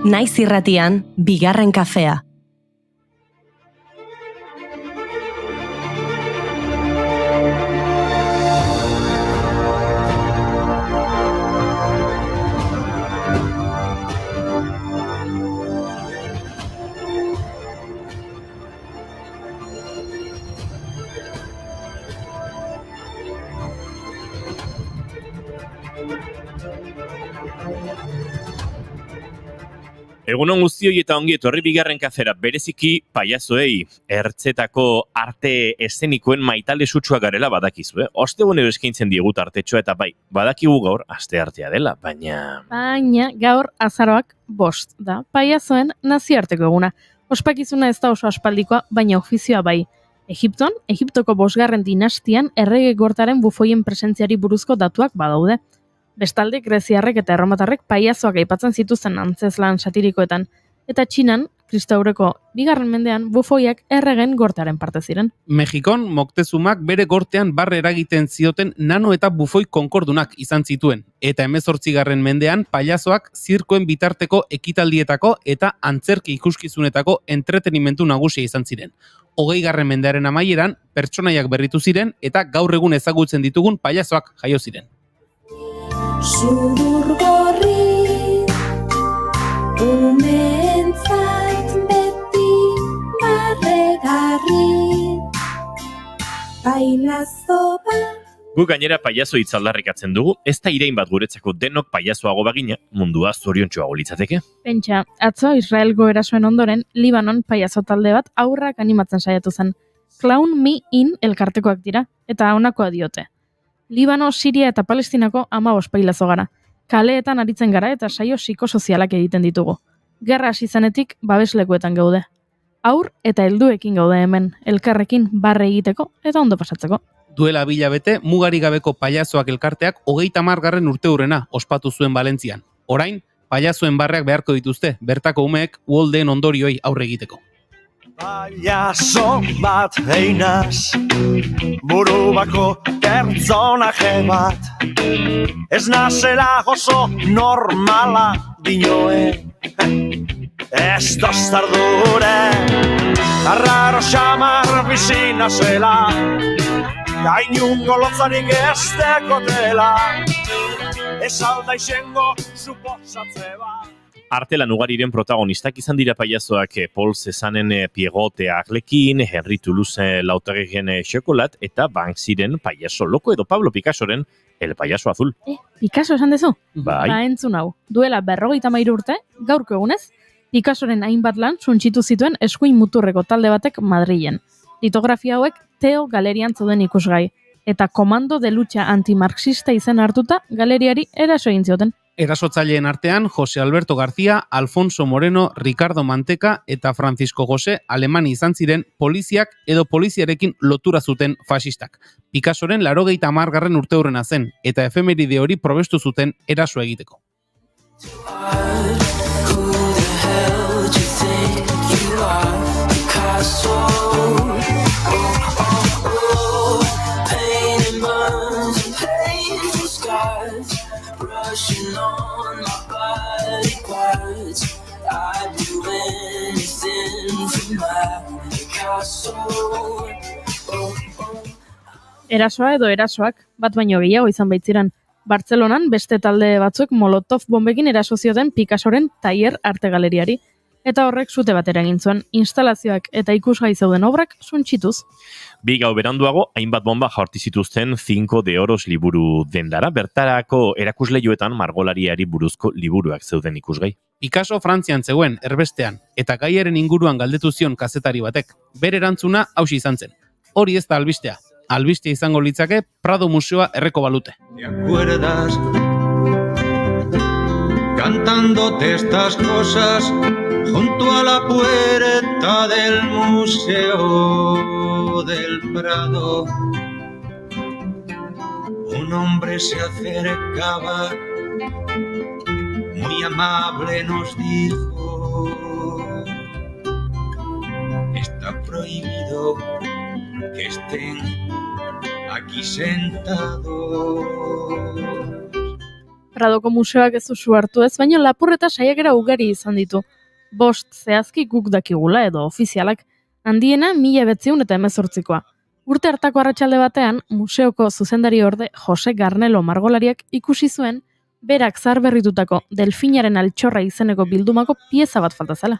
Naiz irratian, bigarren kafea. Egunon guztioi eta ongi etorri bigarren kafera, bereziki paiazoei, ertzetako arte eszenikoen maitale sutsua garela badakizu, Ostegunero eskaintzen diegut artetxoa eta bai, badakigu gaur aste artea dela, baina gaur azaroak 5 da, paiazoen nazioarteko eguna. Ospakizuna ez da oso aspaldikoa, baina ofizioa bai. Egiptoko 5. dinastian errege gortaren bufoien presentziari buruzko datuak badaude. Bestalde, greziarrek eta erromatarrek paiazoak aipatzen zituzten antzezlan satirikoetan, eta Txinan, kristaurreko 2. mendean, bufoiak erregen gortearen parte ziren. Mexikon, Moctezumak bere gortean barre eragiten zioten nano eta bufoi konkordunak izan zituen, eta 18. mendean paiazoak zirkoen bitarteko ekitaldietako eta antzerki ikuskizunetako entretenimentu nagusia izan ziren. 20. mendearen amaieran, pertsonaiak berritu ziren eta gaur egun ezagutzen ditugun paiazoak jaio ziren. Sudur gorri, umeentzat beti barregarri, pailazo bat. Gu gainera paiazo hitz aldarrikatzen dugu, ez da irain bat guretzako denok paiazoago bagina, mundua zoriontsuago litzateke. Pentsa, atzo Israelgo erasoen ondoren, Libanon paiazo talde bat aurrak animatzen saiatu zen. Clown Me In elkartekoak dira, eta honakoa diote. Libano, Siria eta Palestinako 15 pailazo gara. Kaleetan aritzen gara eta saio psikosozialak egiten ditugu. Gerra hasi zenetik babeslekuetan gaude. Haur eta helduekin gaude hemen, elkarrekin barre egiteko eta ondo pasatzeko. Duela bilabete, mugarik gabeko paiazoak elkarteak 30. urteurrena ospatu zuen Valentzian. Orain, paiazoen barreak beharko dituzte, bertako umeek uholdeen ondorioi aurre egiteko. Paiazo bat einaz, buru bako pertsonaje bat, ez nazela oso normala dinoe, ez dostardure, arraro xamar bizina zela, gainungo lotzarik ez dekotela, ez alda izengo suposatze bat. Artelan ugariren protagonistak izan dira paiazoak Paul Cézanne Pierrot Arlekin, Henri Toulouse Lautregen Xokolat eta Banksyren paiazo loko edo Pablo Picassoren El Payaso Azul. Picasso esan dezu? Bai. Ba, entzun hau. Duela 53 urte, gaurko egunez, Picassoren hainbat lan suntsitu zituen eskuin muturreko talde batek Madrilen. Litografia hauek Teo galerian zeuden ikusgai, eta Komando de Lucha Antimarxista izen hartuta galeriari eraso egin zioten. Erasotzaileen artean Jose Alberto García, Alfonso Moreno, Ricardo Manteca eta Francisco José Alemani izan ziren poliziak edo poliziarekin lotura zuten fasistak. Picassoren 80. urteurrena zen eta efemeride hori probestu zuten eraso egiteko. Rushing on my body parts, I'd do anything for my Picasso. Erasoa edo erasoak, bat baino gehiago izan baitziren. Bartzelonan beste talde batzuk Molotov bombekin eraso zioten Picassoren Taier arte galeriari. Eta horrek sute bat eragin zuen, instalazioak eta ikusgai zeuden obrak suntsituz. 2 gau beranduago, hainbat bomba jaurti zituzten 5 de Oros liburu dendara, bertarako erakusleioetan margolariari buruzko liburuak zeuden ikusgai. Picasso Frantzian zegoen, erbestean, eta gaiaren inguruan galdetu zion kazetari batek. Bere erantzuna hausi izan zen. Hori ez da albistea. Albistea izango litzake Prado Museoa erreko balute. ¿Te acuerdas? Cantándote estas cosas junto a la puerta del Museo del Prado. Un hombre se acercaba, muy amable nos dijo: está prohibido que estén aquí sentados. Pradoko museoak ez duzu hartu ez, baina lapurreta saiakera ugari izan ditu. 5 zehazki guk dakigula edo ofizialak, handiena 1918koa. Urte hartako arratsalde batean, museoko zuzendari orde Jose Garnelo margolariak ikusi zuen, berak zaharberritutako delfinaren altxorra izeneko bildumako pieza bat falta zela.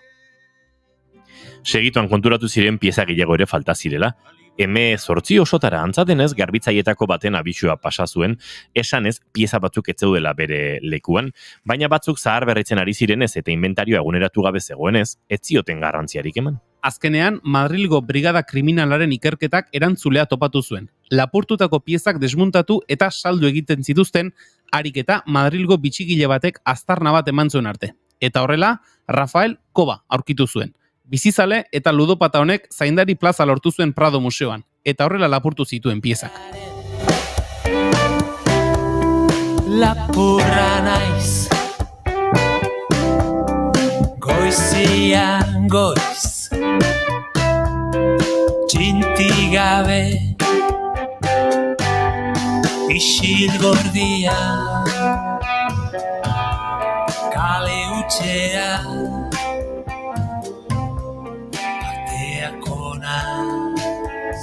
Segituan konturatu ziren pieza gehiago ere falta zirela. M8 osotara antzatenez garbitzaietako baten abisua pasa zuen, esanez pieza batzuk ez zeudela bere lekuan, baina batzuk zaharberritzen ari zirenez eta inventarioa eguneratu gabe zegoenez, ez zioten garrantziarik eman. Azkenean, Madrilgo Brigada Kriminalaren ikerketak erantzulea topatu zuen. Lapurtutako piezak desmuntatu eta saldu egiten zituzten, harik eta Madrilgo bitxigile batek aztarna bat eman zuen arte. Eta horrela, Rafael Koba aurkitu zuen. Bizizale eta ludopata honek zaindari plaza lortu zuen Prado museoan, eta horrela lapurtu zituen piezak. Lapurra naiz, goizian goiz, txintigabe, isil gordia, kale utxea, bateako naiz.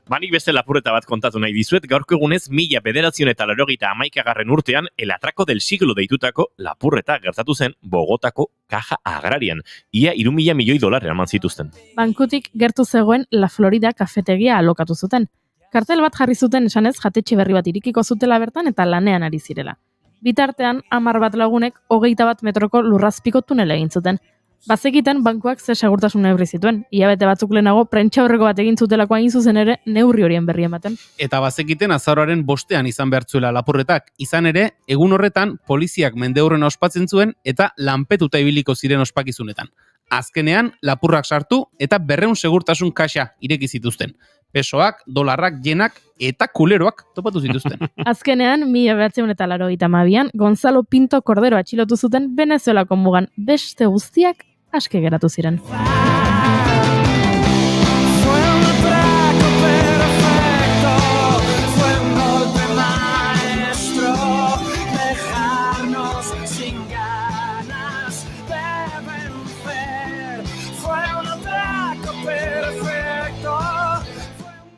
Banik beste lapurreta bat kontatu nahi dizuet, gaurko egunez 1981 urtean el atraco del siglo deitutako lapurreta gertatu zen Bogotako Caja Agrarian. Ia 3.000 milioi dolar eraman zituzten. Bankutik gertu zegoen La Florida kafetegia alokatu zuten. Kartel bat jarri zuten esanez jatetxe berri bat irikiko zutela bertan eta lanean ari zirela. Bitartean 10 bat lagunek 21 metroko lurrazpiko tunela egin zuten. Bazekiten bankuak ze segurtasun neurri zituen. Hilabete batzuk lehenago prentsaurreko bat egin zutelako hain zuzen ere neurri horien berri ematen. Eta bazekiten azaroaren 5ean izan behartzuela lapurretak. Izan ere, egun horretan poliziak mendeurrena ospatzen zuen eta lanpetuta ibiliko ziren ospakizunetan. Azkenean, lapurrak sartu eta 200 segurtasun kaxa ireki zituzten. Pesoak, dolarrak, jenak eta kuleroak topatu zituzten. Azkenean, 1982an, Gonzalo Pinto Cordero atxilotu zuten Venezuelako mugan. Beste guztiak aske geratu ziren.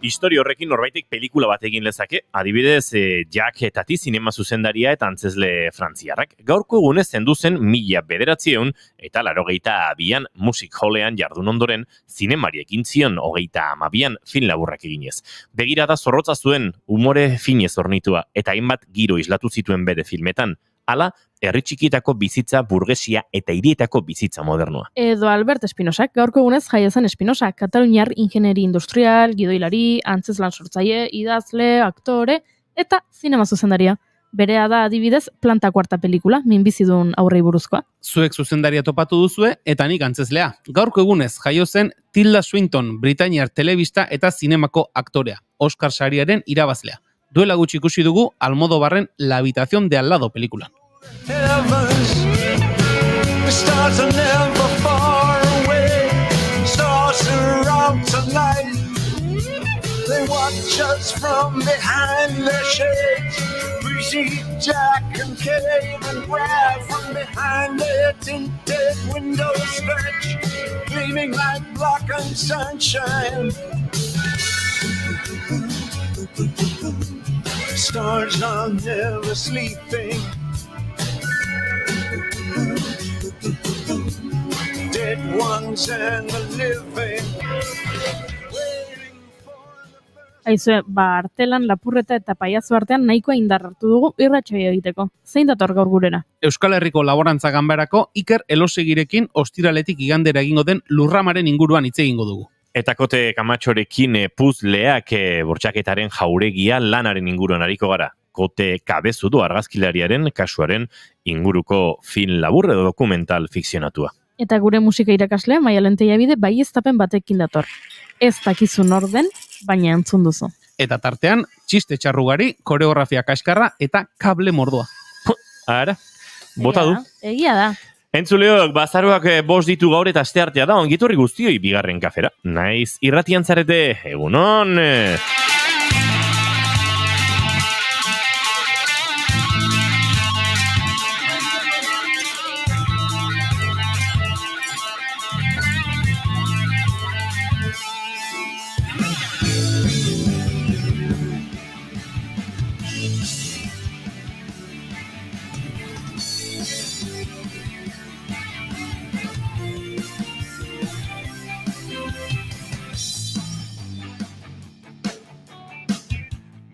Historia horrekin norbaitek pelikula bat egin lezake, adibidez Jack Tati zinema zuzendaria eta antzezle frantziarrak. Gaurko egunez zendu zen 1982 eta 82an Music Hallean jardun ondoren zinemari ekin zion 32an film laburrak eginez. Begirada zorrotza zuen, umore finez hornitua eta hainbat giro islatu zituen bere filmetan. Hala, herri txikitako bizitza burgesia eta hirietako bizitza modernoa. Edo Albert Espinosak, gaurko egunez jaio zen Espinosa, kataluniar ingenieri industrial, gidoilari, antzezlan sortzaile, idazle, aktore eta zinema zuzendaria. Berea da adibidez Planta Kuarta pelikula, minbizidun aurrei buruzkoa. Zuek zuzendaria topatu duzue eta nik antzezlea. Gaurko egunez jaio zen Tilda Swinton, Britainiar telebista eta zinemako aktorea, Oscar sariaren irabazlea. Duela gutxi ikusi dugu Almodóvarren La habitación de al lado pelikulan. Stars are never far away. Stars are out tonight. They watch us from behind their shades. Brigitte, Jack and Kate and Brad from behind their tinted windows stretch, gleaming like blackened sunshine. Stars are never sleeping. Dead ones and the living. Aizue, artelan, lapurreta eta paiazo artean nahikoa indar hartu dugu irratsaio egiteko. Zein dator gaur gurera? Euskal Herriko Laborantza Ganbarako Iker Elosegirekin ostiraletik igandera egingo den lurramaren inguruan hitz egingo dugu. Eta Kote Kamatxorekin puzleak bortxaketaren jauregia lanaren inguruan ariko gara. Kote Kabezudo argazkilariaren kasuaren inguruko film labur edo dokumental fikzionatua. Eta gure musika irakaslea Maialen Teiabide baieztapen batekin dator. Ez dakizu nor den, baina entzun duzu. Eta tartean, txiste txarrugari, koreografia kaskarra eta kable mordoa. Ara, bota du. Egia da. Entzuleok, bazaruak 5 ditu gaur eta asteartea da, ongitorri guztioi bigarren kafera. Naiz irratian zarete, egunon!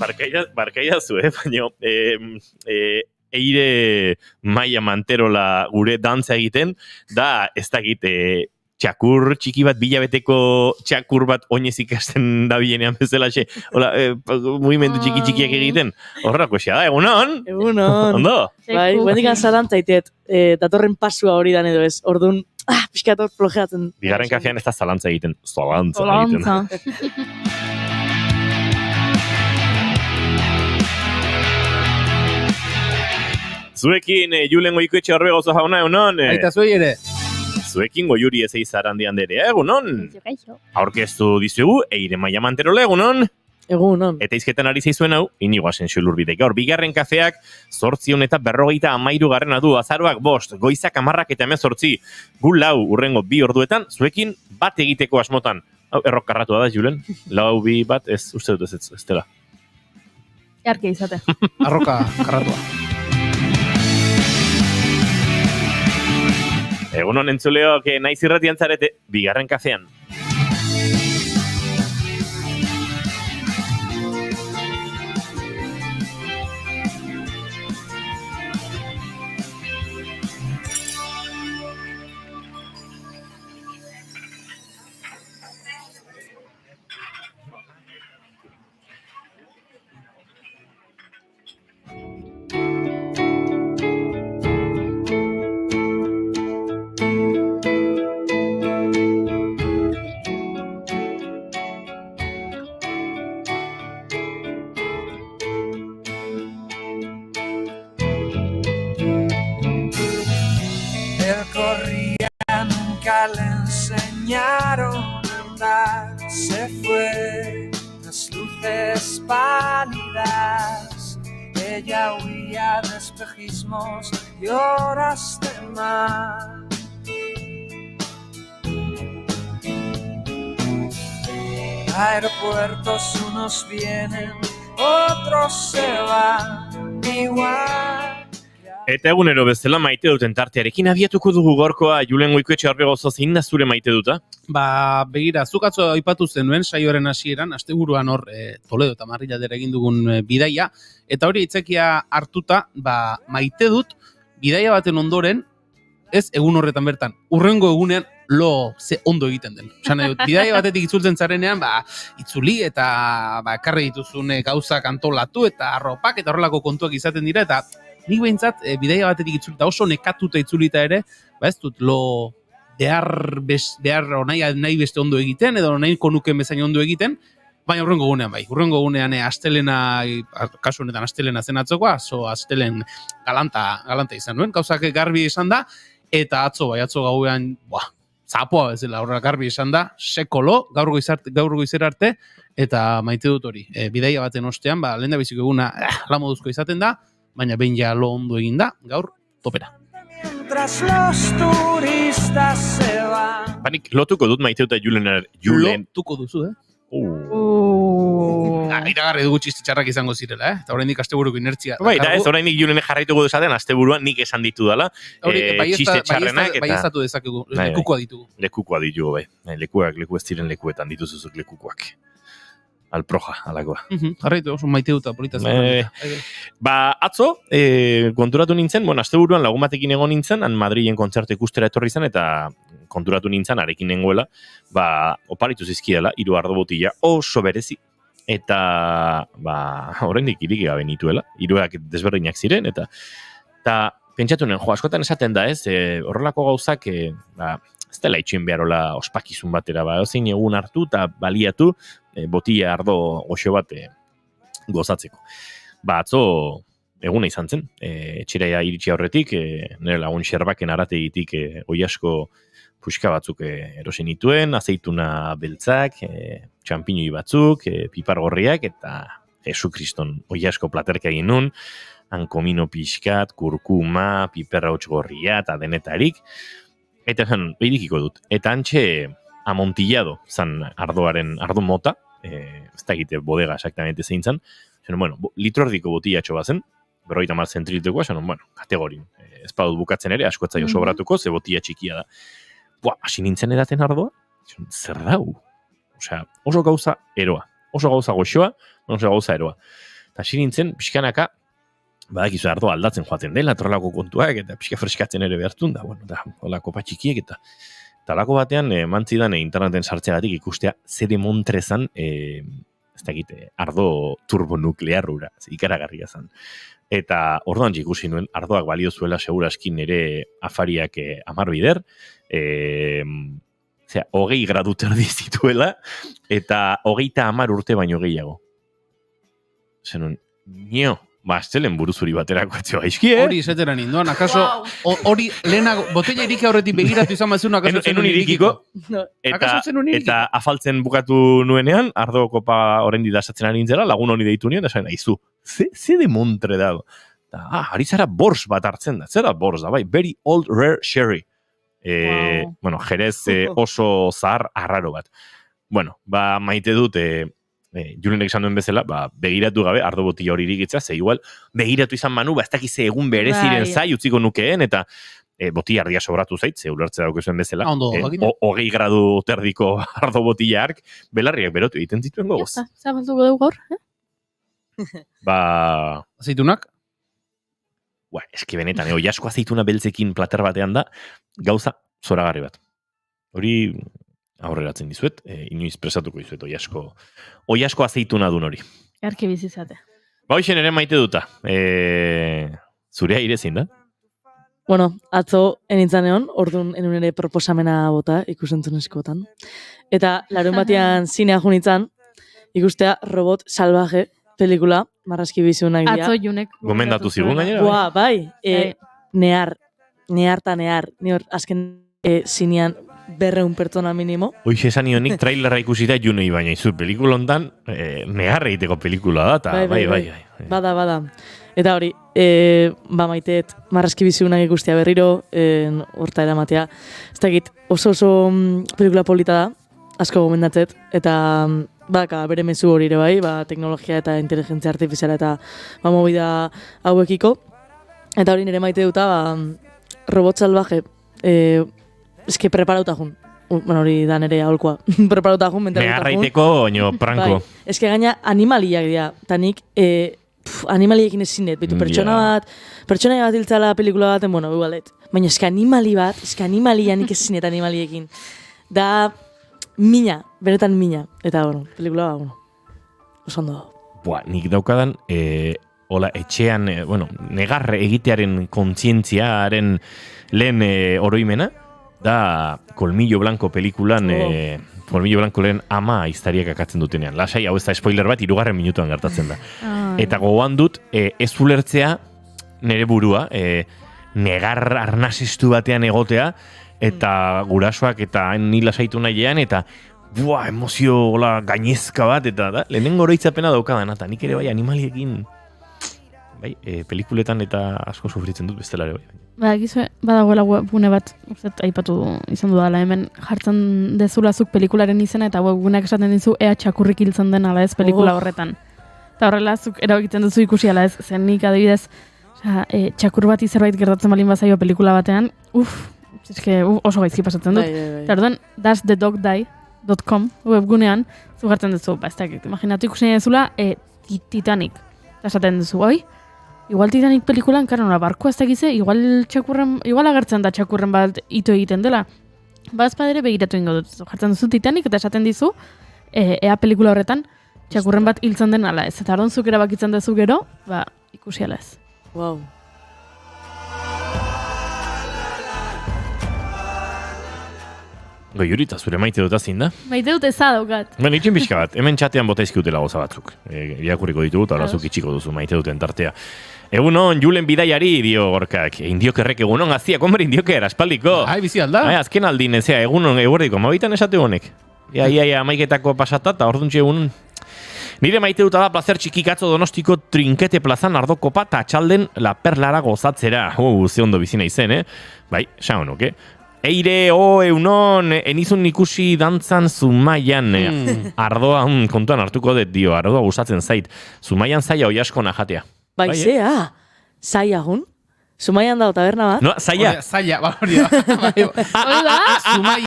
barkaia zu, baina eire Maia Manterola gure dantza egiten, da ez dakit txakur txiki bat, bilabeteko txakur bat oinez ikasten dabilenean bezalaxe, hola, mugimendu txiki-txikiak egiten, horrako xa da, egunon? Egunon. Ondo? Bai, guendikan zalantzaitet, datorren pasua hori dan edo ez, orduan, pixkator flojeatzen. Bigarren kafean ez da zalantza egiten, zalantza egiten. Zuekin Julen Goikoetxe Orbegozo jauna, egunon? Aita zuei ere. Zuekin Goiuri ez Zarandi Anderea, egunon? Aurkeztu dizugu, Eire Maia Manterola, egunon? Egunon. Eta izketan ari zaizuen hau, Inigo Asensio Lurbide. Gaur, bigarren kafeak 853 du, azaroak 5, goizak 10 eta 18, gu 4 urrengo 2 orduetan, zuekin bat egiteko asmotan. Hau, errok karratua da, Julen? 4, 2, bat, ez, uste dut ez dela. Jarke izate. Arroka karratua. Egunon entzuleok, naiz irratian zarete, bigarren kafean. le enseñaron a andar, se fue, las luces pálidas, ella huía de espejismos y horas de mar. Aeropuertos, unos vienen, otros se van, igual. Eta egunero bezala maite duten tartearekin abiatuko dugu gorkoa. Julen Goikoetxe Orbegozo, zein da zure maite duta? Ba, begira, zuk atzo aipatu zenuen saioaren hasieran, asteburuan hor Toledo eta Marriladera egin dugun bidaia, eta hori itzekia hartuta, ba, maite dut bidaia baten ondoren, ez egun horretan bertan, urrengo egunean ze ondo egiten den. Osan, bidaia batetik itzultzen zarenean, ba, itzuli eta ba, ekarri dituzun gauzak antolatu eta arropak eta horrelako kontuak izaten dira, eta nik behintzat, bidaia batetik itzulita oso nekatuta itzulita ere, ba ez dut behar nahi beste ondo egiten, edo nahi konuken bezain ondo egiten, baina urrengo gunean bai. Urrengo gunean astelena, kasu honetan astelena zen atzokoa, astelen galanta izan nuen, gauzak garbi izan da, eta atzo gauean, zapoa bezala horrela garbi izan da, sekolo, gaur goizera arte, eta maite dut hori. Bidaia baten ostean, lehen da biziko eguna lamoduzko izaten da, baina behin ja lo ondo egin da, gaur topera. Banik lotuko dut maite dut Julen. Lotuko duzu, iragarri dugu txiste txarrak izango zirela, eta oraindik asteburuko inertzia. Bai, da ez, oraindik Julen jarraituko dezaten, asteburuan nik esan ditu dela, txiste txarrenak. Baieztatu dezakegu, lekukoa ditugu. Lekukoa ditugu, bai. Leku ez ziren lekuetan dituzuzuk lekukoak. Alproja, alakoa. Jarraitu, oso maite duta, polita zen. Atzo, konturatu nintzen, asteburuan lagun batekin egon nintzen, han Madrilen kontzertu ikustera etorri zen, eta konturatu nintzen, arekin nengoela, oparitu zizkiela, 3 ardo botila oso berezi, eta, oraindik iriki gabe nituela, 3 desberdinak ziren, eta pentsatu nuen, askotan esaten da, ez, horrelako gauzak, ez dela itxuen beharola ospakizun batera, zein egun hartu eta baliatu, botila ardo goxo bat gozatzeko. Atzo eguna izan zen, etxera iritsi aurretik, nire lagun xerbaken arategitik oiasko puxka batzuk erosen dituen, azeituna beltzak, txampinoi batzuk, pipar gorriak, eta Jesukriston oiasko platerka egin nun, hankomino pixkat, kurkuma, piperra hotx gorria, eta denetarik, eta zen, behirikiko dut. Eta antxe amontillado zan ardo mota, ez da egite bodega exactamente zein zan, litrordiko botillatxo bazen, 50 zentilitekoa, kategorin. Ez badut bukatzen ere, asko etzaio sobratuko, ze botilla txikia da. Hasi nintzen edaten ardoa, zer dau? Oso gauza eroa, oso gauza goxoa, oso gauza eroa. Eta hasi nintzen, pixkanaka, badakizu ardoa aldatzen joaten dela, trolako kontuak, eta pixka freskatzen ere behartun, da, bueno, da, hola kopa txikiek, eta talako batean, mantzidan interneten sartzeagatik ikustea, zede montrezan, ez dakit, ardo turbonuklearrura, ikaragarria zan. Eta orduan ikusi nuen, ardoak balio zuela seguraskin ere afariak 10 bider, 20 gradu terdi zituela, eta 30 urte baino gehiago. Zenun, nio, estelen buruzuri baterako etxeo gaizki, Hori esetera ninduan, akaso, hori lehenago, botella iriki aurretik begiratu izan mazun, akaso enun irikiko, eta afaltzen bukatu nuenean, ardo kopa oraindik dasatzen ari nintzela, lagun honi deitu nien, da zain, aizu, ze de montre dago. Ari zara bors bat hartzen da, zera bors da, bai, very old rare sherry. Bueno, jerez oso zahar arraro bat. Bueno, maite dut, Julenek esan duen bezala, begiratu gabe, ardo botila hori irikitzea, ze igual, begiratu izan manu, ez dakize egun bereziren zai, utziko nukeen, eta botila ardia sobratu zait, ze ulertze dauko zuen bezala, 20 gradu terdiko ardo botila ark, belarriak berotu egiten zituen gogoz. Zabaltuko dugu gaur, Azeitunak? Eski benetan, oiasko azeituna beltzekin plater batean da, gauza zoragarri bat. Hori aurreratzen dizuet, inoiz presatuko dizuet oiasko azeituna dun hori. Garki bizizate. Hoxen ere maite duta. Zurea irezin da? Bueno, atzo enintzan egon, orduan enun ere proposamena bota ikusentzunezkotan. Eta larun batean zinea junitzan, ikustea Robot Salvaje pelikula, marrazki bizunak dira. Atzo Junek. Gomendatu zigun gainera? Bai. Nehar, ni hor azken zinean 200 pertsona minimo. Hoiz esan nionik trailerra ikusi da Junei baina izu pelikula hontan negarra egiteko pelikula da, eta bai. Bada. Eta hori, maiteet marrazki bizunak ikustea berriro, horta eramatea. Ez dakit, oso pelikula polita da, asko gomendatzet, eta bere mezu hori ere bai, teknologia eta inteligentzia artifiziala eta movida hauekiko. Eta hori nire maite duta, Robot Salvaje, eske preparauta jun. Bueno, hori da nere aholkoa. Preparauta jun, mentalauta jun. Negarraiteko, oino, pranko. Bai, eske gaina animaliak dira. Ta nik animaliekin ezinet. Bitu pertsona bat hiltzala pelikula baten, bueno, igualet. Baina eske animalia nik ezinet animaliekin. Da benetan mina. Eta, bueno, pelikula, oso ondo. Nik daukadan, hola, etxean, negarre egitearen kontzientziaren lehen oroimena, da Colmillo Blanco pelikulan, Colmillo Blanco lehen ama iztariak akatzen dutenean. Lasai, hau ez da spoiler bat, 3. minutuan gertatzen da. Eta gogoan dut, ez ulertzea nere burua, negar arnazistu batean egotea, eta gurasoak eta ni lasaitu nahian, eta emozio gainezka bat, eta da, lehenengo oroitzapena daukadan, eta nik ere bai animaliekin pelikuletan eta asko sufritzen dut bestelare bai. Badagoela webgune bat, aipatu izan dudala, hemen jartzen dezulazuk pelikularen izena, eta webguneak esaten dizu ea txakurrik hiltzen den ala ez pelikula horretan. Eta horrela zuk erabakitzen duzu ikusi ala ez, zen nik adibidez, txakur bat zerbait gertatzen balin bazaio pelikula batean, oso gaizki pasatzen dut. Eta orduan, doesthedogdie.com webgunean, zu jartzen duzu, ez dakit, imaginatu ikusi dezula Titanic. Eta esaten duzu, igual Titanic pelikulan, nola barkoa ez dakize, igual agertzen da txakurren bat ito egiten dela. Bazpadere begiratu ingo dut. Jartzen duzu Titanic eta esaten dizu, ea pelikula horretan txakurren bat hiltzen den ala ez. Eta ardon zuk erabakitzen duzu gero, ikusi ala ez. Wow. Goiuri, eta zure maite dut azin da? Maite dut eza daukat. Itxin pixka bat, hemen txatean bota izkiutela goza batzuk. Irakurriko ditugu, eta horazuk itxiko duzu maite duten tartea. Egunon, Julen bidaiari, dio gorkak. Indiokerrek egunon gaztiak, hombre, indioker, aspaldiko. Bizi alda. Azken aldin, ezea, egunon, eguerdiko, mabitan esate honek. Maiketako pasata, eta orduntxe egunon. Nire maite dut da plazer txikikatzo Donostiko Trinkete plazan ardokopa eta atxalden La Perlara gozatzera. Ze ondo bizina izen, Bai, esan honok, Eire, eunon, enizun ikusi dantzan Zumaian, ardoa, kontuan hartuko dut, dio, ardoa gustatzen zait. Zumaian zaila oiasko najatea. Bai, zea, zaila gun. Zumaian dago taberna bat. No, zaila. Zaila, hori da. Hori da? Zumaian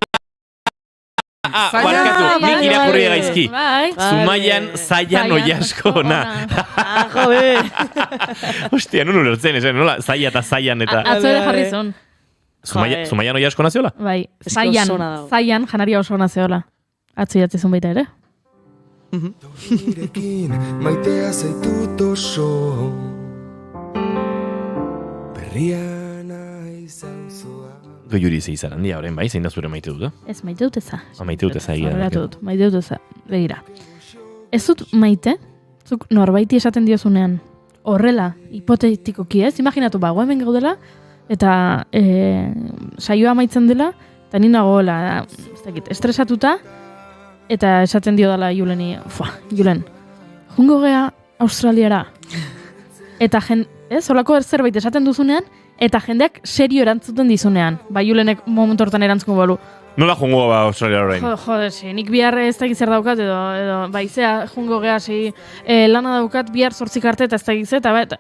barkatu, nik irakurri gaizki. Bai. Zumaian, zaian oiaskona. Jode. Hostia, nun ulertzen, nola, zaia eta zaian eta... Atzo ere jarri zon. Zumaian oiaskona zeola? Bai, Ez que oso ona dago. zaian janaria oso ona zeola. Atzo jatzezun baita ere. Nirekin maitea zaitut oso berria naiz auzoa. Goiuri zeizaran dia, orain bai, zein da zure maite dut, Ez maite dut eza. Maite dut eza egia. Horrelatu dut, maite dut eza. Begira. Ez dut maite, zuk norbaiti esaten diozunean, horrela, hipotetikoki ez, imaginatu hemen gaudela, eta saioa amaitzen dela, eta ni nagoela, ez dakit, estresatuta, eta esaten dio dela Juleni, Julen, jungo gea Australiara. Eta ez, holako zerbait esaten duzunean, eta jendeak serio erantzuten dizunean. Julenek momentu hortan erantzungo balu. Nola jungo ba Australia orain? Jode, nik bihar ez dakit zer daukat, edo baizea jungo gea, lana daukat bihar 8 arte, eta ez dakit ze, eta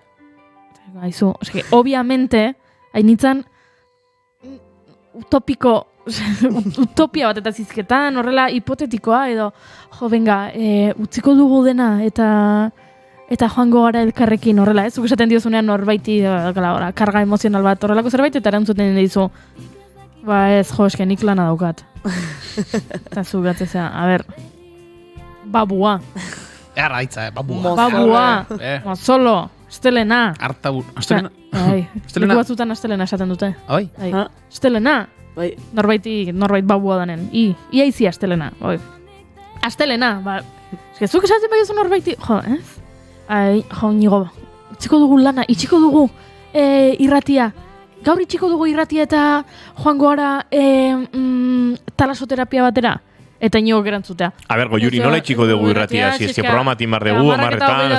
gaizu, obviamente, hainitzan utopia bat eta zizketan, horrela hipotetikoa, edo, venga, utziko dugu dena, eta joango gara elkarrekin, horrela, ez? Zuk esaten diozunean norbaiti, karga emozional bat, horrelako zerbait, eta erantzuten dizu, ez, nik lana daukat. Eta zu gatzea, a ber, babua. Erraitza, babua. Babua, solo, estelena. Artabur, estelena? Leku batzutan estelena esaten dute. Bai? Estelena. Bai. Norbait babua danen. Ia izia estelena. Astelena, zuk esaten bai ezu norbaiti, ez? Nigo, itxiko dugu lana, itxiko dugu irratia. Gaur itxiko dugu irratia eta joango gara talasoterapia batera. Eta inigo gerantzutea. A ber, Goiuri, nola itxiko dugu irratia? Si eske programatin bar dugu, amarretan,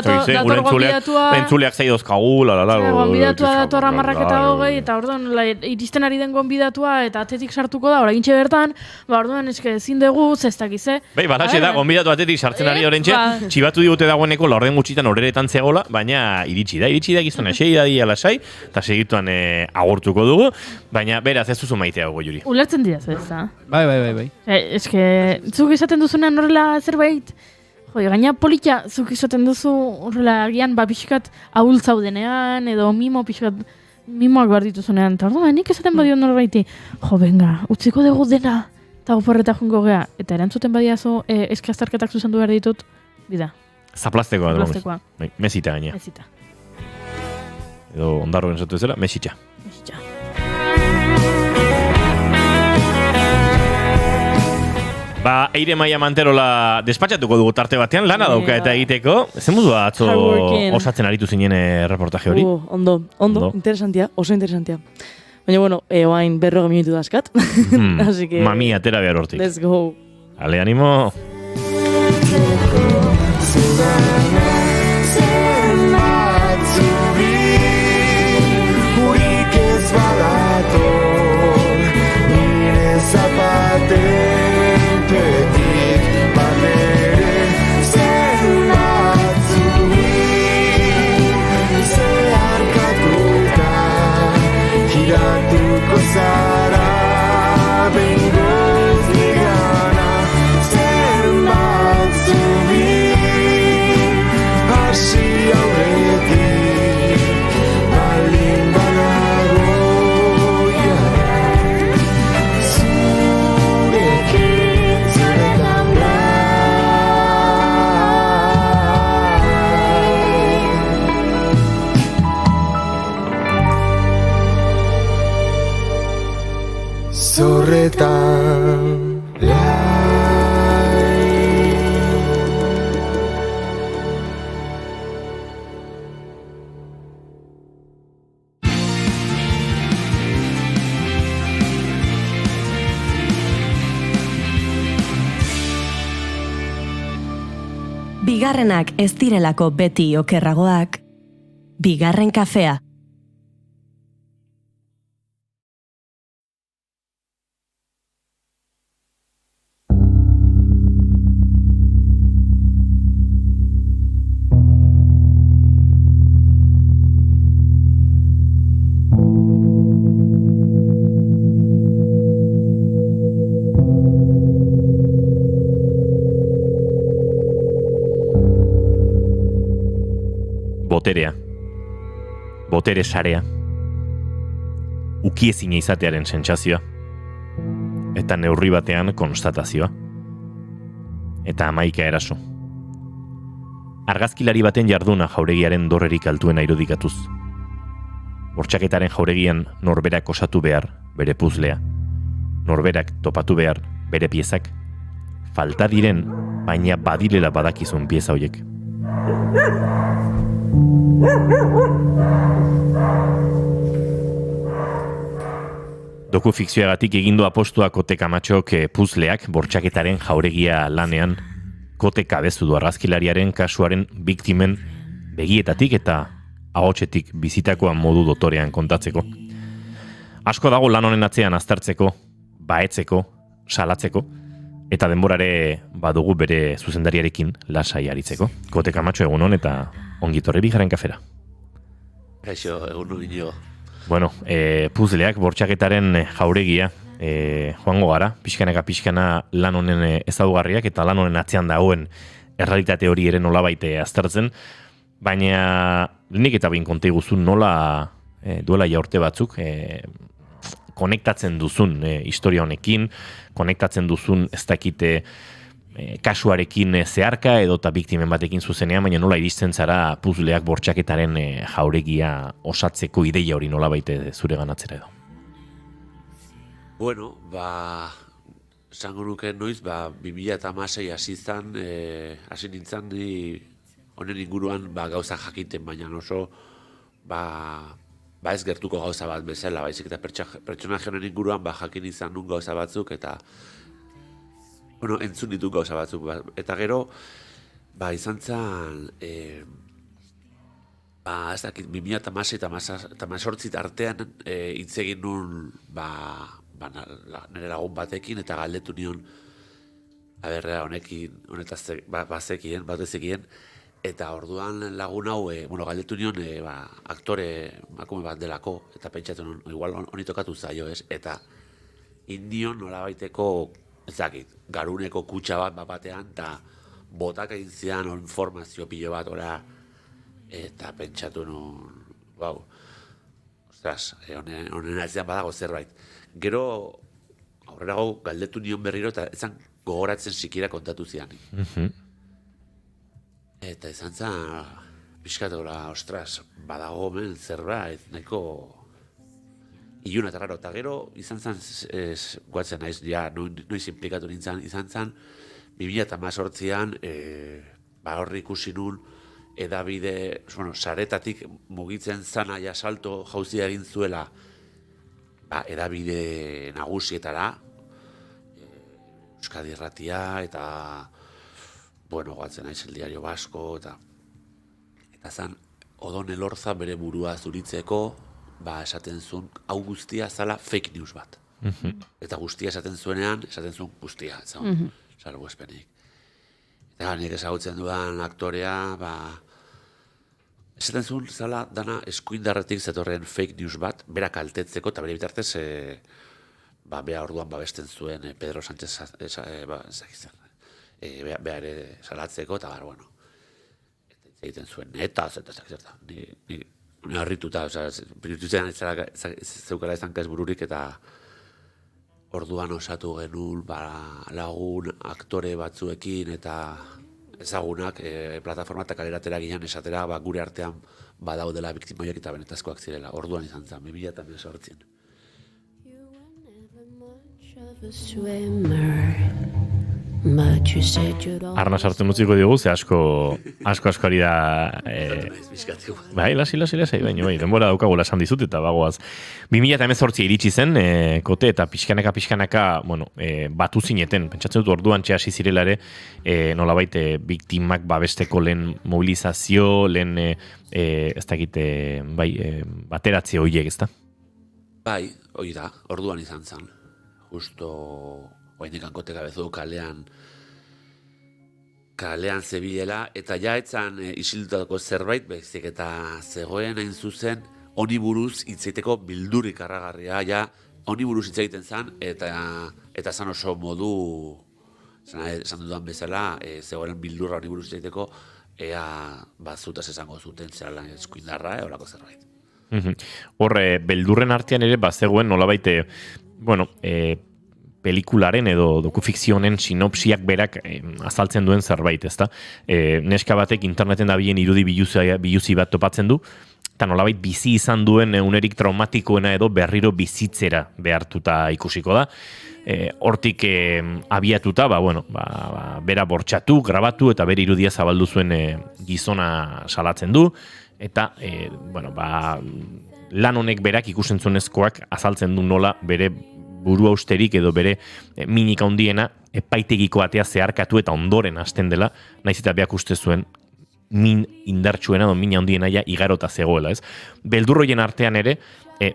entzuleak zaidozkagu, gonbidatua datorra marraketa hogei, eta orduan, iristen ari den gonbidatua, eta atetik sartuko da, oragintxe bertan, orduan, eske ezin dugu, zestakize. Bai, balaxe da, gonbidatu atetik sartzen ari orentxe, txibatu digute dagoeneko laurden gutxitan horeretan zegoela, baina iritsi da gizona, sei da dia lasai, eta segituan agurtuko dugu, baina beraz ez duzu maitea Goiuri. Ulertzen dira, ez da? Bai. Eske, zuk esaten duzunean horrela zerbait, gaina polita, zuk esaten duzu horrela agian pixkat ahul zaudenean, edo mimoak behar dituzunean, eta orduan, nik esaten badion norbaiti, venga, utziko dugu dena, eta oporreta jungo gea, eta erantzuten badiazu, eski azterketak zuzendu behar ditut, bida. Zaplastekoa. Mesita gaina. Mesita. Edo ondarro genzatu ezela, mesitxa. Eire Maia Manterola despatxatuko dugu tarte batean, lana dauka eta egiteko. Zer mudu atzo osatzen aritu zinen reportaje hori? Ondo, interesantia, oso interesantia. Baina, oain 40 minutu dazkat. Mami, atera behar hortik. Let's go. Ale, animo. Zorretan Bigarrenak ez direlako beti okerragoak, bigarren kafea. boterea, botere sarea, ukiezina izatearen sentsazioa, eta neurri batean konstatazioa, eta 11 eraso. Argazkilari baten jarduna jauregiaren dorrerik altuena irudikatuz. Bortxaketaren jauregian norberak osatu behar bere puzlea, norberak topatu behar bere piezak, falta diren, baina badirela badakizun pieza horiek. Dokufikzioagatik egindu apostua Kote Kamatxok puzleak bortxaketaren jauregia lanean, Kote kabezu du argazkilariaren kasuaren biktimen begietatik eta ahotsetik bizitakoan modu dotorean kontatzeko. Asko dago lan honen atzean aztertzeko, baetzeko, salatzeko, eta denborare badugu bere zuzendariarekin lasai aritzeko. Kote Kamatxo egunon eta ongitorri Bigarren Kafera. Kaixo, egunon ino. Bueno, puzleak bortxaketaren jauregia, joango gara, pixkana lan honen ezaugarriak eta lan honen atzean dagoen errealitate hori ere nolabait aztertzen, baina nik eta behin konta iguzun nola duela jaurte batzuk konektatzen duzun historia honekin, konektatzen duzun ez dakite kasuarekin zeharka edota biktimen batekin zuzenean, baina nola iristen zara puzleak bortxaketaren jauregia osatzeko ideia hori nolabait zure ganatzera edo. Bueno, esango nuke noiz, 2016 hasi nintzen ni honen inguruan gauza jakiten, baina oso ez gertuko gauza bat bezala, baizik eta pertsonaje honen inguruan jakin izan nun gauza batzuk eta entzun ditu gauza batzuk. Eta gero, izan zen, ez dakit, 2016 eta 2018 artean hitz egin nun nire lagun batekin eta galdetu nion honetaz bazekien, eta orduan lagun hau, galdetu nion aktore emakume bat delako, eta pentsatu nion, igual honi tokatu zaio, ez? Eta indion nolabaiteko, ez dakit, garuneko kutxa bat batean, eta botak egin zidan informazio pilo bat, eta pentsatu nion, ostras, honen atzean badago zerbait. Gero, aurrerago galdetu nion berriro, eta ezan gogoratzen sikiera kontatu zian. Eta izan zen, pixkatu, ostras, badago men zerbait, nahiko iluna eta raro. Eta gero, izan zen, guatzen naiz, noiz implikatu nintzen, izan zen, 2018an, horri ikusi nun, edabide, saretatik mugitzen zana salto jauzia egin zuela, edabide nagusietara, Euskadi Irratia, eta, guatzen naiz El Diario Vasco, eta zan, Odon Elorza bere burua zuritzeko, esaten zuen, hau guztia zala fake news bat. Eta guztia esaten zuenean, esaten zuen guztia, salgo espenik. Eta nik ezagutzen dudan aktorea, esaten zuen zala dana eskuindarretik zetorren fake news bat, bera kaltetzeko, eta bere bitartez, bea orduan babesten zuen Pedro Sánchez bea ere salatzeko, eta egiten zuen netaz, eta ni harrituta, pirituzean zeukara ezanka ez bururik, eta orduan osatu genuen lagun aktore batzuekin eta ezagunak plataforma eta kaleratera ginen esatera gure artean badaudela biktima horiek eta benetazkoak zirela. Orduan izan zen, 2018. Arna sartzen utziko diogu, ze asko ari da... lasi, baina denbora daukagula esan dizut, eta bagoaz. 2018 iritsi zen, Kote, eta pixkanaka, batu zineten, pentsatzen dut orduan hasi zirela ere, nolabait biktimak babesteko lehen mobilizazio, lehen, ez dakite, bateratze horiek, ezta? Bai, hori da, orduan izan zen. Justo, oainekan Kote kabezu kalean zebilela, eta ja etzan isildutako zerbait, bezik eta zegoen hain zuzen, honi buruz hitzaiteko bildurik arragarria, ja honi buruz hitzaiten zen, eta zan oso modu Esan dudan bezala, zegoen bildurra hori buruz egiteko, ea bazutaz esango zuten zerala eskuindarra, horako zerbait. Hor, beldurren artean ere, bazegoen nolabait, pelikularen edo dokufikzionen sinopsiak berak azaltzen duen zerbait, ezta? Neska batek interneten dabilen irudi biluzi bat topatzen du, eta nolabait bizi izan duen unerik traumatikoena edo berriro bizitzera behartuta ikusiko da. Hortik abiatuta, bera bortxatu, grabatu eta bere irudia zabaldu zuen gizona salatzen du, eta lan honek berak ikusentzunezkoak azaltzen du nola bere buru austerik edo bere minik handiena epaitegiko atea zeharkatu eta ondoren hasten dela, naiz eta beak uste zuen min indartsuena edo min handiena ja igarota zegoela, ez? Beldurroien artean ere,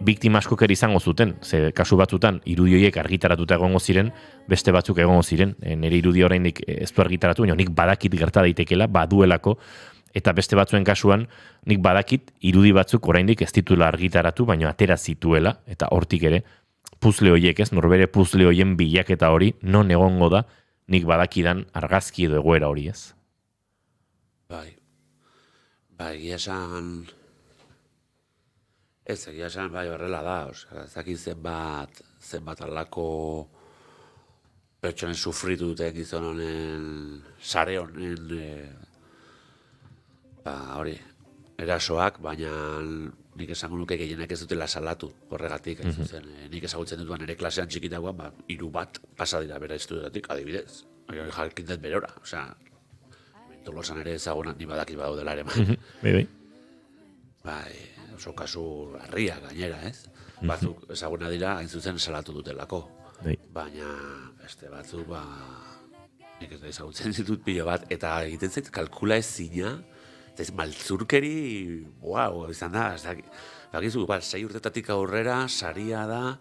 biktima askok ere izango zuten, ze kasu batzutan irudi horiek argitaratuta egongo ziren, beste batzuk egongo ziren, nire irudi oraindik ez du argitaratu, baina nik badakit gerta daitekela, baduelako, eta beste batzuen kasuan, nik badakit irudi batzuk oraindik ez dituela argitaratu, baina atera zituela, eta hortik ere, puzle horiek ez, norbere puzle horien bilaketa hori, non egongo da, nik badakidan argazki edo egoera hori ez. Egia esan... egia esan horrela da, ezakit zenbat alako pertsonen sufritu duten gizon honen, sare honen, hori, erasoak, baina nik esango nuke gehienak ez dutela salatu horregatik, ez zuzen, nik ezagutzen dutuan ere klasean txikitagoan, 3 bat pasa dira bera estudiatik, adibidez, jakintet berora, Tolosan ere ezagunak ni badakit badaudela ere. Oso kasu harria gainera, ez? Batzuk ezaguna dira, hain zuzen salatu dutelako. Baina, beste batzuk, nik ez da ezagutzen ditut pilo bat, eta egiten zait kalkula ezina, eta ez maltzurkeri, izan da, bakizu, 6 urtetatik aurrera, saria da,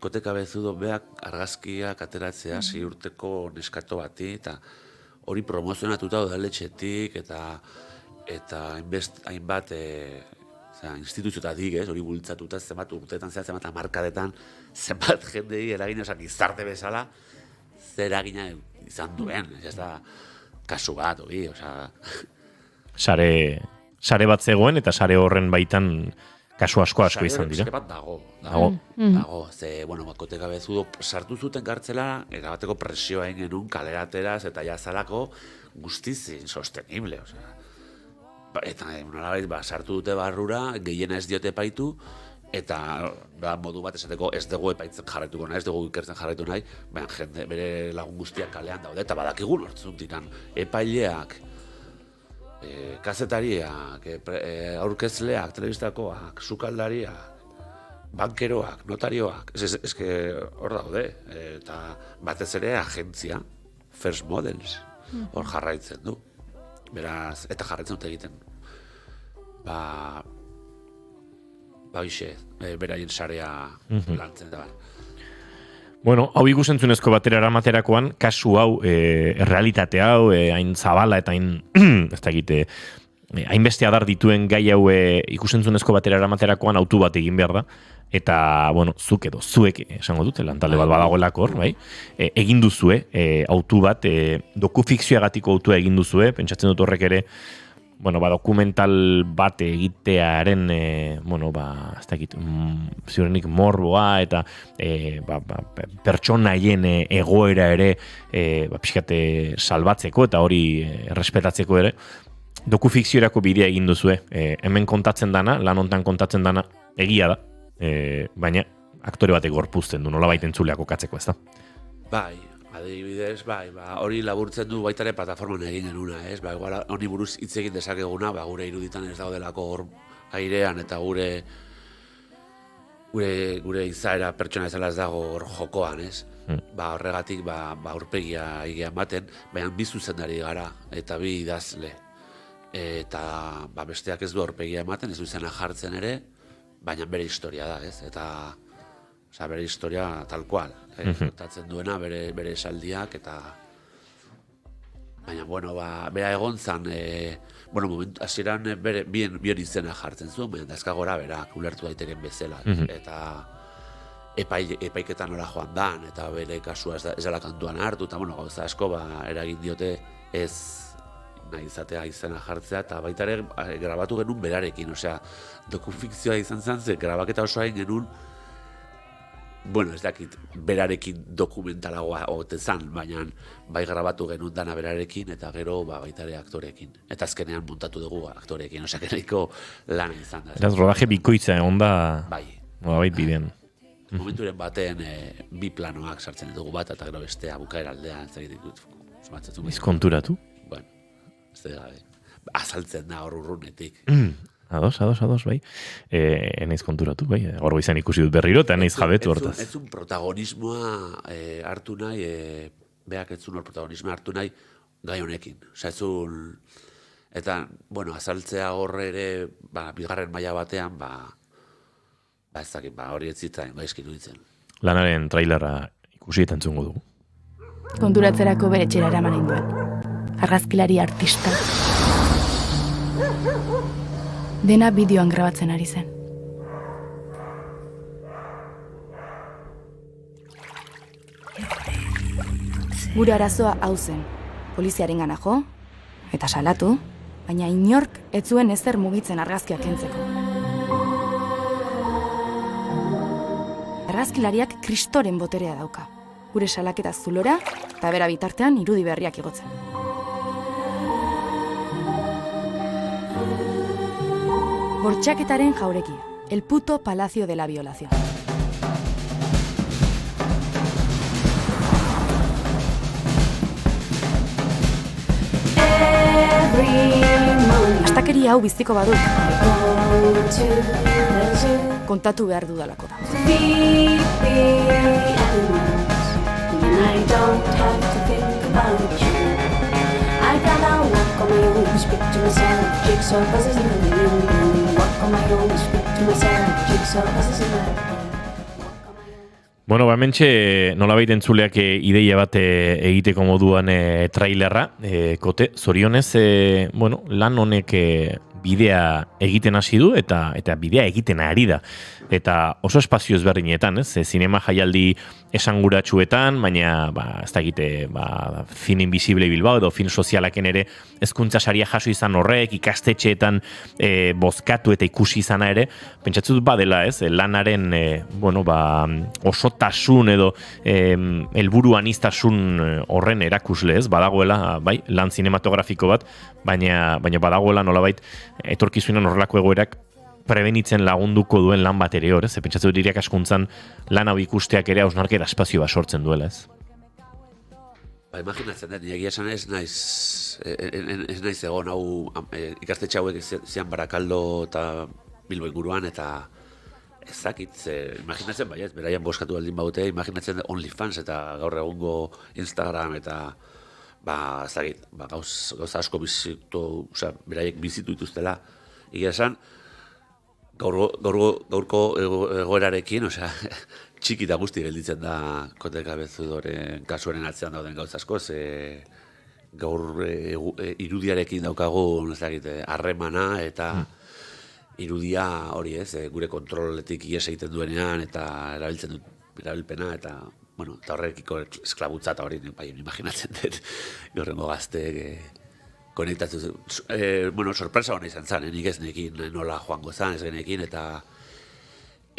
kote kabezudo beak argazkiak ateratzea 6 urteko neskato bati, eta hori promozionatuta udaletxetik, eta hainbat instituzioetatik, hori bultzatuta zenbat urteetan, zenbat hamarkadetan, zenbat jendei eragin gizarte bezala, zer eragina izan duen, ez da kasu bat, hori, Sare bat zegoen, eta sare horren baitan kasu asko izan dira. Sare bat dago. Kote gabezudo sartu zuten kartzela, erabateko presioa egin genuen kalerateraz eta jazalako guztiz insostenible. Eta nolabait sartu dute barrura, gehiena ez diote epaitu, eta modu bat esateko ez dugu epaitzen jarraituko nahi, ez dugu ikertzen jarraitu nahi, baina jende bere lagun guztiak kalean daude, eta badakigu lortzen diran epaileak, kazetariak, aurkezleak, telebistakoak, sukaldariak, bankeroak, notarioak, eske hor daude, eta batez ere agentzia, First Models, hor jarraitzen du. Beraz, eta jarraitzen dut egiten. Beraien sarea lantzen da. Bueno, hau ikusentzunezko batera eramaterakoan, kasu hau, realitate hau, hain zabala eta hain, ez da egite, hainbeste adar dituen gai hau ikusentzunezko batera eramaterakoan autu bat egin behar da, eta, zuek, esango dute, lantalde bat badagoelako hor, bai? Egin duzue, autu bat, dokufikzioagatiko autua egin duzue, pentsatzen dut horrek ere, dokumental bat egitearen, ez dakit, ziurenik morboa eta pertsonaien egoera ere pixkate salbatzeko eta hori errespetatzeko ere, dokufikziorako bidea egin duzue. Hemen kontatzen dana, lan hontan kontatzen dana, egia da, baina aktore batek gorpuzten du, nola baiten entzuleak okatzeko, ez da? Bai. Adibidez, hori laburtzen du baitare plataforman egin genuna, ez? Honi buruz hitz egin dezakeguna, gure iruditan ez daudelako hor airean eta gure izaera pertsona ezala ez dago hor jokoan, ez? Horregatik, aurpegia egia ematen, baina bi zuzendari gara eta bi idazle. Eta besteak ez du aurpegia ematen, ez du izena jartzen ere, baina bere historia da, ez? Eta bere historia tal cual, kontatzen duena bere esaldiak, eta baina, bera egon zan, momentu, hasieran bion izena jartzen zuen, baina dazka gora berak ulertu daiteken bezala, epaiketan nola joan dan, eta bere kasua ez dela kantuan hartu, eta bueno, gauza asko eragin diote ez nahi izatea izena jartzea, eta baita ere grabatu genuen berarekin, osea, dokufikzioa izan zen, ze grabaketa oso hain genuen, bueno, ez dakit, berarekin dokumentalagoa ote zan, baina bai grabatu genuen dana berarekin, eta gero baita ere aktorekin. Eta azkenean montatu dugu aktorekin, osea, nahiko lana izan da. Eraz, rodaje bikoitza onda... Bai. Nolabait bidean. Momenturen batean bi planoak sartzen dugu bat, eta gero bestea bukaera aldean, ez dakit, Izkonturatu? Bueno, ez da, azaltzen da hor urrunetik. Ados, bai. Enaiz konturatu, bai. Gaur izan ikusi dut berriro, eta enaiz jabetu hortaz. Ez un protagonismoa hartu nahi, beak ez un protagonismoa hartu nahi gai honekin. Osea, ez un... Eta, bueno, azaltzea horre ere, bigarren maila batean, ez dakit, hori ez zitzaian, gaizki duditzen. Lanaren trailerra ikusi eta entzungo dugu. Konturatzerako bere txera eraman duen. Argazkilari artista. Dena bideoan grabatzen ari zen. Gure arazoa hau zen. Poliziaren gana jo, eta salatu, baina inork ez zuen ezer mugitzen argazkiak kentzeko. Argazkilariak kristoren boterea dauka. Gure salaketa zulora, eta bera bitartean irudi berriak igotzen. Bortxaketaren jaurekia, el puto palacio de la violación. Astakeria hau biziko badut. Kontatu behar dudalako da. Bueno, hementxe nolabait entzuleak ideia bat egiteko moduan trailerra, kote, zorionez, bueno, lan honek bidea egiten hasi du eta bidea egiten ari da. Eta oso espazio ezberdinetan, ez? Zinema jaialdi esanguratsuetan, baina ez dakite, Film Invisible Bilbao edo film sozialaken ere hezkuntza saria jaso izan horrek, ikastetxeetan bozkatu eta ikusi izana ere, pentsatzu dut badela, ez? Lanaren, osotasun edo helburu aniztasun horren erakusle, ez? Badagoela, bai, lan zinematografiko bat, baina badagoela nolabait etorkizunean horrelako egoerak prebenitzen lagunduko duen lan bat ere hor, ez? Pentsatzen dut irakaskuntzan lan hau ikusteak ere hausnarketa espazio bat sortzen duela, ez? Imaginatzen da, egia esan ez naiz egon hau ikastetxe hauek zian Barakaldo eta Bilbo inguruan eta ez dakit, imaginatzen baiet, beraian boskatu baldin baute, imaginatzen OnlyFans eta gaur egungo Instagram eta ez dakit, gauza asko bizitu, beraiek bizitu dituztela, egia esan, gaurko egoerarekin, txiki eta guzti gelditzen da Kote Cabezudoren kasuaren atzean dauden gauza asko, gaur irudiarekin daukagu harremana eta irudia hori ez, gure kontroletik ies egiten duenean eta erabilpena eta horrekiko esklabutza eta hori imaginatzen dut gaurrengo gazteek konektatu, sorpresa hona izan zen, nik ez nekin nola joango zen, ez genekin,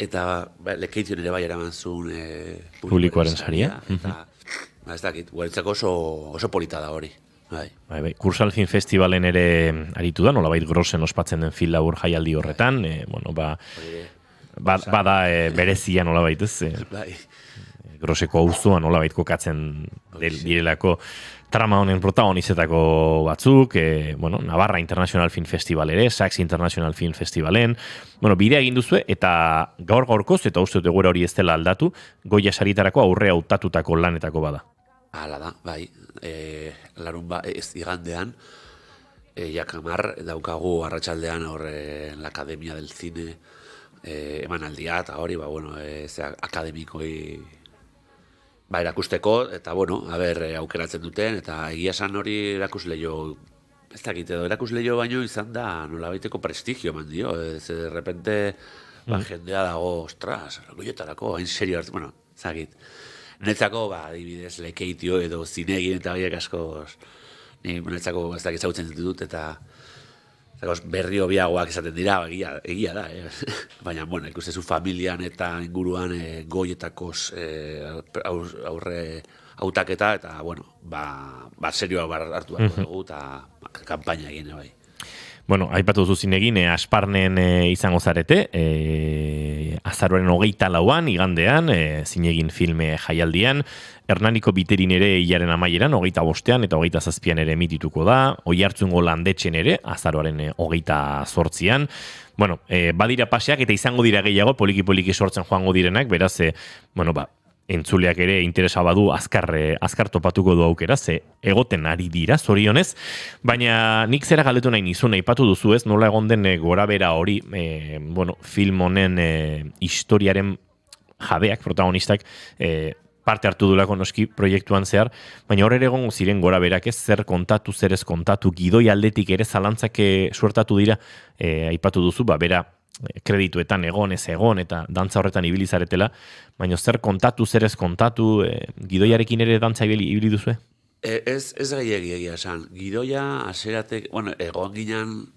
eta lekeitzen ere bai eraman zuen publikoaren saria. Eta, ez dakit, guretzako oso polita da hori. Bai, Kursal Film Festivalen ere aritu da, nolabait Grossen ospatzen den film labur jaialdi horretan, bada berezia nolabait, ez? Grosseko auzoa nolabait kokatzen direlako trama honen protagonizetako batzuk, Navarra International Film Festival ere, Sax International Film Festivalen, bidea egin duzue, eta gaur-gaurkoz, eta uste dut egoera hori ez dela aldatu, Goya saritarako aurre hautatutako lanetako bada. Hala da, bai, larun ez igandean, Jakamar daukagu arratsaldean la Academia del Cine emanaldia, eta hori, akademikoi erakusteko, eta aukeratzen duten, eta egia esan hori erakusleio, ez dakit edo erakusleio baino izan da nolabaiteko prestigio eman dio, de repente ba, jendea dago, ostras, goietarako, hain serio hartu, bueno, zagit. Netzako, ba, adibidez, lekeitio edo zinegin eta horiek asko, netzako ez dakit zautzen ditut, eta berri hobiagoak izaten dira, egia da, baina, bueno, ikustezu familian eta inguruan goietakos aurre hautaketa, eta, bueno, ba serioa hartu behar dugu, eta kanpaina egin, bai. Bueno, aipatu duzu zinegin, Asparnen izango zarete, azaroaren 24an, igandean, zinegin filme jaialdian, Hernaniko Biterin ere hilaren amaieran, 25an eta 27an ere emitituko da, Oiartzungo Landetxen ere, azaroaren 28an. Bueno, badira paseak eta izango dira gehiago, poliki sortzen joango direnak, beraz, bueno, entzuleak ere interesa badu azkar topatuko du aukera, ze egoten ari dira, zorionez, baina nik zera galdetu nahi nizun, aipatu duzu ez, nola egon den gorabera hori, bueno, film honen historiaren jabeak, protagonistak, parte hartu dulako noski proiektuan zehar, baina hor ere egongo ziren goraberak ez, zer kontatu, zer ez kontatu, gidoi aldetik ere zalantzak suertatu dira, aipatu duzu, bera, kredituetan egon, ez egon, eta dantza horretan ibili zaretela, baina zer kontatu, zer ez kontatu, gidoiarekin ere dantza ibili duzue? Ez egia esan. Gidoia, aseratek, bueno, egon ginen,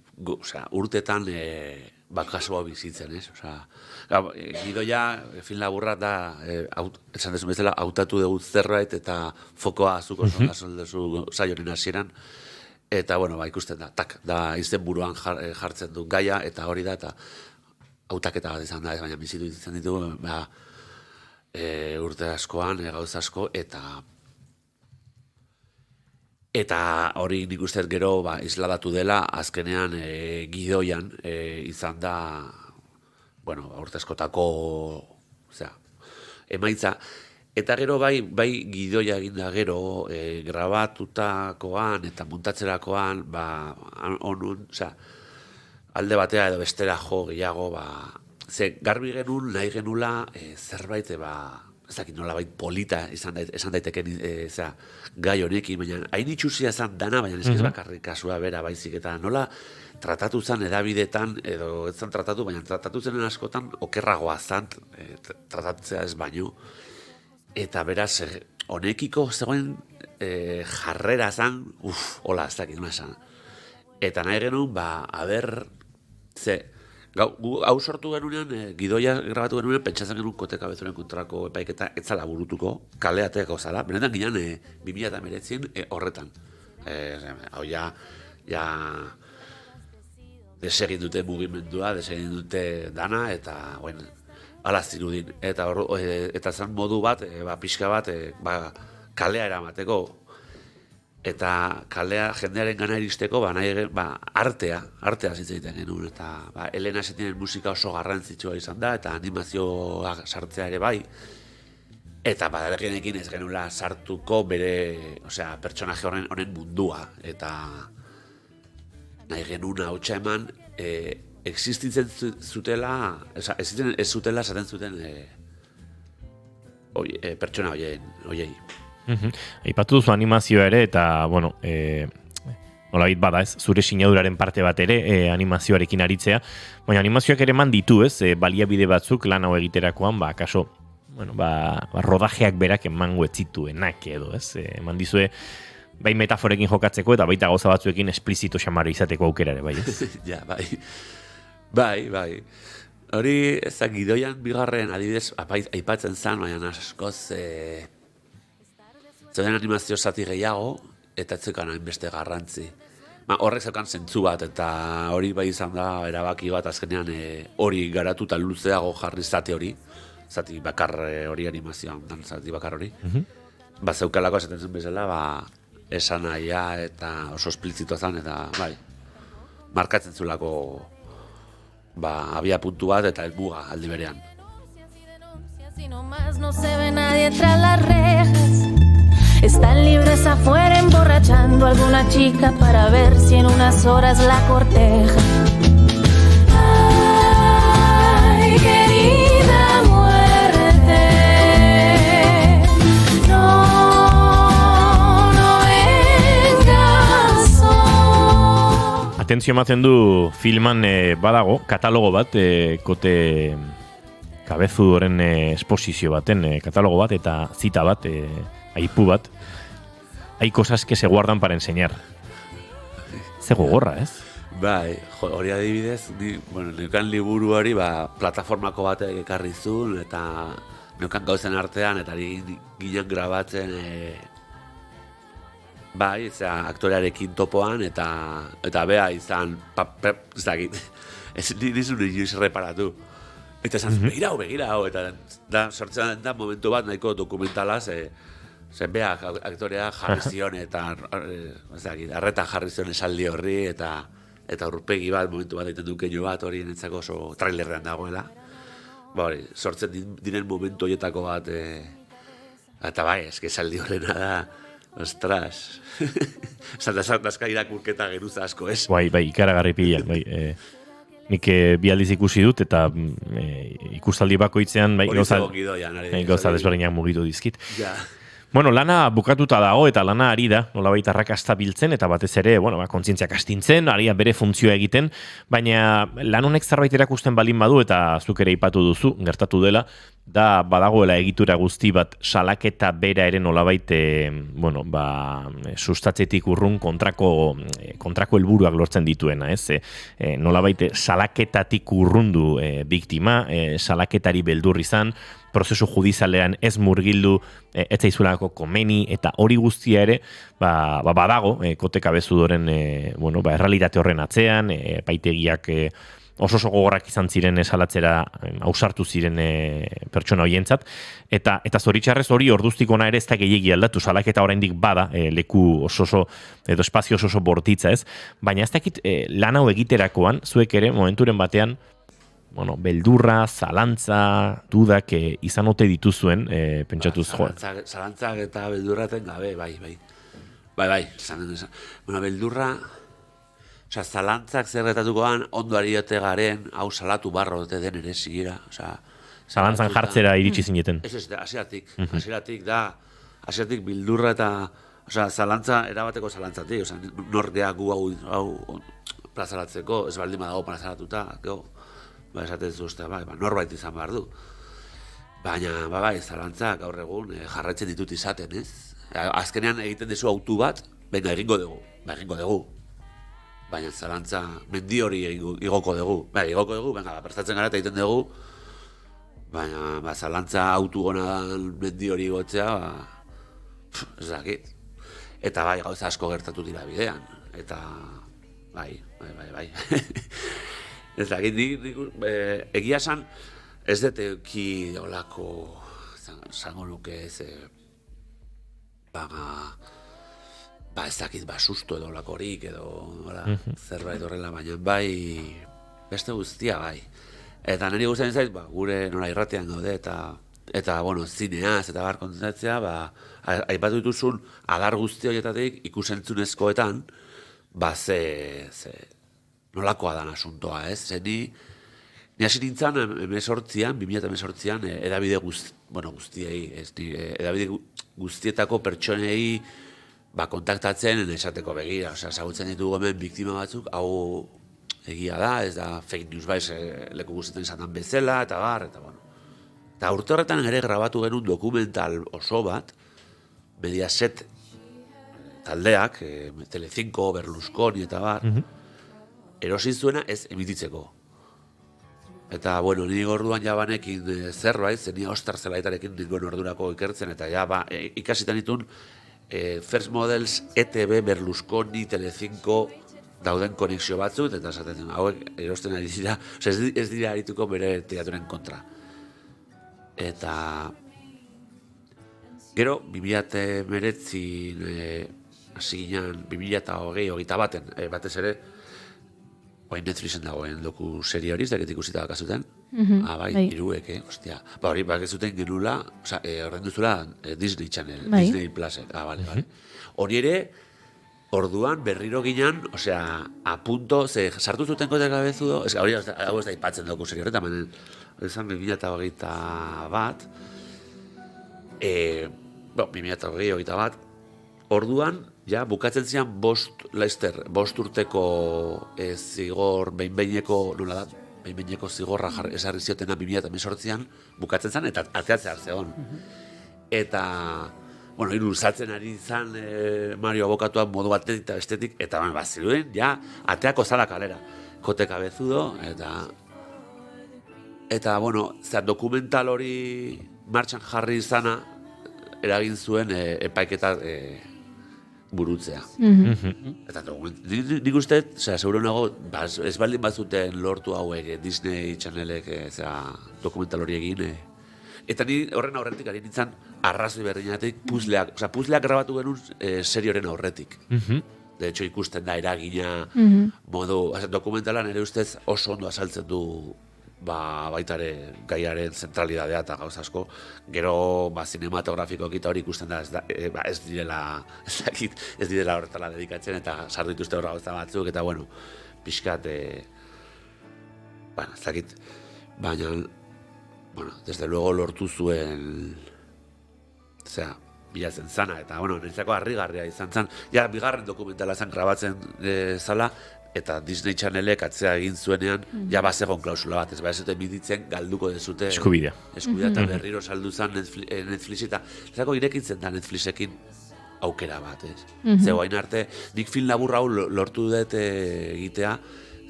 urtetan kasua bizitzen, ez? Gidoia, fin laburra da, esan dezu bezala, hautatu dugu zerbait, eta fokoa azuko dezu saioren hasieran, eta, bueno, ikusten da, da izen buruan jartzen du gaia, eta hori da, eta hautaketa bat izan da, baina bizitu izan ditu, urte askoan, gauz asko, eta hori nik uste gero isladatu dela, azkenean gidoian izan da, bueno, urte askotako, emaitza, eta gero bai gidoia eginda gero, grabatutakoan eta montatzerakoan, onun, alde batea edo bestera jo gehiago, ze garbi genuen, nahi genula, zerbait, ez dakit nolabait polita esan daiteken gai honekin, baina hain itxusia zan dana, baina ez bakarrik kasua bera baizik, eta nola tratatu zen edabidetan, edo ez zan tratatu, baina tratatu zenen askotan okerragoa zan, tratatzea ez baino, eta beraz, honekiko zegoen jarrera zan, hola, ez dakit nola esan. Eta nahi genuen, hau sortu genunean, gidoia grabatu genunean, pentsatzen genuen Kote Kabezuren kontrako epaiketa etzala burutuko, kaleateako zala, benetan ginen 2019 horretan. Hau ja desegin dute mugimendua, desegin dute dana, eta ala zirudin. Eta zen modu bat, pixka bat, kalea eramateko, eta kalea jendearen gana iristeko, artea zitzaiten genuen, eta Elena Setinen musika oso garrantzitsua izan da, eta animazioa sartzea ere bai, eta badarekin ez genuela sartuko bere, pertsonaje honen mundua, eta nahi genuen hautsa eman, existitzen zutela, ez zutela esaten zuten pertsona hoiei. Aipatu duzu animazioa ere, eta, bueno, nolabait bada ez, zure sinaduraren parte bat ere animazioarekin aritzea, baina animazioak ere eman ditu ez, baliabide batzuk lan hau egiterakoan, kaso, rodajeak berak emango ez zituenak edo, ez, eman dizue, bai metaforekin jokatzeko eta baita gauza batzuekin esplizito xamarra izateko aukera ere, bai ez? Ja, bai. Hori, ezak gidoian bigarren adibidez aipatzen zan, baina askoz, zeuden animazio zati gehiago, eta ez zeukan hainbeste garrantzi. Horrek zeukan zentzu bat, eta hori bai izan da erabaki bat azkenean hori garatu eta luzeago jarri zati hori, zati bakar hori animazioan, zati bakar hori. Zeukalako esaten zen bezala, esan nahia eta oso esplizito zan, eta bai, markatzen zulako abia puntu bat eta helmuga aldi berean. Si no más no se ve nadie tras las rejas. Están libres afuera emborrachando a alguna chica para ver si en unas horas la corteja. Ay, querida muerte, no vengas. atentzio ematen du filman badago, katalogo bat, kote kabezudoren esposizio baten, katalogo bat eta zita bat, aipu bat. Hay cosas que se guardan para enseñar. Ze gogorra, ez? Bai, hori adibidez, neukan liburu hori, plataformako batek ekarri zuen, eta neukan gauzen artean, eta ginen grabatzen, bai, aktorearekin topoan, eta bea izan, ez dakit, ez nizun inoiz reparatu. Eta esan, begira hau, eta sortzen da momentu bat nahiko dokumentalaz, bea aktorea jarri zion, eta arreta jarri zion esaldi horri, eta urpegi bat, momentu bat egiten dukeño bat, hori nentzako oso trailerrean dagoela. Hori, sortzen diren momentu horietako bat, eta bai, eske esaldi horrena da, ostras, dazka irakurketa geruza asko, ez? Bai, ikaragarri pila, bai. Nik bi aldiz ikusi dut, eta ikustaldi bakoitzean, bai, gauza desberdinak mugitu dizkit. Ja. Bueno, lana bukatuta dago eta lana ari da, nolabait arrakasta biltzen eta batez ere, kontzientziak astintzen, aria bere funtzioa egiten, baina lan honek zerbait erakusten balin badu eta zuk ere aipatu duzu, gertatu dela, da badagoela egitura guzti bat salaketa bera ere nolabait sustatzetik urrun kontrako helburuak lortzen dituena, ez? Nolabait salaketatik urrundu biktima, salaketari beldur izan, prozesu judizialean ez murgildu, ez zaizulako komeni, eta hori guztia ere, badago, kote kabezudoren, errealitate horren atzean, paitegiak oso gogorrak izan ziren salatzera ausartu ziren pertsona hoientzat, eta zoritxarrez hori orduztik ona ere ez da gehiegi aldatu, salaketa oraindik bada, leku oso, edo espazio oso bortitza ez, baina ez dakit lan hau egiterakoan, zuek ere momenturen batean, beldurra, zalantza, dudak izan ote dituzuen, pentsatuz joan. Zalantzak eta beldurraten gabe, bai. Beldurra, zalantzak zer gertatukoan, ondo ariote garen, hau salatu barro ote den ere zigira. Zalantzan jartzera iritsi zineten. Ez, asiatik bildurra eta, zalantza, erabateko zalantzatik, norgeak gu hau plazaratzeko, ez baldin badago plazaratuta, esaten zuzte, norbait izan behar du. Baina, zalantzak gaur egun jarraitzen ditut izaten, ez? Azkenean egiten dezu autu bat, venga, egingo dugu. Baina zalantza mendi hori igoko dugu. Igoko dugu, venga, prestatzen gara eta egiten dugu. Baina, zalantza autu gona mendi hori igotzea, ez dakit. Eta gauza asko gertatu dira bidean. Eta, bai. Ez dakit, egia esan, ez dut eki olako, zango nuke ez, ez dakit, susto edo olakorik edo zerbait horrela, baina bai, beste guztia bai. Eta niri guztien zait, gure nola irratean gaude eta zineaz eta kontatzea, aipatu dituzun adar guzti horietatik ikusentzunezkoetan, nolakoa dan asuntoa, ez? Ni hasi nintzen 2018an, edabide guztiei, edabide guztietako pertsonei kontaktatzen esateko begira, zagutzen ditugu hemen biktima batzuk, hau egia da, ez da fake news leku guztietan izaten bezala, eta Eta urte horretan ere grabatu genuen dokumental oso bat, Mediaset taldeak, Telecinco, Berlusconi eta erosi zuena ez emititzeko. Eta, ni orduan jabanekin zerbait, zenia ostartzelaitarekin ningoen ordurako ikertzen, eta ikasitan ditun First Models, ETV, Berlusconi, Telecinco dauden konexio batzuk, eta esaten hauek erosten ari dira, ez dira arituko bere teaturen kontra. Eta gero, 2019 hasi ginen, 2020 batez ere, Oain Netflixen dagoen doku serie hori, ez dakit ikusita bakazuten. Hiruek, ostia. Hori, bakazuten genula, horren duzula Disney Channel, Disney Plus. Hori ere, orduan berriro ginen, a punto, sartu zuten kote gabezu, hori hau ez da ipatzen doku serie horretan, baina, ezan 2021, orduan, ja, bukatzen zian bost urteko zigor, behin-behineko, nola da, behin-behineko zigorra esarri ziotena 2018an, bukatzen zen, eta ateatzea zegoen. Eta, bueno, luzatzen ari izan Mario abokatua modu batetik eta bestetik, eta baziruen, ja, ateako zala kalera. Kote Cabezudo, eta bueno, dokumental hori martxan jarri izana, eragin zuen epaiketa burutzea. Eta nik uste, seguro nago, ez baldin bazuten lortu hauek Disney Channelek dokumental hori egin. Eta ni horren aurretik ari nintzen arrazoi berriñatik puzleak grabatu genuen serioren aurretik. De hecho, ikusten da eragina modu, dokumentalan ere ustez oso ondo azaltzen du baitare gaiaren zentralidadea eta gauz asko, gero cinematografikoak eta hori ikusten da ez direla horretala dedikatzen eta sartu dituzte horra gauza batzuk eta bueno, pixkat ez dakit, baina bueno, desde luego lortu zuen bilatzen zana, eta bueno, nintzako harrigarria izan zen, ja, bigarren dokumentala zen grabatzen zala, eta Disney Channelek atzea egin zuenean, ja bazegon klausula bat, ez zuten biditzen galduko dezute eskubidea eta berriro saldu zen Netflix, eta zako irekitzen da Netflixekin aukera bat, ez? Ze guain arte, nik film labur hau lortu dut egitea,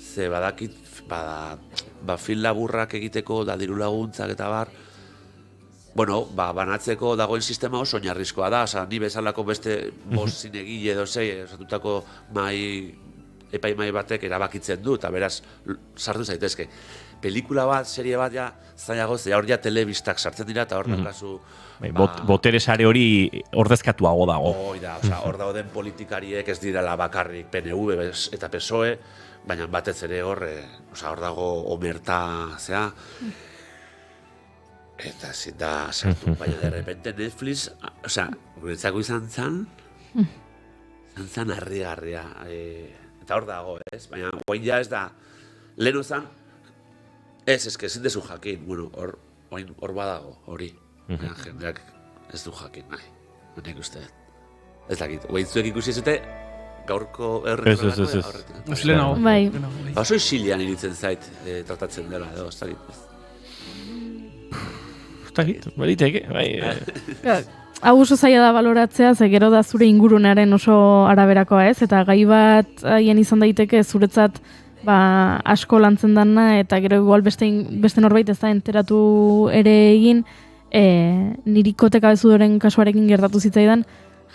ze badakit, film laburrak egiteko da diru laguntzak eta bar, bueno, banatzeko dagoen sistema oso oinarrizkoa da, ni bezalako beste bost zinegile edo osatutako epaimai batek erabakitzen du, eta beraz, sartu zaitezke. Pelikula bat, serie bat, ja, zailago, hor ja telebistak sartzen dira, eta hor kasu... Botere sare hori ordezkatuago dago. Hor dauden politikariek ez direla bakarrik PNV eta PSOE, baina batez ere hor dago omerta, eta zin da sartu, baina de repente Netflix, guretzako izan zan harrigarria, eta hor dago, ez? Baina guain ja ez da, leheno zan, ezin dezu jakin, bueno, hor badago, hori, baina jendeak ez du jakin nahi, nik uste. Ez dakit, guain zuek ikusi zute, gaurko erretrolako horretik. Ez lehenago. Oso isilean iritzen zait, tratatzen dela, ez dakit. Bariteke, bai. Hau oso zaila da baloratzea, ze gero da zure ingurunaren oso araberakoa, ez? Eta gai bat haien izan daiteke zuretzat asko lantzen dana, eta gero igual beste norbait ez da enteratu ere egin, niri Kote Cabezudoren kasuarekin gertatu zitzaidan,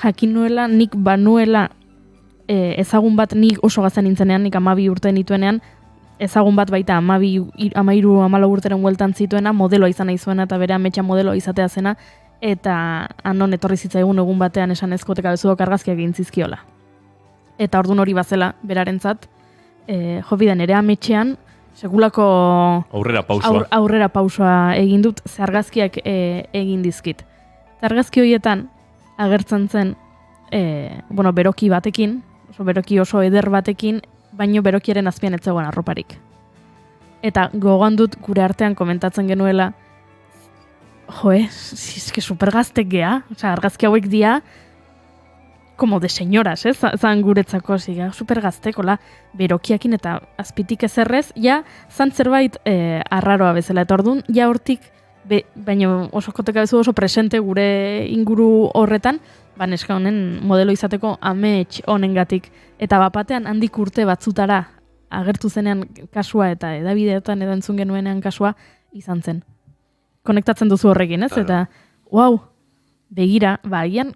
jakin nuela, nik banuela ezagun bat, nik oso gazten nintzenean, nik 12 urte nituenean, ezagun bat baita 13-14 urteren bueltan zituena, modeloa izan nahi zuena eta bere ametsa modeloa izatea zena, eta anon etorri zitzaigun egun batean esan ez Kote Cabezudok argazkiak egin zizkiola. Eta ordun hori bazela berarentzat, bidan ere ametxean, sekulako aurrera pausua egin dut, ze argazkiak egin dizkit. Eta argazki horietan agertzen zen, beroki batekin, beroki oso eder batekin, baino berokiaren azpian ez zegoen arroparik. Eta gogoan dut gure artean komentatzen genuela, eske supergaztek gea, argazki hauek dia, como de señoras, zan guretzako, supergaztek, berokiakin eta azpitik ezerrez, ja, zan zerbait arraroa bezala, eta orduan, ja hortik, baina oso Kote Cabezudo oso presente gure inguru horretan, neska honen modelo izateko amets honengatik. Eta bapatean handik urte batzutara agertu zenean kasua eta edabideetan edo entzun genuenean kasua izan zen. Konektatzen duzu horrekin, ez? Eta, begira, agian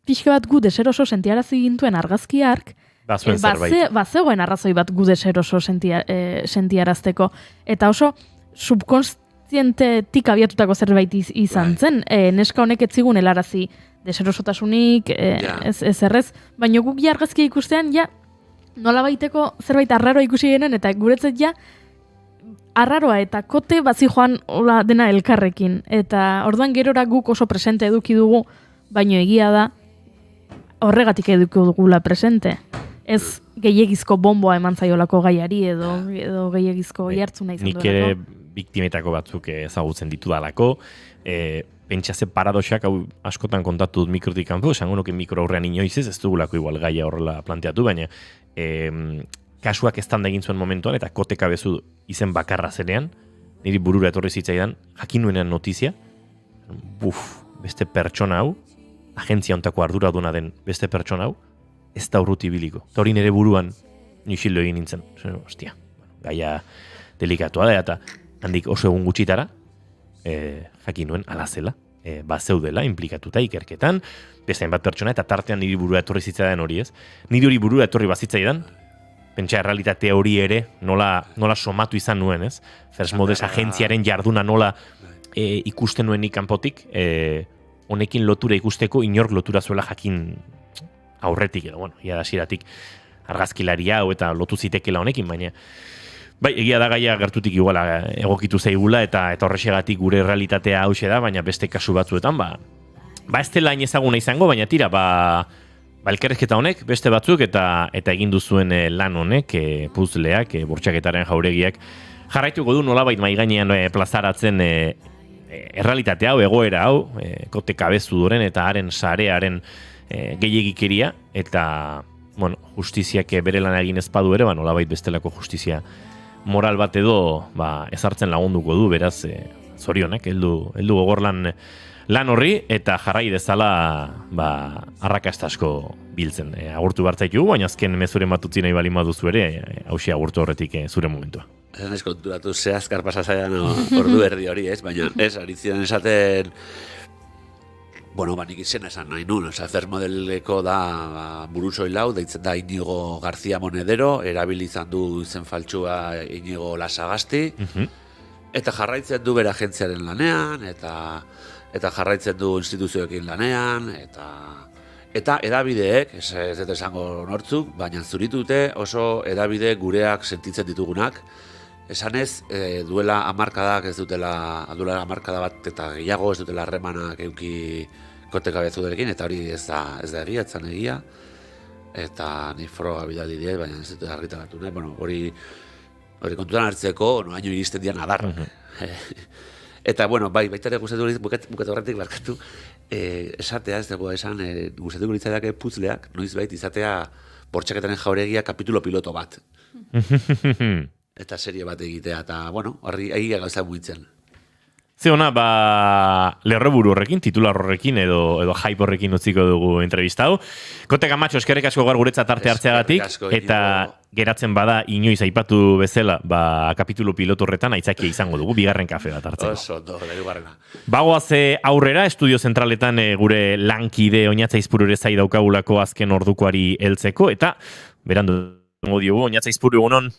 pixka bat gu deseroso sentiarazi gintuen argazkiark, bazegoen arrazoi bat gu deseroso sentiarazteko. Eta oso subkonstientetik abiatutako zerbait izan zen. Neska honek ez zigun helarazi deserosotasunik, ez errez, baina guk argazkia ikustean, nola baiteko zerbait arraroa ikusi genen, eta guretzat arraroa eta Kote bazi joan dena elkarrekin. Eta orduan gerora guk oso presente eduki dugu, baino egia da, horregatik eduki dugula presente. Ez gehiagizko bomboa eman zaiolako gaiari, edo gehiagizko jartzuna izan duelako. Nik ere biktimetako batzuk ezagutzen ditudalako, pentsa ze paradoxak hau askotan kontatu dut mikrotik kanpo, esango nuke mikro aurrean inoiz ez dugulako igual gaia horrela planteatu, baina kasuak eztanda egin zuen momentuan, eta koteka bezu izen bakarra zenean, niri burura etorri zitzaidan, jakin nuenean notizia, beste pertsona hau, agentzia ontako arduraduna den beste pertsona hau, ez da urruti biliko. Eta hori nire buruan nixildo egin nintzen. Ostia, gaia delikatua da, eta handik oso egun gutxitara, jakin nuen ala zela, bazeudela, implikatuta ikerketan, beste hainbat pertsona, eta tartean niri burua etorri zitzaidan hori ez. Niri hori burua etorri bazitzaidan, pentsa errealitate hori ere nola somatu izan nuen, ez? First Models agentziaren jarduna nola ikusten nuen kanpotik, honekin lotura ikusteko inork lotura zuela jakin aurretik edo, bueno, ia hasieratik argazkilaria hau eta lotu zitekela honekin, baina bai, egia da gaia gertutik iguala egokitu zaigula eta horrexegatik gure realitatea hause da, baina beste kasu batzuetan, ez dela hain ezaguna izango, baina tira, elkarrizketa honek, beste batzuk eta egin duzuen lan honek, puzzleak, bortxaketaren jauregiak, jarraituko du nolabait maigainean plazaratzen errealitate hau, egoera hau, kote kabezu duren eta haren sarearen gehiagikeria, eta bueno, justiziak bere lan egin ezpadu ere, nolabait bestelako justizia moral bat edo ezartzen lagunduko du, beraz, zorionak, heldu gogor lan horri, eta jarrai dezala arrakasta asko biltzen. Agurtu bartzaitu, baina azken mezuren batutzi nahi balin baduzu ere, hausia agurtu horretik zure momentua. Esan ez konturatu zehazkar pasazaian ordu erdi hori, ez? Baina ez, aritzidan esaten, bueno, nik izena esan nahi nun, First Modeleko da buruzoi lau, deitzen da Inigo García Monedero, erabili izan du izen faltsua Inigo Lasagasti, eta jarraitzen du bere agentziaren lanean, eta jarraitzen du instituzioekin lanean, eta edabideek, ez dut esango nortzuk, baina zuritute oso edabide gureak sentitzen ditugunak, esanez, duela hamarkadak ez dutela, duela hamarkada bat eta gehiago ez dutela harremanak euki koteka bezuderekin, eta hori ez da egia, etzan egia, eta ni froga bidali die, baina ez dut argitaratu nahi, bueno, hori kontutan hartzeko, noaino iristen dian adar. Eta, bueno, baita ere gustatu bukatu horretik barkatu, esatea, ez dago esan, gustatu guritzaidak puzzleak, noiz bait izatea bortxaketaren jauregia kapitulo piloto bat. Eta serie bat egitea, eta, bueno, horri egia gauza muitzen. Ze ona, lerroburu horrekin, titular horrekin edo hype horrekin utziko dugu entrevista hau. Kote Camacho, eskerrik asko gaur guretzat arte hartzeagatik, eta geratzen bada inoiz aipatu bezala, kapitulu pilotu horretan aitzakia izango dugu, bigarren kafe bat hartzeko. Oso, hirugarrena. Bagoaz aurrera, estudio zentraletan gure lankide Oñatza Izpuru ere zai daukagulako azken ordukoari heltzeko, eta berandu diogu, Oñatza Izpuru egunon.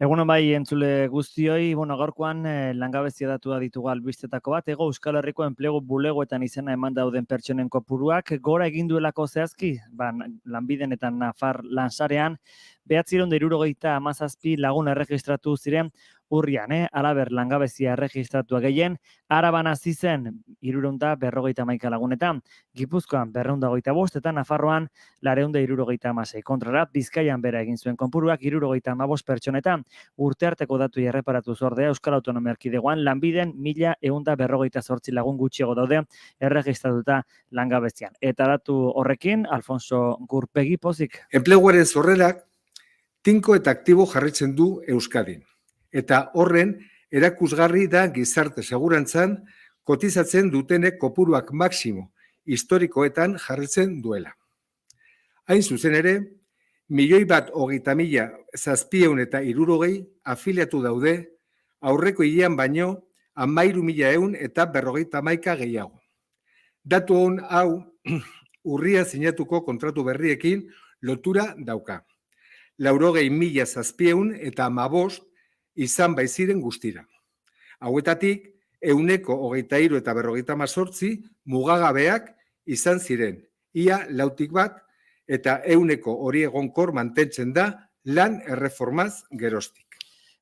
Egunon bai entzule guztioi, gaurkoan langabezia datua ditugu albistetako bat, Euskal Herriko enplegu bulegoetan izena eman dauden pertsonen kopuruak, gora egin duelako zehazki, Lanbiden eta Nafar lansarean, 977 lagun erregistratu ziren urrian, alaber langabezia erregistratua gehien, Araban hasi zen 351 lagunetan, Gipuzkoan 225 eta Nafarroan 276 kontrara, Bizkaian bera egin zuen konpuruak 355 pertsonetan, urte arteko datu erreparatu zordea Euskal Autonomia Erkidegoan Lanbiden 1158 lagun gutxiago daude erregistratuta langabezian. Eta datu horrekin, Alfonso Gurpegi pozik. Enpleguaren zorrerak tinko eta aktibo jarritzen du Euskadin. Eta horren, erakusgarri da gizarte segurantzan kotizatzen dutenek kopuruak maksimo historikoetan jarritzen duela. Hain zuzen ere, 1.120.760 afiliatu daude, aurreko hilean baino 13.100 eta 51 gehiago. Datu hau urria sinatuko kontratu berriekin lotura dauka. 90.700 eta 15 izan baiziren guztira. Hauetatik, 123 eta 58 mugagabeak izan ziren. Ia lautik bat eta 100 hori egonkor mantentzen da lan erreformaz geroztik.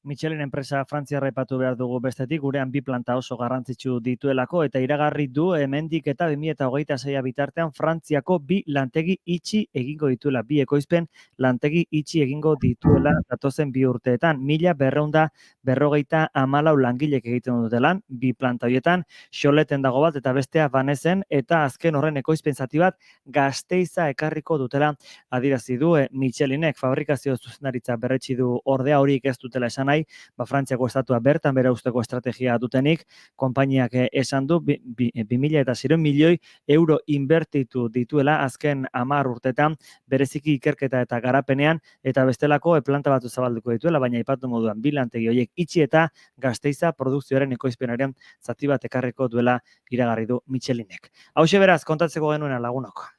Michelin enpresa frantziarra aipatu behar dugu bestetik, gurean bi planta oso garrantzitsu dituelako, eta iragarri du hemendik eta 2026 bitartean Frantziako bi lantegi itxi egingo dituela, bi ekoizpen lantegi itxi egingo dituela datozen bi urteetan. 1254 langilek egiten dute lan, bi planta horietan, Xoleten dago bat eta bestea Banezen, eta azken horren ekoizpen zati bat Gasteiza ekarriko dutela adierazi du Michelinek. Fabrikazio zuzendaritza berretsi du, ordea horiek ez dutela esan nahi, Frantziako estatua bertan bera usteko estrategia dutenik, konpainiak esan du 2.600 milioi euro inbertitu dituela azken 10 urtetan, bereziki ikerketa eta garapenean, eta bestelako planta batu zabalduko dituela, baina aipatu moduan bi lantegi horiek itxi eta Gasteiza produkzioaren ekoizpenaren zati bat ekarriko duela iragarri du Michelinek. Hauxe beraz, kontatzeko genuena lagunok.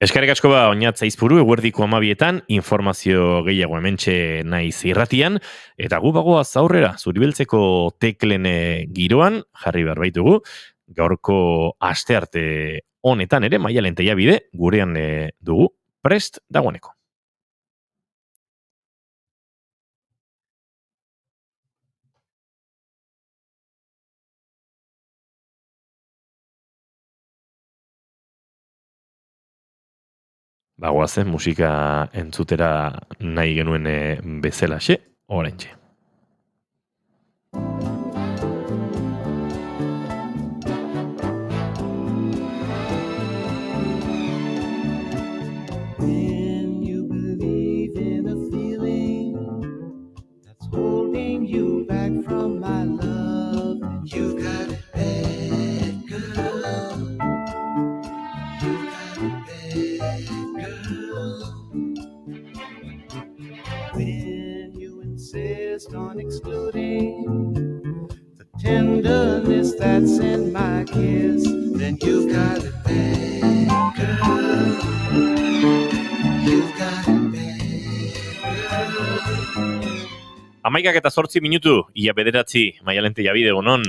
Eskerrik asko ba, Oñat Zaizpuru, eguerdiko 12etan, informazio gehiago hementxe naiz irratian, eta gu bagoaz aurrera, Zuribeltzeko teklen giroan, jarri behar baitugu, gaurko astearte honetan ere, Maialen Tellabide, gurean dugu, prest dagoeneko. Bagoazen musika entzutera nahi genuen bezalaxe, oraintxe. When you believe in a feeling that's holding you back from my love, and you got it bad, girl. You got it bad, girl. When you insist on excluding the tenderness that's in my kiss, then you've got it bad, girl. You've got it bad, girl. 11:08 minutu, ia 9, Maialen Tellabide, egunon.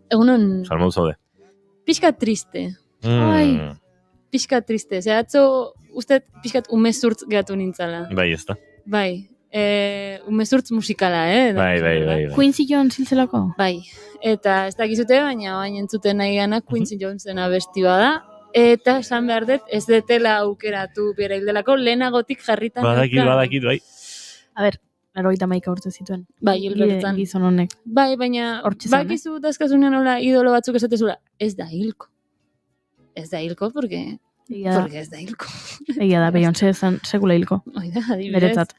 Egunon. Salmau zaude. Pixka triste. Ai, pixka triste. Zer, atzo, uste pixkat umezurtz gehatu nintzala. Bai, ez da. Bai, umezurtz musikala, Bai. Quincy Jones hiltzelako? Bai, eta ez dakizute, baina entzuten nahi gana Quincy Jonesen abesti bada, eta esan behar dut, ez detela aukeratu bera hildelako, lehenagotik jarritan. Badakit, bai. A ber, 91 urte zituen. Bai, hilbertan. Gizon honek. Bai, baina, bakizu dazkasunean hola idolo batzuk esatezula, ez da hilko. Ez da hilko, porque ez da hilko. Egia da, Beyoncé zen sekula hilko. Oida, adibidez. Beretzat.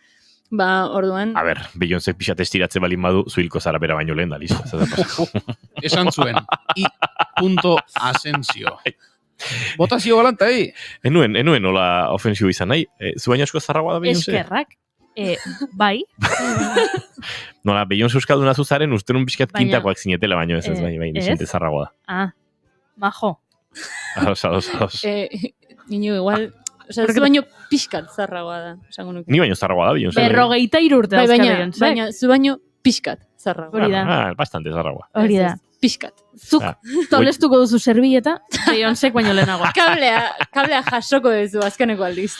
Ba, orduan... A ber, Beyoncé pixat estiratze balin badu, zuhilko zara bera baino lehen da, listo. Esan zuen, I.Asensio. Botazio galanta, Enuen hola ofensio izan nahi. Zu baino asko zarragoa da Beyoncé? Eskerrak. Bai. Nola, Beyoncé euskalduna zuzaren uste nun pixkat kintakoak zinetela, baino ez, bai, nixente zarragoa da. Majo. Ados. Niño, igual... Osa, zu baino pixkat zarragoa da, esango nuke. Ni baino zarragoa da, Beyoncé. 43 urte dauzka Beyoncé. Baina, zu baino pixkat zarragoa. Hori da. Bastante zarragoa. Hori da. Pixkat. Zuk tolestuko duzu servilleta, Beyoncé baino lehenago. Kablea jasoko duzu azkeneko aldiz.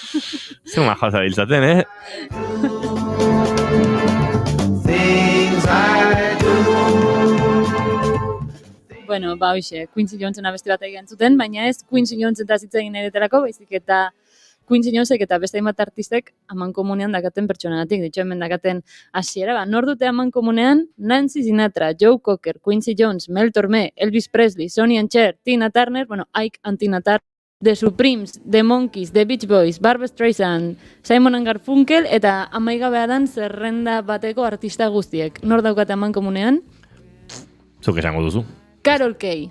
Zer majoa zabiltzaten, Things I do. Bueno, ba, hoxe, Quincy Jonesen abesti bat egin zuten, baina ez Quincy Jonesen eta zitzegin ereterako, baizik eta Quincy Jonesek eta beste hainbat artistek amankomunean dakaten pertsonagatik, ditxo hemen dakaten hasiera, ba, nor dute amankomunean? Nancy Sinatra, Joe Cocker, Quincy Jones, Mel Tormé, Elvis Presley, Sonny and Cher, Tina Turner, bueno, Ike and Tina Turner, The Supremes, The Monkees, The Beach Boys, Barbra Streisand, Simon & Garfunkel, eta amaigabea dan zerrenda bateko artista guztiek. Nor daukate amankomunean? Zuk esango duzu. Karol Kay.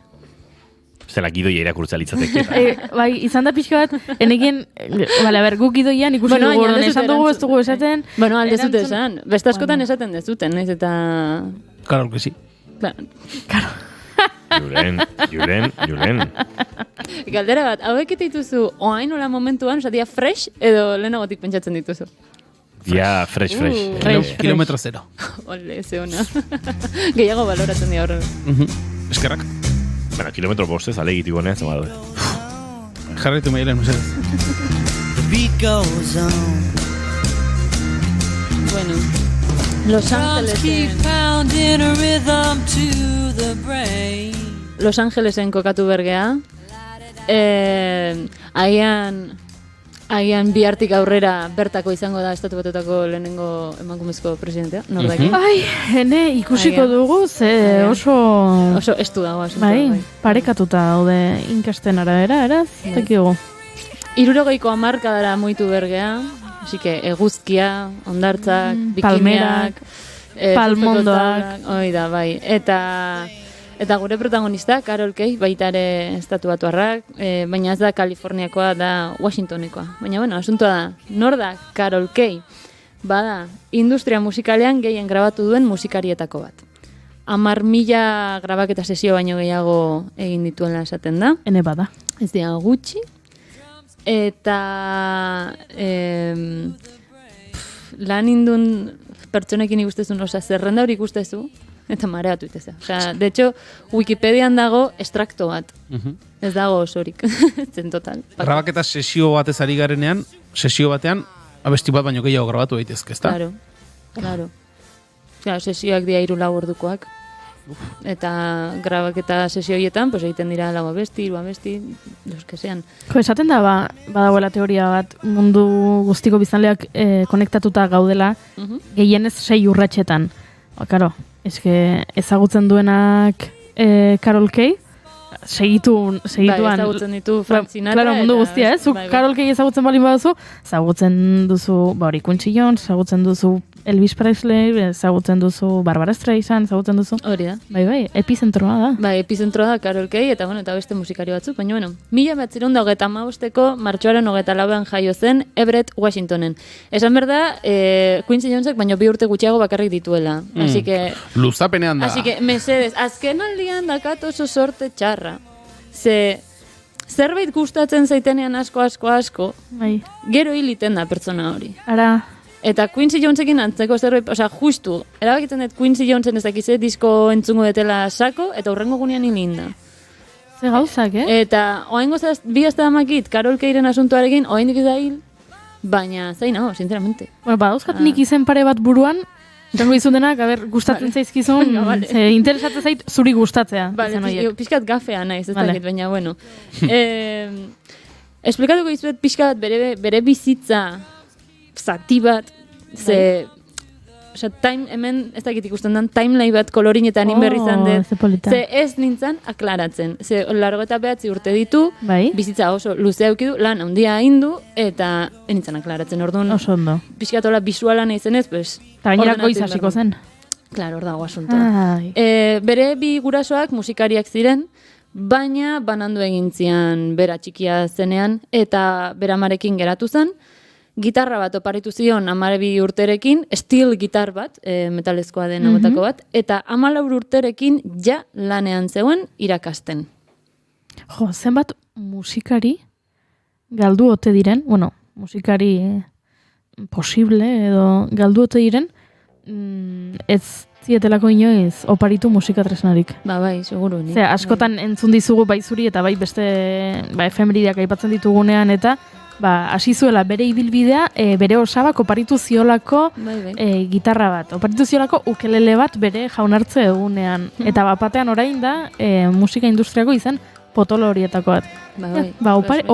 Zela gidoia irakurtza litzateke. Bai, izan da pixka bat, enekien, a ber, guk gidoian ikusi dugu, esan dugu, ez dugu esaten. Bueno, alde zute esan. Beste askotan esaten dezuten, naiz eta... Claro que sí. Claro. Julen. Galdera bat, hauek eta dituzu, oain hola momentuan, osatia fresh, edo lehenagotik pentsatzen dituzu? Ja, fresh. Kilometro zero. Ole, ze ona. Gehiago baloratzen dira horren. Eskerrak. Bueno, kilometro bostez, alegitiko neaz, zema daude. Jarraitu Maialen, mesedez. The beat goes on. Bueno, Los Angelesen kokatu bergea. Agian bihartik aurrera bertako izango da Estatu Batuetako lehenengo emakumezko presidentea, nordaki? Ai, hene ikusiko dugu, ze oso estu dago. Bai, parekatuta daude inkesten arabera, eraz? Tekigu. 60ko hamarkadara muitu bergea, así que eguzkia, hondartzak, palmerak, palmondoak. Hoi da, bai. Eta gure protagonista, Carol Kay, baita ere Estatu Batuarrak, baina ez da Kaliforniakoa, da Washingtonekoa. Baina, bueno, asuntoa da, nor da Carol Kay? Bada, industria musikalean gehien grabatu duen musikarietako bat. 10.000 grabaketa sesio baino gehiago egin dituela esaten da. Ene bada. Ez dira gutxi. Eta lan indun pertsonekin ikustezun, zerrenda hori ikustezu, eta mareatu iteza. De hecho, Wikipedian dago estrakto bat. Ez dago osorik. Zen total. Grabaketa sesio batez ari garenean, sesio batean, abesti bat baino gehiago grabatu daitezke, ezta? Claro. Sesioak dira 3-4 ordukoak. Eta grabaketa sesio horietan, pues egiten dira 4 abesti, 3 abesti, los que sean. Esaten da, badagoela teoria bat, mundu guztiko biztanleak konektatuta gaudela, gehienez 6 urratsetan. Karo, ezagutzen duenak Carol Kay, segituan... ezagutzen ditu Frank Sinatra. Claro, mundu guztia, Zuk Carol Kay ezagutzen balin baduzu, ezagutzen duzu Quincy Jones, ezagutzen duzu Elvis Presley, ezagutzen duzu Barbara Streisand, ezagutzen duzu... Hori da. Bai, epizentroa da. Bai, epizentroa da Carol Kay, eta beste musikari batzuk, baina, 1925ko martxoaren 24an jaio zen Everett, Washingtonen. Esan berda, Quincy Jonesek baino 2 urte gutxiago bakarrik dituela. Así que... Luzapenean da. Así que, mesedez, azken aldian dakat oso sorte txarra. Zerbait gustatzen zaitenean asko, gero hiliten da pertsona hori. Ara... Eta Quincy Jonesekin antzeko zerbait, justu, erabakitzen dut Quincy Jonesen ez dakize disko entzungo detela sako, eta hurrengo gunean hilinda. Ze gauzak, Eta oaingo bi azte damakit, Carol Kayren asuntoarekin, oaindik ez da hil, baina zain hau, sinceramente. Badauzkat nik izen pare bat buruan, jango izun denak, gustatzen zaizkizun, interesatzen zait zuri gustatzea. Pixkat gafea naiz, ez dakit, baina, bueno. Esplikatuko izuet pixkat bere bizitza, zati bat, hemen ez dakit ikusten den, timeline bat kolorinetan inberri izan dut, ez nintzen aklaratzen. 89 urte ditu, bizitza oso luzea eukidu, lan handia hindu, eta nintzen aklaratzen. Orduan, pixkatola bisuala nahi zenez, eta gainera goiz hasiko zen. Claro, hor dago asuntoa. Bere bi gurasoak musikariak ziren, baina banandu egin zian bera txikia zenean, eta bera amarekin geratu zen, gitarra bat oparitu zion 12 urterekin, steel gitar bat, metalezkoa den agotako bat, eta 14 urterekin ja lanean zeuen irakasten. Zenbat musikari galdu ote diren, musikari posible edo galdu ote diren, ez zietelako inoiz oparitu musikatresnarik. Bai, seguru. Askotan entzun dizugu bai zuri eta bai beste efemerideak aipatzen ditugunean eta hasi zuela bere ibilbidea, bere osabak oparitu ziolako gitarra bat. Oparitu ziolako ukelele bat bere jaunartze egunean. Eta batean orain da musika industriako izan potolo horietako bat.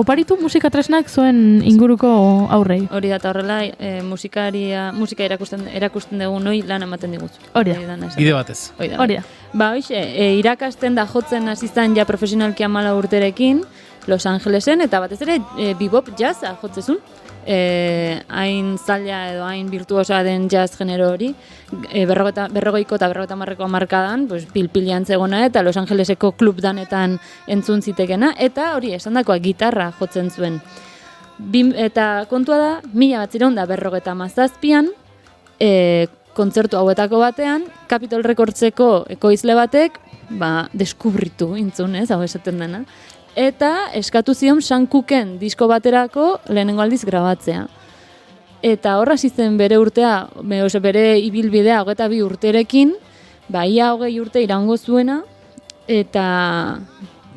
Oparitu musika tresnak zuen inguruko aurrei. Hori da, eta horrela musika erakusten dugu noi lan ematen digutzu. Hori da. Ide batez. Hori da. Irakasten da jotzen asizan ja profesionalki 14 urterekin, Los Angelesen, eta batez ere bebop jazza jotzezun. Hain zaila edo hain virtuosa den jazz genero hori. 40ko eta 50ko hamarkadan, pil-pilian zegona eta Los Angeleseko klub danetan entzun zitekena. Eta hori, esandakoa gitarra jotzen zuen. Eta kontua da, 1957an, kontzertu hauetako batean, Capitol Recordseko ekoizle batek, deskubritu intzun, hau esaten dena. Eta eskatu zion Sam Cooken disko baterako lehenengo aldiz grabatzea. Eta horra zizen bere urtea, bere ibilbidea 22 urterekin, ia 20 urte iraungo zuena, eta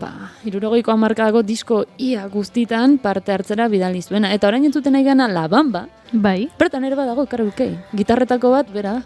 60ko hamarkadako disko ia guztitan parte hartzera bidali zuena. Eta orain entzuten nahi gana La Bamba, bertan ere badago Carol Kay. Gitarretako bat, bera.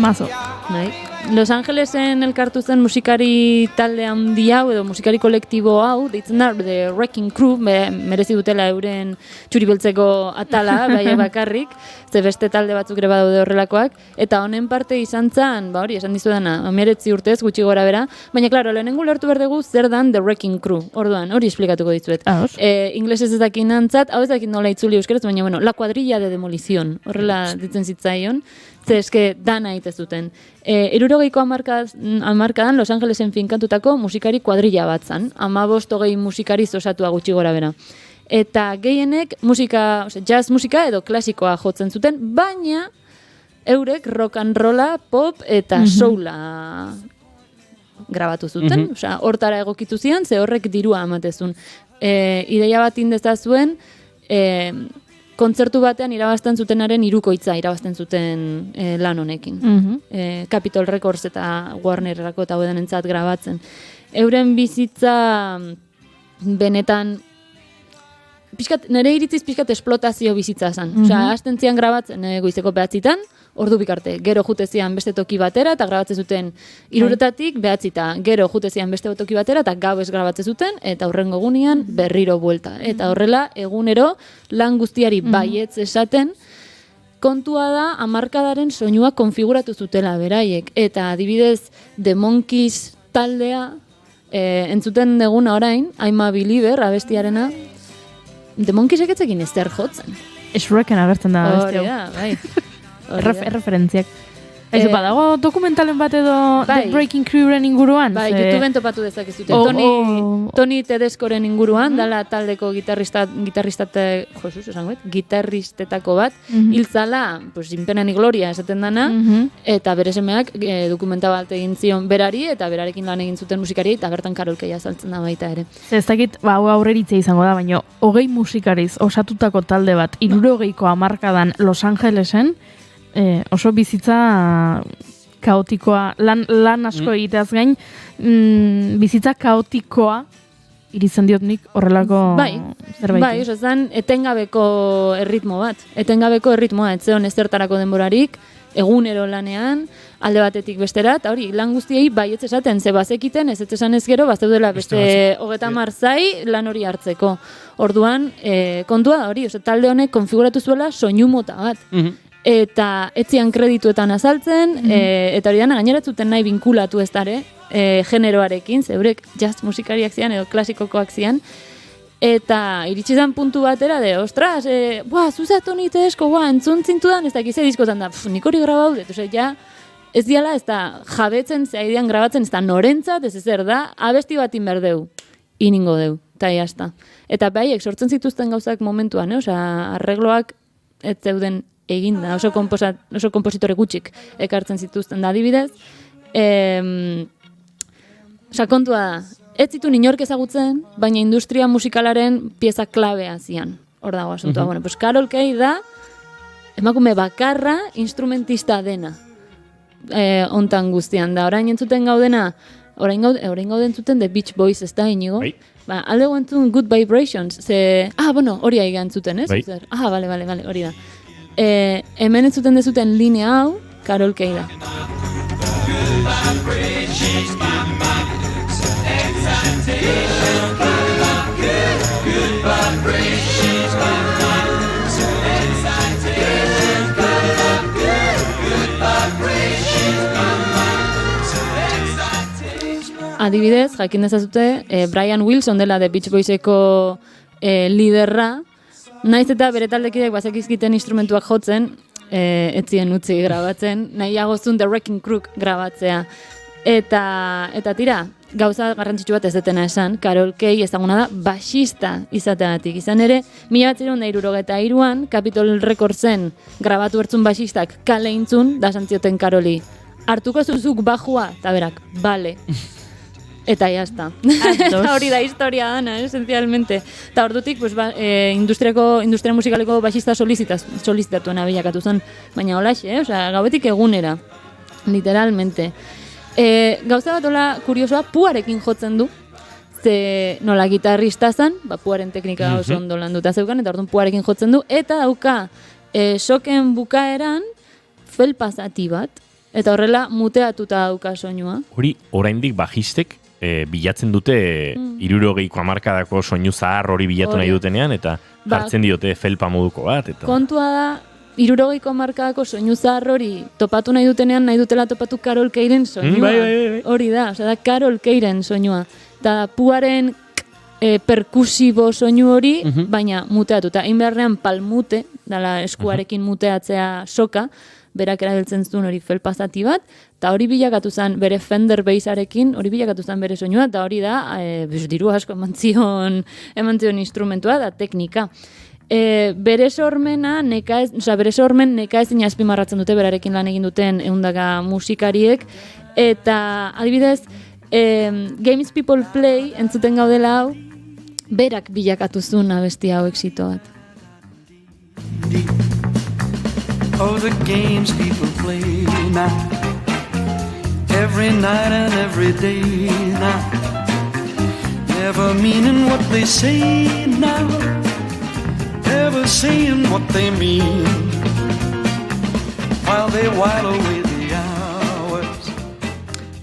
Temazo. Bai. Los Angelesen elkartu zen musikari talde handi hau edo musikari kolektibo hau, deitzen da The Wrecking Crew, merezi dutela euren txuribeltzeko atala, bai bakarrik, ze beste talde batzuk ere badaude horrelakoak, eta honen parte izan zen, ba hori, esan dizudana, 19 urtez gutxi gora bera, baina klaro, lehenengo lertu behar dugu zer dan The Wrecking Crew, orduan, hori esplikatuko dizuet. Inglesez ez dakin nantzat, hau ez dakin nola itzuli euskaraz, baina bueno, la cuadrilla de demolición, horrela ditzen zitzaion, ze eske dana egite zuten. 60ko hamarkadan Los Angelesen finkatutako musikari kuadrilla bat zan, 15-20 musikari osatua gutxi gora bera. Eta gehienek musika, jazz musika edo klasikoa jotzen zuten, baina eurek rock and rolla, pop eta soula grabatu zuten, hortara egokitu zian, ze horrek dirua amatezun. Ideia bat indezazuen, kontzertu batean irabazten zutenaren hirukoitza irabazten zuten lan honekin. Capitol Records eta Warnerrako eta entzat grabatzen. Euren bizitza benetan nire iritziz pixkat esplotazio bizitza zen. Hasten zian grabatzen goizeko 9:00, ordu bikarte, gero jutezian beste toki batera, eta grabatzen zuten 3:00 9:00, gero jutezian beste toki batera, eta gauez grabatzen zuten, eta hurrengo egunean berriro buelta. Eta horrela, egunero, lan guztiari baietz esaten, kontua da, hamarkadaren soinua konfiguratu zutela beraiek. Eta adibidez, The Monkees taldea, entzuten deguna orain, I'm a Believer, abestiarena, The Monkeesek etzekin ezer jotzen. Shreken agertzen da abesti hau. Hori da, bai. Referentziak. Ez badago dokumentalen bat edo The Breaking Crewren inguruan? Bai, YouTubeen topatu dezakezute. Tony Tedeskoren inguruan, dala taldeko gitarristetako bat, hiltzala, inpena ni gloria esaten dana, eta bere semeak dokumenta bat egin zion berari, eta berarekin lan egin zuten musikari, eta bertan karolkeia saltzen da baita ere. Ez dakit, hau aurreritzea izango da, baina 20 musikariz osatutako talde bat, 60ko hamarkadan Los Angelesen, oso bizitza kaotikoa, lan asko egiteaz gain, bizitza kaotikoa iritzen diot nik horrelako zerbait. Bai, oso zen etengabeko erritmo bat. Etengabeko erritmoa, etzeon ezertarako denborarik, egunero lanean, alde batetik bestera, eta hori, lan guztiei baietz esaten, ze bazekiten, ez esan ez gero, bazeudela beste 30 zai lan hori hartzeko. Orduan, kontua hori, talde honek konfiguratu zuela soinu mota bat. Eta etzian kredituetan azaltzen, eta hori dana gaineratzuten nahi binkulatu ez dare, generoarekin, zeurek jazz musikariak zian edo klasikokoak zian, eta iritsi zen puntu batera de, ostras, zuza Tony Tedesko, entzun zintudan, ez dakize diskotan da, nik hori grabaudet, ja, ez diala, ez da jabetzen, zeidean grabatzen, ez da norentzat, ez ezer da, abesti bat inberdeu, iningo deu, eta jazta. Eta baiek sortzen zituzten gauzak momentuan, arregloak ez zeuden eginda, oso kompositore gutxik ekartzen zituzten da adibidez. Kontua da, ez zituen inork ezagutzen, baina industria musikalaren pieza klabea zian. Hor dago asuntua. Carol Kay da emakume bakarra instrumentista dena. Ontan guztian da. Orain entzuten gaudena, orain gauden zuten The Beach Boys, ez da inigo? Alde guentzun Good Vibrations. Hori aigan zuten, ez? Bale, hori da. Hemen ez zuten dezuten linea hau, Carol Kay da. Adibidez, jakin dezazute, Brian Wilson dela The Beach Boyseko liderra, naiz eta bere taldekideak bazekizkiten instrumentuak jotzen, etzien utzi grabatzen, nahiago zuen The Wrecking Crew grabatzea. Eta tira, gauza garrantzitsu bat ez detena esan, Carol Kay ezaguna da basista izateagatik. Izan ere, 1963an Capitol Recordsen grabatu bertzun basistak kale intzun, da santzioten Caroli. Hartuko zuzuk bajua, eta berak, bale. Eta jazta. Hori da historia dana, esencialmente. Eta ordutik, industria musikaleko basista solicitatuena bilakatu zen. Baina holaxe, gauetik egunera. Literalmente. Gauza bat hola kuriosoa, puarekin jotzen du. Ze nola gitarrista zen, puaren teknika oso ondo landuta zeukan, eta orduan puarekin jotzen du. Eta dauka, soken bukaeran, felpa zati bat, Eta horrela muteatuta dauka soinua. Hori, oraindik bajistek bilatzen dute 60ko hamarkadako soinu zahar hori bilatu nahi dutenean, eta jartzen diote felpa moduko bat. Eta... Kontua da, 60ko hamarkadako soinu zahar hori topatu nahi dutenean, nahi dutela topatu Carol Keiren soinua. Bai. Hori da, da Carol Keiren soinua. Da puaren perkusibo soinu hori, baina muteatuta. Hain beharrean palmute, dala eskuarekin muteatzea soka, berak erabiltzen zuen hori felpazati bat, eta hori bilakatu zen bere Fender Bassarekin, hori bilakatu zen bere soinua, eta hori da, diru asko eman zion instrumentua da teknika. Bere sormen nekaezin azpimarratzen dute berarekin lan egin duten 100 musikariek, eta adibidez, Games People Play entzuten gaudela hau, berak bilakatu zuen abesti hau exito bat. Oh, the games people play now, every night and every day now, never meaning what they say now, never saying what they mean, while they while away the hours.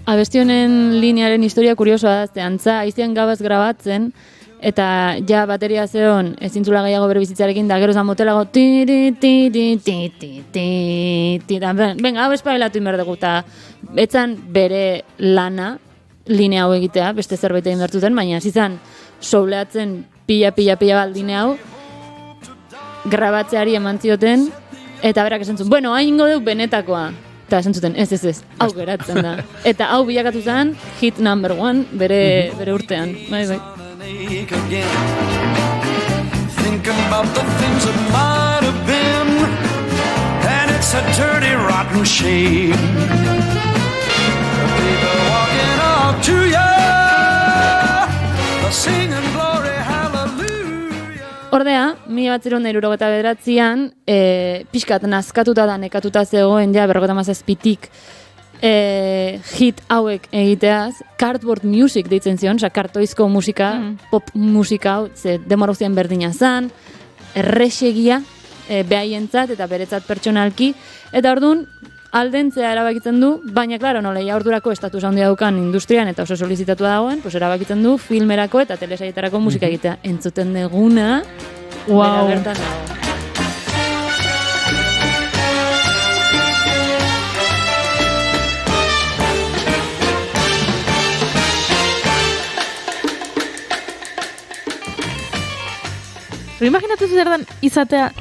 Abesti honen linearen historia kuriosoa da, antza aizian gabaz grabatzen, eta ja bateria zeon ezintzula gehiago bere bizitzarekin, da gero zan motelago venga, hau espailatu inberdugu, eta etzan bere lana linea hau egitea, beste zerbait egin bertuten, baina zizan souleatzen pila bat linea hau grabatzeari eman zioten, eta berak esan zuen, bueno, hain godeu benetakoa. Eta esan zuten, ez, hau geratzen da. Eta hau bilakatu zen hit number 1 bere urtean. Bai. Again. Think about the things that might have been, and it's a dirty, rotten shame. The people walking up to you, the singing glory, hallelujah. Ordea, 1979an, pixkat nazkatuta da nekatuta zegoen ja 57tik hit hauek egiteaz, cardboard music deitzen zion, kartoizko musika, pop musika hau, ze demora guztien berdina zan, erresegia behaientzat eta beretzat pertsonalki, eta orduan aldentzea erabakitzen du, baina klaro, nola ordurako estatus handia daukan industrian eta oso solizitatua dagoen, pues erabakitzen du filmerako eta telesaietarako musika egitea. Entzuten deguna, bera bertan dago. Imaginatu zer dan izatea,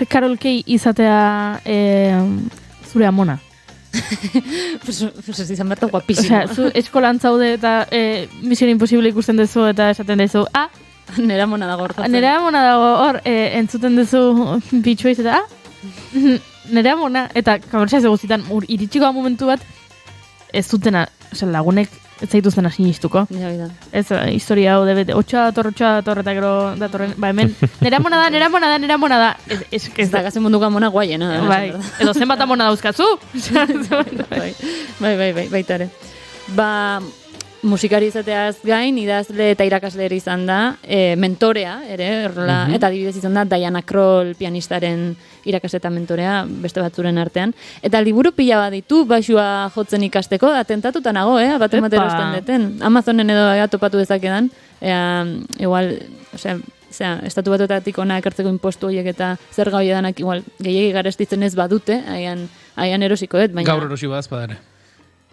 Carol Kay izatea zure amona. Pues izan berta guapísima. Zu eskolan zaude eta Misión Imposible ikusten duzu eta esaten duzu, nera amona dago hor. Nera amona dago hor, entzuten duzu bitxuaiz eta, nera amona, eta kabortza ez guztietan, iritsiko momentu bat, ez zutena, lagunek ez zaituzten asinistuko. Ez, historia hau debete, 8 dator, eta gero datorren, hemen, nera mona da. Ez da gazen munduko amona guaiena. Bai, edo zenbat amona dauzkazu? Bai, baitare. Musikari izateaz gain, idazle eta irakasle ere izan da, mentorea, ere, eta adibidez izan da Diana Kroll pianistaren irakasle eta mentorea, beste batzuren artean. Eta liburu pila bat ditu, baixua jotzen ikasteko, atentatuta nago, bat ematera osten deten. Amazonen edo topatu dezakedan, igual, estatu batuetatik ona ekartzeko impostu horiek eta zer gau edanak, igual, gehiagi garestitzen ez badute, aian erosiko dut, baina... Gaur erosi badaz padare.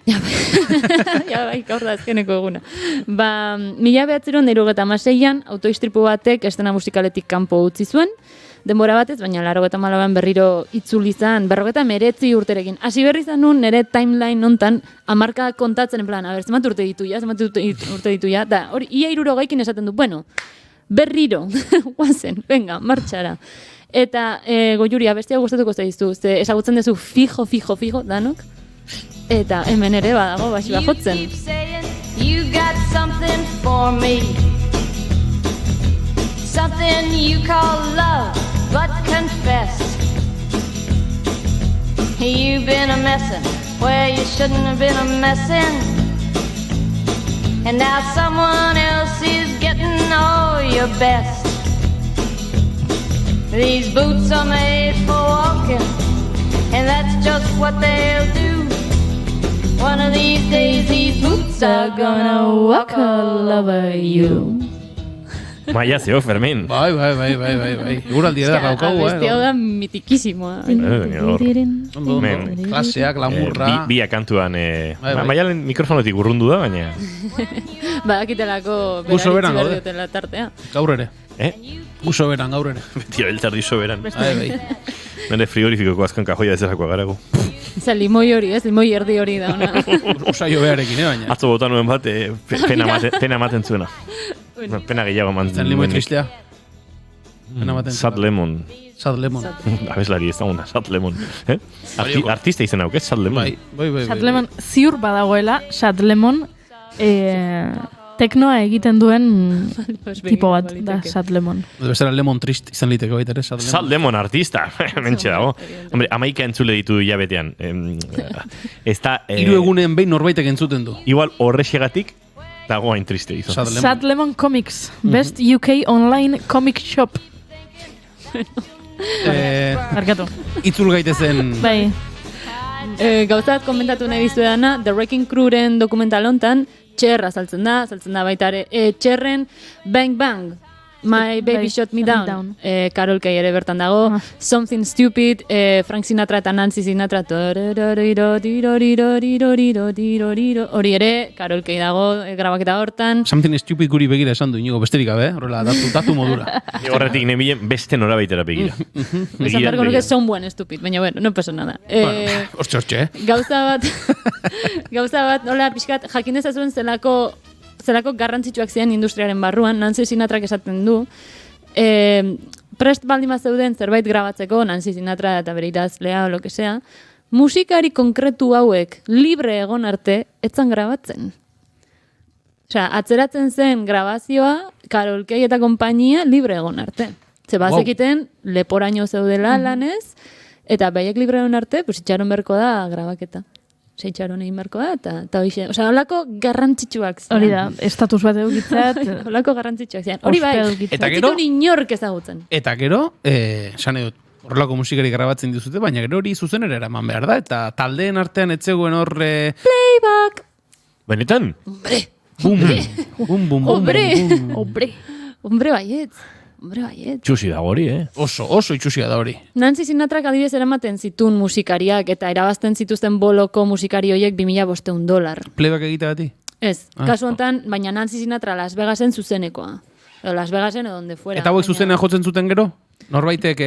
Bai, gaur da azkeneko eguna. 1996an autoistripu batek estena musikaletik kanpo utzi zuen, denbora batez, baina 94an berriro itzuli izan, 59 urterekin. Hasi berri izan nun, nire timeline nontan, hamarka kontatzen, en plan, zemat urte ditu ja, da, hori, ia 60ekin esaten du, bueno, berriro, guazen, venga, martxara. Eta Goiuri, abestia gustatuko zaizu, ezagutzen duzu fijo, danok? Eta hemen ere badago baixua jotzen. You got something for me, something you call love, but confess you've been a messin' where you shouldn't have been a messin', and now someone else is getting all your best. These boots are made for walking, and that's just what they'll do. One of these days these boots are gonna walk all over you. Maia zeo, Fermin. Bai. Eguraldi eder daukagu, Abesti hau da mitikisimoa. Klaseak, lamurra. Bia kantuan, bai. Maialen mikrofonotik urrundu da, baina... Badakitelako Gu soberan behar gaude. dutela tartea. Gaur ere. Gu soberan, gaur ere. Beti abeltzardi soberan. Bai. Nire frigorifikoko azkan kajoia ezerakoa garago. Zer, limoi hori, ez? Limoi erdi hori da, ona. Usaio beharekin, baina. Atzo bota nuen bat, pena ematen zuena. Pena gehiago eman. Zen limoi tristea. Sad Lemon. Sad Lemon. Abeslari ez dagoena, Sad Lemon. Artista izan auk, Sad Lemon. Bai. Sad Lemon, ziur badagoela, Sad Lemon, teknoa egiten duen tipo bat da Sad Lemon. Bezala Lemon Trist izan liteke baita ere, Sad Lemon. Sad Lemon artista, mentxe dago. Hombre, 11 entzule ditu hilabetean. Ez da... 3 egunen behin norbaitek entzuten du. Igual horrexegatik dago hain triste izan. Sad Lemon Comics, best UK online comic shop. Markatu. Itzul gaitezen... Bai. Gauzat komentatu nahi dizuedana, The Wrecking Crewren dokumental hontan, Txerra saltzen da baita ere, Txerren Bang Bang, My Baby Shot Me Down, Carol Kay ere bertan dago, Something Stupid, Frank Sinatra eta Nancy Sinatra, hori ere, Carol Kay dago, grabaketa hortan. Something Stupid guri begira esan du, inigo, besterik gabe, horrela, datu modura. Horretik nebilen beste norabaitera begira. Esan berko nuke someone stupid, baina bueno, no pasa nada. Hortxe. Gauza bat, hola, pixkat, jakin dezazuen zelako garrantzitsuak ziren industriaren barruan, Nancy Sinatrak esaten du, prest baldin zeuden zerbait grabatzeko, Nancy Sinatra eta bere idazlea o lo que sea, musikari konkretu hauek libre egon arte etzan grabatzen. Osea, atzeratzen zen grabazioa, Carol Kay eta konpainia libre egon arte. Ze bazekiten, leporaino zeudela lanez, eta baiek libre egon arte, pues itxaron berko da grabaketa. Itxaron egin berko da, eta hoxe, osea, holako garrantzitsuak ziren. Hori da, estatus bat eukitzat. Holako garrantzitsuak ziren. Hori bai, eta gero, inork ezagutzen. Eta gero, sane dut, horrelako musikari grabatzen dizute, baina gero hori zuzenera eraman behar da, eta taldeen artean etzegoen horre... Playback! Benetan? Bum. Hombre baietz. Txusi da hori, Oso itxusia da hori. Nancy Sinatrak adibidez eramaten zituen musikariak eta erabazten zituzten boloko musikari horiek $2,500. Playback egiteagati? Ez, kasu honetan, baina Nancy Sinatra Las Vegasen zuzenekoa. Edo Las Vegasen edo donde fuera. Eta hauek zuzenean jotzen zuten gero? Norbaitek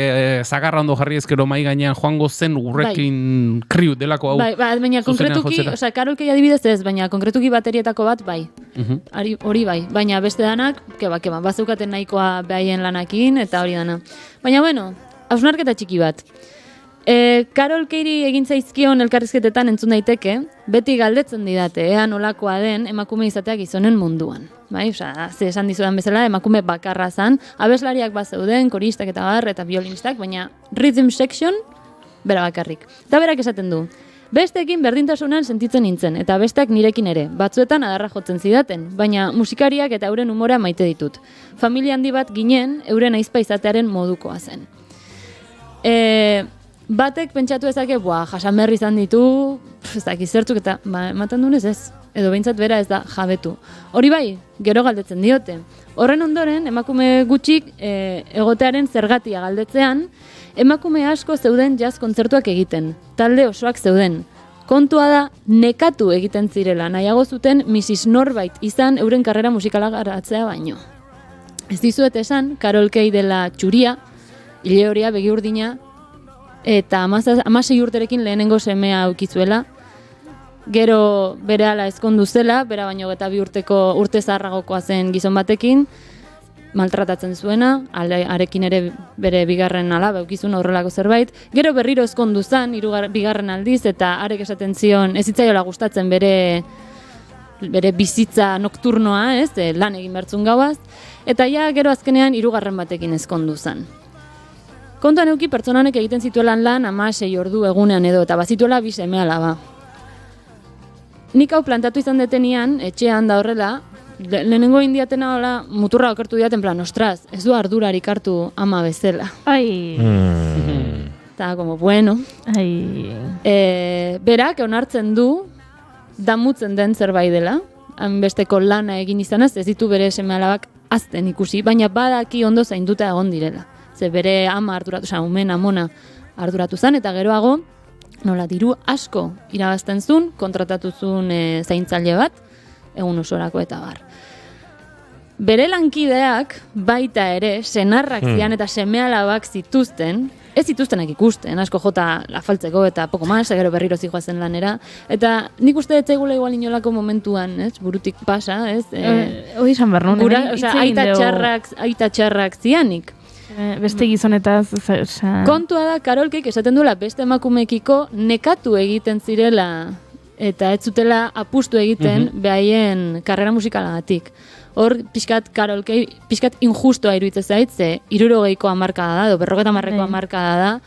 zagarra ondo jarri ezkero mai gainean joango zen urrekin kriu delako hau. Bai, baina konkretuki, osea, Carol Kay adibidez ez, baina konkretuki baterietako bat bai. Hori bai, baina beste danak, keba, bazeukaten nahikoa behaien lanakin, eta hori dana. Baina bueno, hausnarketa txiki bat. Carol Kayri egin zaizkion elkarrizketetan entzun daiteke, beti galdetzen didate, ea nolakoa den emakume izateak gizonen munduan. Bai, osea, ze esan dizudan bezala, emakume bakarra zan, abeslariak bazeuden, koristak eta bar, eta violinistak, baina rhythm section, bera bakarrik. Eta berak esaten du, besteekin berdintasunan sentitzen nintzen, eta besteak nirekin ere, batzuetan adarra jotzen zidaten, baina musikariak eta euren umorea maite ditut. Familia handi bat ginen, euren aizpa izatearen modukoa zen. Batek pentsatu ezake, jasanberri izan ditu, ez dakit zertzuk eta ematen dunez ez. Edo behintzat bera ez da jabetu. Hori bai, gero galdetzen diote. Horren ondoren, emakume gutxik egotearen zergatia galdetzean, emakume asko zeuden jazz kontzertuak egiten, talde osoak zeuden. Kontua da, nekatu egiten zirela, nahiago zuten Mrs. Norbait izan euren karrera musikala garatzea baino. Ez dizuet esan, Carol Kay dela txuria, hile horia begi urdina, eta 16 urterekin lehenengo semea aukizuela, gero bere ala ezkondu zela, bera baino eta 2 urte zaharragokoa zen gizon batekin, maltratatzen zuena, arekin ere bere bigarren alaba eukizun horrelako zerbait, gero berriro ezkondu zen, bigarren aldiz, eta arek esaten zion, ez zitzaiola gustatzen bere bizitza nokturnoa, ez, lan egin bertzun gauaz, eta ja gero azkenean 3. batekin ezkondu zen. Kontuan euki pertsonanek egiten zituelan lan 16 ordu egunean edo, eta bazituela 2 seme alaba. Nik hau plantatu izan detenian, etxean da horrela, lehenengo indiatena hola, muturra okertu diaten plan, ostras, ez du ardurarik hartu ama bezala. Ai. Eta, como, bueno. Ai. Berak onartzen du, damutzen den zerbait dela, hainbesteko lana egin izanaz, ez ditu bere seme-alabak azten ikusi, baina badaki ondo zainduta egon direla. Ze bere ama arduratu, umen amona arduratu zen, eta geroago, nola diru asko irabazten zuen, kontratatu zuen zaintzaile bat, egun osorako eta bar. Bere lankideak baita ere, senarrak zian eta seme-alabak zituzten, ez zituztenak ikusten, asko jota afaltzeko eta poko mas, gero berriro zijoazen lanera, eta nik uste ez zaigula igual inolako momentuan, ez, burutik pasa, ez? Hori izan behar, no? Aita txarrak zianik. Beste gizonetaz, kontua da, Karolkeik esaten duela beste emakumekiko nekatu egiten zirela eta ez zutela apustu egiten behaien karrera musikalagatik. Hor, pixkat Karolkei, pixkat injustoa iruditzen zait, ze 60ko hamarkada da, edo 50ko hamarkada da,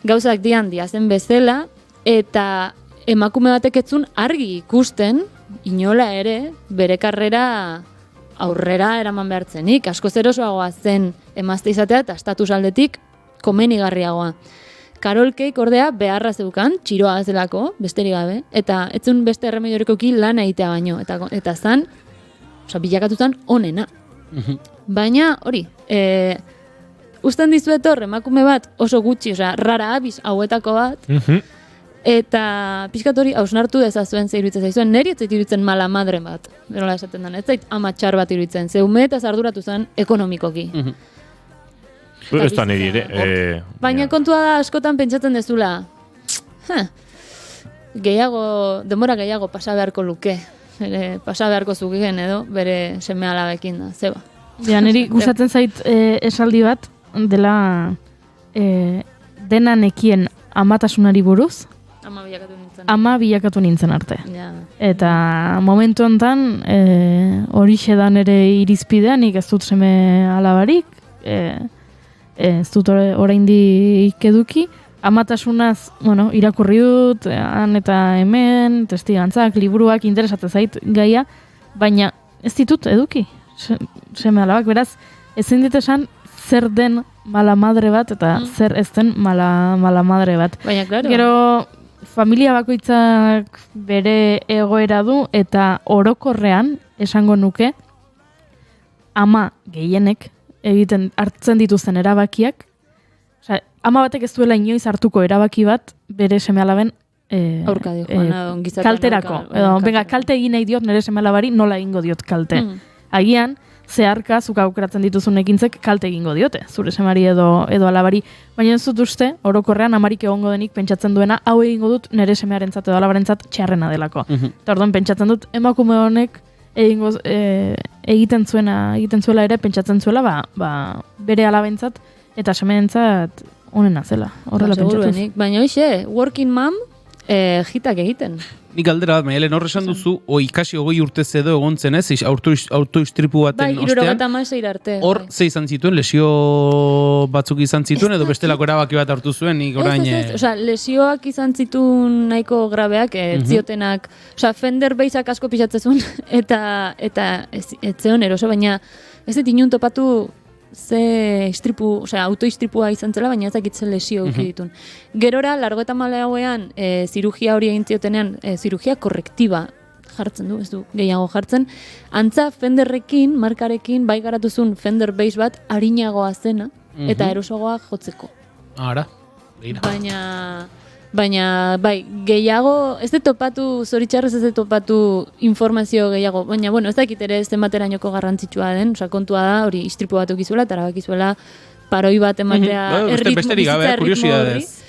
gauzak diazen bezala, eta emakume batek etzun argi ikusten, inola ere, bere karrera aurrera eraman behartzenik. Asko zerosoagoa zen emazte izatea eta status aldetik komenigarriagoa. Karolkeik ordea beharra zeukan, txiroa zelako, besterik gabe, eta etzun beste erremediorekoki lan egitea baino, eta zan, bilakatutan onena. Baina, hori, usten dizuet hor, emakume bat oso gutxi, rara abiz hauetako bat, eta pixkat hori hausnartu dezazuen ze iruditzen zaizuen, neri ez zait iruditzen mala madre bat, berola esaten den, ez zait ama txar bat iruditzen, ze ume eta arduratu zen ekonomikoki. Ez da niri ere. Baina kontua da askotan pentsatzen dezula, denbora gehiago pasa beharko luke, pasa beharko zuken edo, bere seme-alabekin da, zeba. Ja, niri gustatzen zait esaldi bat, dela dena nekien amatasunari buruz, ama bilakatu nintzen arte. Ja. Eta momentu honetan, horixe da nere irizpidea, nik ez dut seme alabarik, ez dut oraindik eduki, amatasunaz, irakurri dut, han eta hemen, testigantzak, liburuak, interesatzen zait gaia, baina ez ditut eduki, seme alabak, beraz, ezin dit esan zer den mala madre bat, eta zer ez den mala madre bat. Baina, claro. Gero, familia bakoitzak bere egoera du, eta orokorrean, esango nuke, ama gehienek hartzen dituzten erabakiak, ama batek ez duela inoiz hartuko erabaki bat bere seme-alaben kalterako. Kalte egin nahi diot nire seme-alabari, nola egingo diot kalte. Agian, zeharka zuk aukeratzen dituzun ekintzek kalte egingo diote, zure semari edo alabari. Baina ez dut uste, orokorrean amarik egongo denik pentsatzen duena, hau egingo dut nire semearentzat edo alabarentzat txarrena delako. Eta orduan pentsatzen dut, emakume honek egiten zuela ere, pentsatzen zuela, bere alabentzat eta semeentzat onena zela. Horrela pentsatuz. Baina hoxe, working mom, jitak egiten. Nik galdera bat, Maialen, hor esan duzu, ikasi 20 urtez edo egon zenez, autoistripu baten ostean, arte. Hor, ze izan zituen, lesio batzuk izan zituen, edo bestelako erabaki bat hartu zuen, nik orain... lesioak izan zituen nahiko grabeak, ziotenak, fender beisak asko pixatzezun, eta ez zeon eroso, baina ez dut inun topatu ze autoistripua izan zela, baina ezakitzen lesio uki ditun. Gerora, largo eta maleagoean, zirugia hori egin ziotenean, zirugia korrektiba jartzen du, ez du gehiago jartzen. Antza, Fenderrekin, markarekin, bai garatuzun Fender bass bat arinagoa zena, eta erosoagoa jotzeko. Ara, Baina, bai, gehiago, ez de topatu, zoritxarrez ez de topatu informazio gehiago, baina, ez dakit ere zenbaterainoko garrantzitsua den, kontua da, hori istripu bat ukizuela, eta erabakizuela paroi bat ematea bizitza erritmo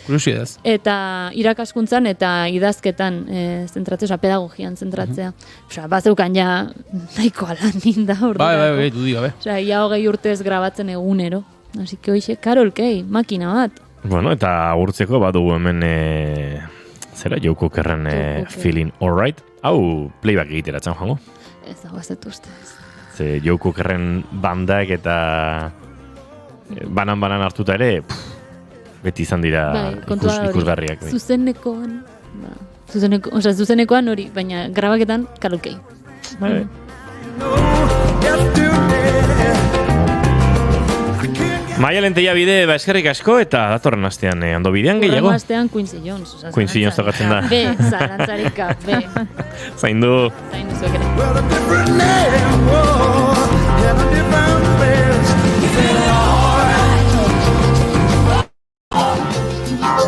horri, eta irakaskuntzan eta idazketan zentratzea, pedagogian zentratzea. Bazeukan ja nahiko alanin da, Bai, du diga, ia 20 urtez grabatzen egunero. Así que hoxe, Karolkei, makina bat. Bueno, eta agurtzeko badugu hemen zera, Joe Cookerren Feeling Alright. Hau playback egiteratzen joango. Ez dago ez dut ustez. Ze Joe Cookerren bandak eta banan hartuta ere, beti izan dira ikusgarriak. Zuzenekoan hori, baina grabaketan Karolkei. Maialen Tellabide, eskerrik asko, eta datorren astean ondo bidean gehiago. Urrengo astean Quincy Jones. Osa, Quincy Jones tokatzen da. Be, zalantzarik gabe. Zaindu. Zaindu zuek ere. Well, a different name, whoa, and a different place. Feeling alright.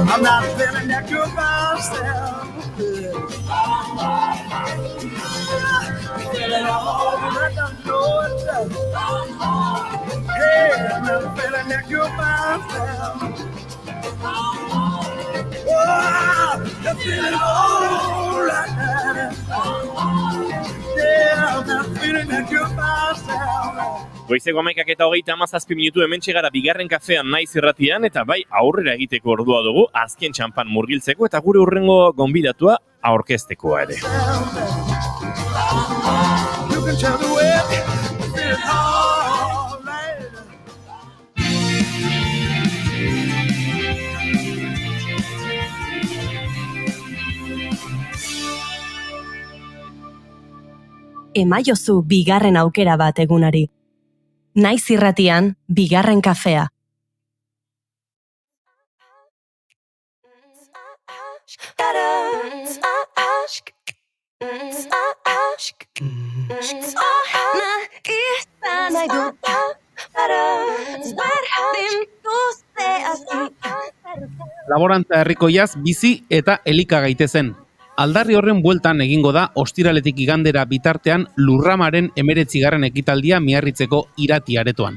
I'm not feeling that good myself. Feeling alright, I know it. Hey, I'm not feeling that good myself. Oh, I'm feeling alright. Yeah, I'm not feeling that good myself. Goizeko 11:37 minutu hemen txegara bigarren kafean naiz irratian, eta bai aurrera egiteko ordua dugu, azken txampan murgiltzeko eta gure hurrengo gonbidatua aurkeztekoa ere. You can tell the way I'm feeling alright. Emaiozu bigarren aukera bat egunari. Naiz irratian, bigarren kafea. Laborantza herrikoiaz bizi eta elika gaitezen. Aldarri horren bueltan egingo da ostiraletik igandera bitartean Lurramaren 19. ekitaldia Miarritzeko Irati aretoan.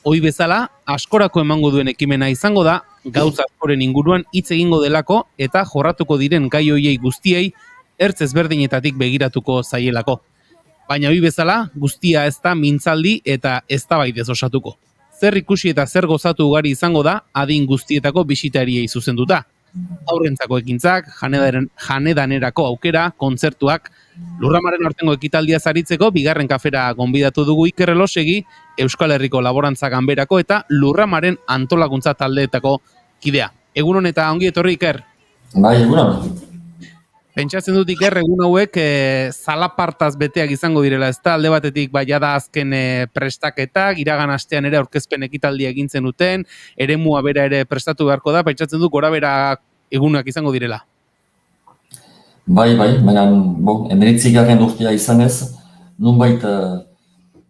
Hoi bezala, askorako emango duen ekimena izango da, gauza askoren inguruan hitz egingo delako eta jorratuko diren gai hoiei guztiei ertz ezberdinetatik begiratuko zaielako. Baina hoi bezala, guztia ez da mintzaldi eta eztabaidez osatuko. Zer ikusi eta zer gozatu ugari izango da adin guztietako bisitariei zuzenduta. Aurrentzako ekintzak, janedanerako aukera, kontzertuak, Lurramaren aurtengo ekitaldia zaritzeko bigarren kafera gonbidatu dugu Iker Elosegi, Euskal Herriko Laborantza Ganberako eta Lurramaren antolakuntza taldeetako kidea. Egunon eta ongi etorri Iker. Bai, egunon. Pentsatzen dut Iker, egun hauek zalapartaz beteak izango direla, ezta alde batetik bai da azken prestaketak, iragan astean ere aurkezpen ekitaldia egin zenuten, eremua bera ere prestatu beharko da, pentsatzen dut gorabehera egunak izango direla. Bai, baina 19. urtea izanez, nonbait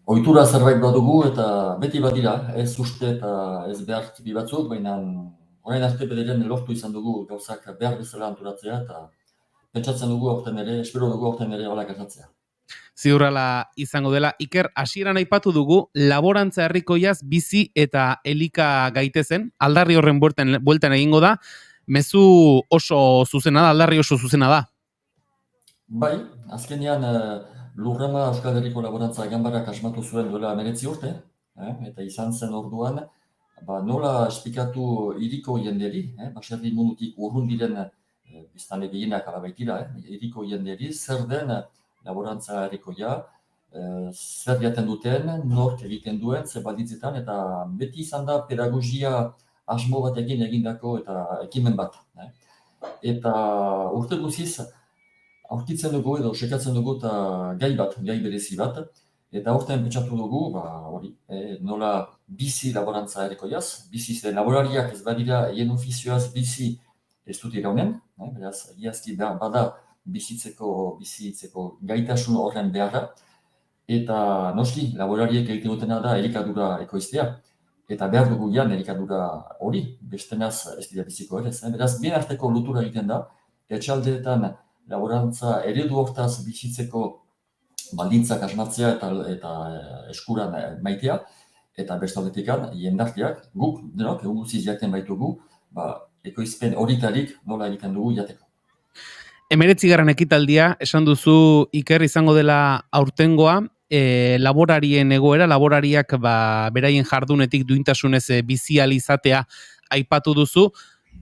ohitura zerbait badugu eta beti badira, ez uste eta ez behar tipi batzuk, baina orain arte bederen lortu izan dugu gauzak behar bezala antolatzea eta pentsatzen dugu aurten ere, espero dugu aurten ere hola gertatzea. Ziurrala izango dela. Iker, hasieran aipatu dugu, laborantza herrikoiaz bizi eta elika gaitezen, aldarri horren bueltan egingo da, mezu oso zuzena da, aldarri oso zuzena da. Bai, azkenean Lurrama Euskal Herriko Laborantza Ganbarak asmatu zuen duela 19 urte, eta izan zen orduan, nola esplikatu hiriko jenderi, baserri mundutik urrun diren biztanle gehienak alabaitira, hiriko jenderi, zer den laborantza herrikoia, zer jaten duten, nork egiten duen, zer balditzetan, eta beti izan da pedagogia asmo batekin egindako eta ekimen bat. Eta urte guziz, aurkitzen dugu edo sekatzen dugu eta gai berezi bat, eta aurten pentsatu dugu, nola bizi laborantza herrikoiaz, bizi zen laborariak ez badira hien ofizioaz bizi ez dut iraunen, beraz, egiazki bada bizitzeko gaitasun horren beharra, eta noski, laborariek egiten dutena da elikadura ekoiztea, eta behar dugu jan elikadura hori, bestenaz ez dira biziko ere, beraz, bien arteko lotura egiten da, etxaldeetan laborantza eredu hortaz bizitzeko baldintzak asmatzea eta eskuran maitea, eta bestaldetik jendarteak, guk, denok, egun guziz jaten baitugu, ekoizpen horitarik nola egiten dugu jateko. 19. ekitaldia, esan duzu Iker izango dela aurtengoa, laborarien egoera, laborariak beraien jardunetik duintasunez bizializatea aipatu duzu.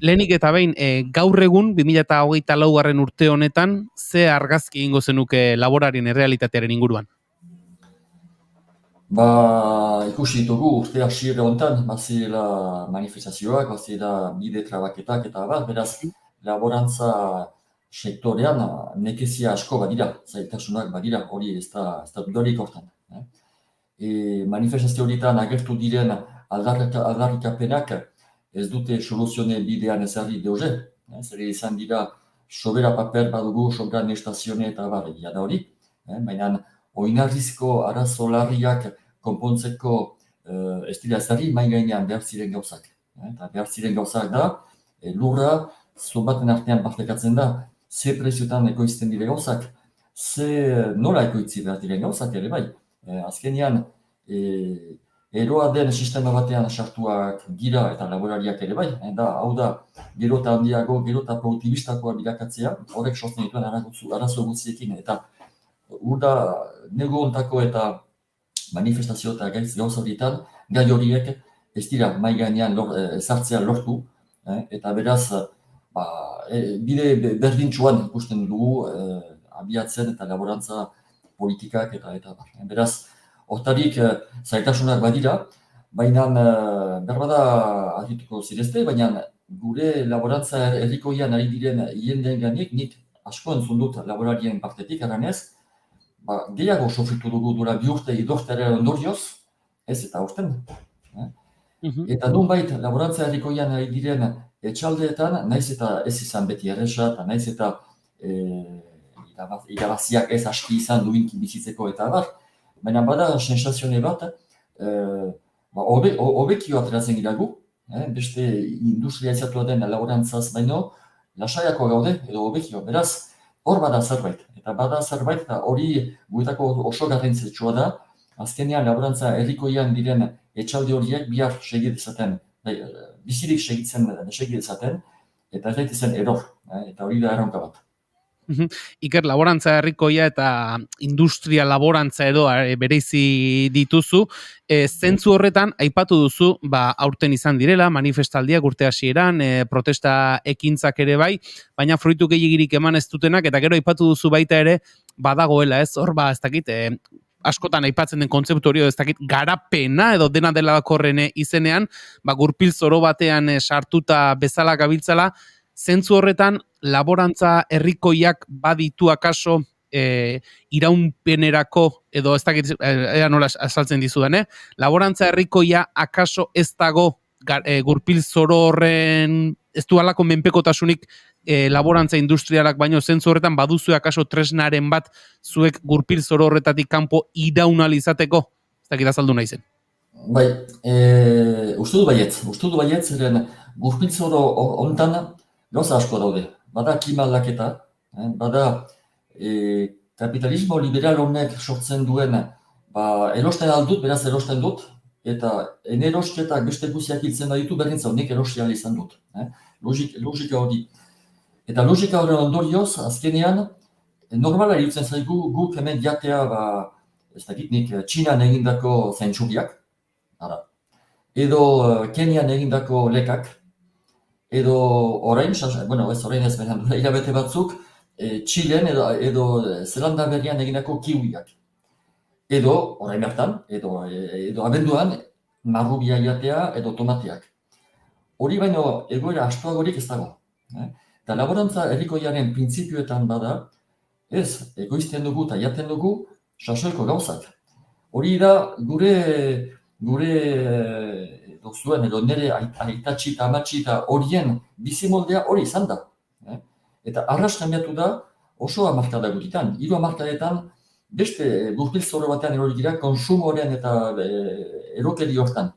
Lehenik eta behin, gaur egun, 2024. Urte honetan, ze argazki egingo zenuke laborarien errealitatearen inguruan? Ikusi ditugu urte hasiera honetan, bazirela manifestazioak, bazirela bide trabaketak eta beraz, laborantza sektorean nekezia asko badira, zailtasunak badira, hori ez da dudarik hortan. Manifestazio horietan agertu diren aldarrikapenak ez dute soluzione bidean ezarri deuze. Zer izan dira sobera paper badugu, sobera nestazione eta barria da hori. Baina oinarrizko arazo larriak konpontzeko ez dira ezarri mai gainean behar ziren gauzak. Eta behar ziren gauzak da, lurra baten artean partekatzen da, ze prezioetan ekoizten dire gauzak, nola ekoitzi behar diren gauzak ere bai. Azkenean, eroa den sistema batean sartuak gira eta laborariak ere bai. Hau da, gero eta handiago, gero eta produktibistakoa bilakatzea, horrek sortzen dituen arazo guztiekin. Eta urda nego ontako eta manifestazio eta gauza horietan, gai horiek ez dira mai gainean ezartzea lortu, eta beraz, bide berdintsuan ikusten dugu abiatzen eta laborantza politikak eta beraz, hortarik zaitasunak badira, baina berbada argituko zirezte, baina gure laborantza herrikoian ari diren jendeen ganik, nik asko entzun dut laborarien partetik, eranez, gehiago sofritu dugu dura bi urte idortearen ondorioz, ez eta urten. Eta nunbait laborantza herrikoian ari diren etxaldeetan, naiz eta ez izan beti erresa, eta naiz eta irabaziak ez aski izan duinki bizitzeko eta bar, baina bada sensazione bat, hobekio ateratzen iragu, beste industrializatua den laborantzaz baino, lasaiako gaude edo hobekio, beraz, hor bada zerbait. Eta bada zerbait, eta hori guetako oso garrantzitsua da, azkenean laborantza herrikoian diren etxalde horiek bihar segidezaten, bizirik segidezaten, eta ez daitezen eror, eta hori da erronka bat. Iker, laborantza herrikoia eta industria laborantza edo bereizi dituzu, zentzu horretan aipatu duzu, aurten izan direla, manifestaldiak urte hasieran, protesta ekintzak ere bai, baina fruitu gehiegirik eman ez dutenak, eta gero aipatu duzu baita ere, badagoela ez, hor ez dakit, askotan aipatzen den kontzeptu hori, ez dakit, garapena edo dena dela korren izenean, gurpil zoro batean sartuta bezala gabiltzala, zentzu horretan, laborantza herrikoiak baditu akaso iraunpenerako, edo ez dakit, nola azaltzen dizudan, laborantza herrikoia akaso ez dago gurpil zoro horren, ez du alako menpekotasunik laborantza industrialak baino zentzu horretan baduzu akaso tresnaren bat zuek gurpil zoro horretatik kanpo iraunalizateko, ez dakit azaldu nahi zen. Bai, uste du baietz, zeren gurpil zoro hontan gauza asko daude. Bada klima aldaketa, bada kapitalismo liberal honek sortzen duen, erosten aldut, beraz erosten dut, eta enerosketak beste guziak hiltzen baditu, berdintza honek erosial izan dut. Logika hori. Eta logika horren ondorioz, azkenean, normala irutzen zaigu guk hemen jatea, ez dakit nik, Txinan egindako zaintxuriak, edo Kenian egindako lekak, edo orain, ez orain ez behan dura hilabete batzuk, Txilen edo Zelanda berrian egindako kiwiak. Edo, orain hartan, edo abenduan, marrubia jatea edo tomateak. Hori baino egoera astuagorik ez dago. Eta laborantza herrikoiaren printzipioetan bada, ez, egoizten dugu eta jaten dugu, sasoiko gauzak. Hori da gure dozuen edo nire aitatxi eta amatxi eta horien bizimoldea hori izan da. Eta arras cambiatu da oso hamarkada gutitan. 3 hamarkadetan beste gurpil zoro batean erori dira konsumoren eta erokeri hortan.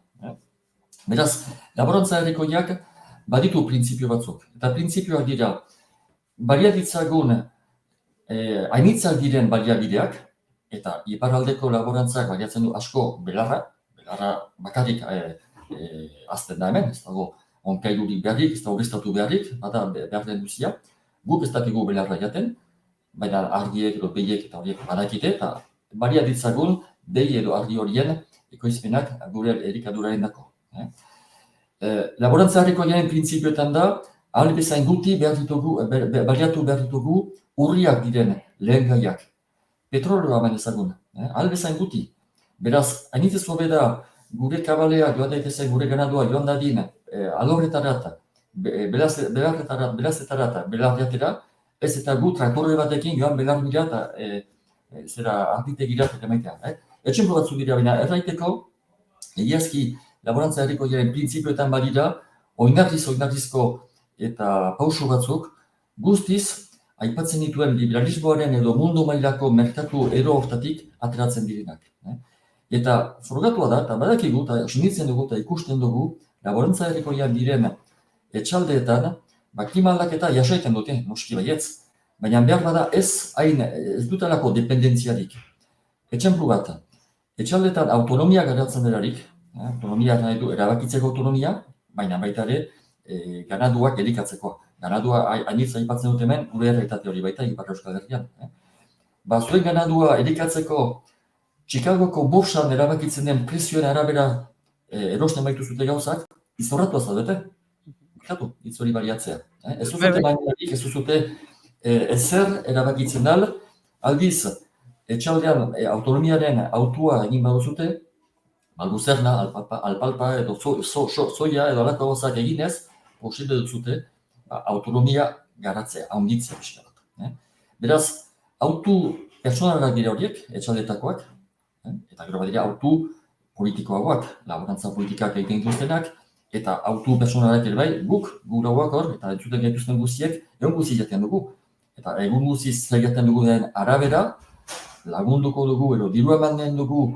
Beraz, laborantza herrikoiak baditu printzipio batzuk. Eta printzipioak dira, baliaditzagun hainitzak diren baliabideak, eta iparraldeko laborantzak baliatzen du asko belarra bakarrik azten da hemen, ez dago onkailurik beharrik, ez da horreztatu beharrik, bada behar den duzia. Guk ez dakigu belarra jaten, baina argiek edo behiek eta horiek badakite, eta baliaditzagun behi edo argi horien ekoizpenak gure erikaduraren dako. Laborantza herrikoiaren printzipioetan da, ahal bezain guti baliatu behar ditugu urriak diren lehen gaiak. Petrolioa eman ezagun, ahal bezain guti. Beraz, hainitez hobe da, gure kabalea joan daitezen gure ganadua joan dadin alorretarat, belazetarat, belarriatera, ez eta gu traktorre batekin joan belarmira eta arditegirat eta maitea. Etxemplu batzu dira baina erraiteko, egiazki laborantza herrikoiaren printzipioetan badira, oinarrizko eta pausu batzuk, guztiz, aipatzen dituen liberalismoaren edo mundu mailako merkatu ero hortatik ateratzen direnak. Eta frogatua da, eta badakigu, eta sunitzen dugu, eta ikusten dugu, laborantza herrikoian diren etxaldeetan, klima aldaketa jasaiten dute, noski baietz, baina behar bada ez dutelako dependentziarik. Etxemplu bat, etxaldeetan autonomia garatzen delarik, autonomia nahi du, erabakitzeko autonomia, baina baita ere, ganaduak edikatzeko. Ganadua ainitza aipatzen dut hemen, gure errealitate hori baita, Ipar Euskal Herrian. Zuen ganadua edikatzeko Chicagoko bursan erabakitzen den prezioen arabera erosten baitu zute gauzak, izorratua zaudete. Bukatu, hitz hori bariatzea. Ez zuzute bainarik, ez zuzute ezer erabakitzen aldiz, etxaldean autonomiaren autua egin baduzute, luzerna, alpalpa edo soia edo alako gauzak eginez, posible duzute autonomia garatzea, haunditzea pixka bat. Beraz, autu personalak dira horiek, etxaldetakoak, eta gero badira autu politikoagoak, laborantza politikak egiten dituztenak, eta autu personalak ere bai, guk, gure hauak hor, eta entzuten gaituzten guztiek, egun guzti jaten dugu. Eta egun guztiz jaten dugu den arabera, lagunduko dugu, edo diru emanen dugu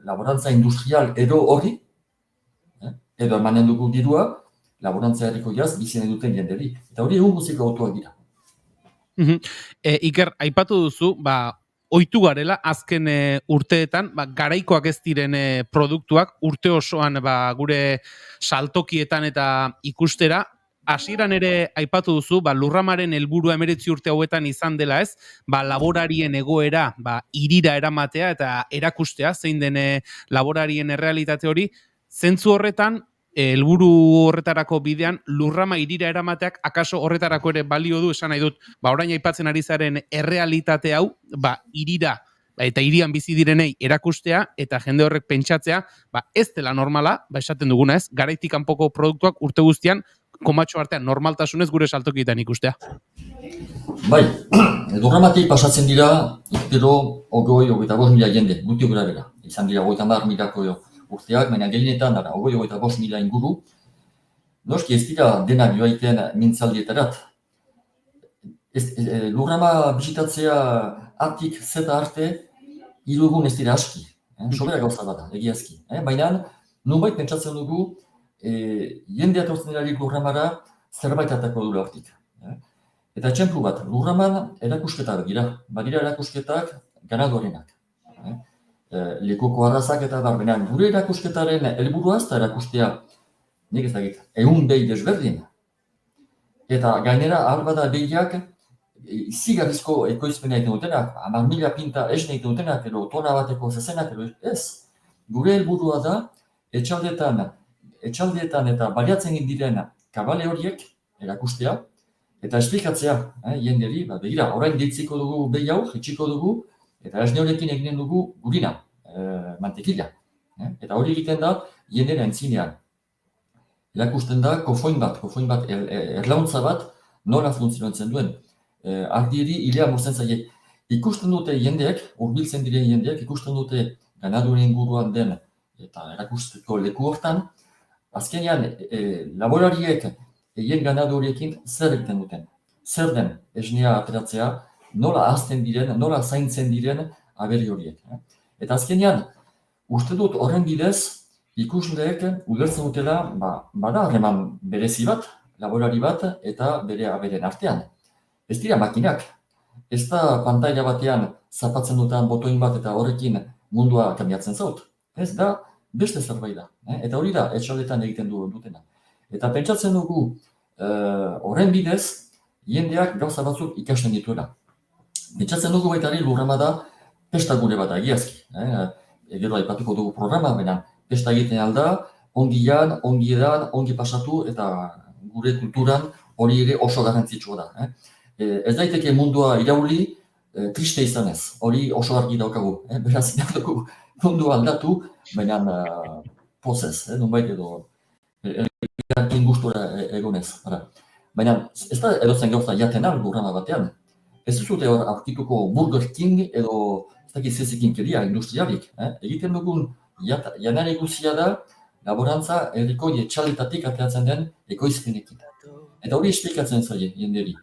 laborantza industrial ero horri, edo emanen dugu dirua, laborantza herriko jaz, bizien duten jenderi. Eta hori egun guztiko autuak dira. Iker, aipatu duzu, ohitu garela, azken urteetan, garaikoak ez diren produktuak, urte osoan gure saltokietan eta ikustera, hasieran ere aipatu duzu, Lurramaren helburua 19 urte hauetan izan dela ez, laborarien egoera hirira eramatea eta erakustea, zein den laborarien errealitate hori, zentzu horretan, helburu horretarako bidean, Lurrama hirira eramateak akaso horretarako ere balio du, esan nahi dut, orain aipatzen ari zaren errealitate hau, hirira eta hirian bizi direnei erakustea eta jende horrek pentsatzea, ez dela normala, esaten duguna ez, garaitik kanpoko produktuak urte guztian, komatxo artean normaltasunez gure saltokietan ikustea. Bai, Lurramatik pasatzen dira, gero 25.000 jende, guti gura bera. Izan dira 30.000 urteak, baina gehienetan dara 25.000 inguru. Noski ez dira dena joaiten mintzaldietarat. Lurrama bisitatzea artik zeta arte, 3 egun ez dira aski. Sobera gauza bada, egiazki. Baina, nunbait pentsatzen dugu, jende atortzen erarik Lurramara zerbait atako dure hortik. Eta txemplu bat, Lurraman erakusketak dira. Badira erakusketak ganaduarenak. Lekuko arrazak eta barbenean. Gure erakusketaren helburua ez da erakustea, nik ez dakit, 100 behi desberdin. Eta gainera, albada behiak, izigarrizko ekoizpena egiten dutenak, 10.000 pinta esne egiten dutenak, edo tona bateko zezenak, edo ez. Gure helburua da, etxaldeetan eta baliatzen diren kabale horiek erakustea, eta esplikatzea, jenderi, begira, orain deitziko dugu behi hau, jetxiko dugu, eta esne horiekin eginen dugu gurina, mantekila. Eta hori egiten da, jendera entzinean. Erakusten da, kofoin bat, erlauntza bat, nola funtzionatzen duen. Ardieri hilea mozten zaie. Ikusten dute jendeak, hurbiltzen diren jendeak, ikusten dute ganaduaren inguruan den, eta erakusteko leku hortan, azkenean, laborariek egin ganadu horiekin zer egiten duten. Zer den esnea ateratzea, nola ahazten diren, nola zaintzen diren aberi horiek. Eta azkenean, uste dut horren bidez, ikusleek ulertzen dutela, bada harreman berezi bat, laborari bat, eta bere aberen artean. Ez dira makinak. Ez da pantaila batean zapatzen dutan botoin bat eta horrekin mundua kambiatzen zaut. Ez da, beste zerbait da. Eta hori da, etxaldetan egiten dutena. Eta pentsatzen dugu, horren bidez, jendeak gauza batzuk ikasten dituela. Pentsatzen dugu baitari Lurrama da pesta gure bat egiazki. Gero aipatuko dugu programa, baina pesta egiten alda, ongi jan, ongi edan, ongi pasatu, eta gure kulturan hori ere oso garrantzitsua da. Ez daiteke mundua irauli, triste izanez, hori oso argi daukagu. Beraz, dugu mundua aldatu, baina pozez, nonbait edo errekin gustura egonez. Baina ez da edozen gauza jaten Lurrama batean. Ez duzute hor aurkituko Burger King edo ez dakit zezikinkeria industrialik. Egiten dugun janari guzia da laborantza herrikoi etxaletatik ateratzen den ekoizpenekin. Eta hori esplikatzen zaie jenderi.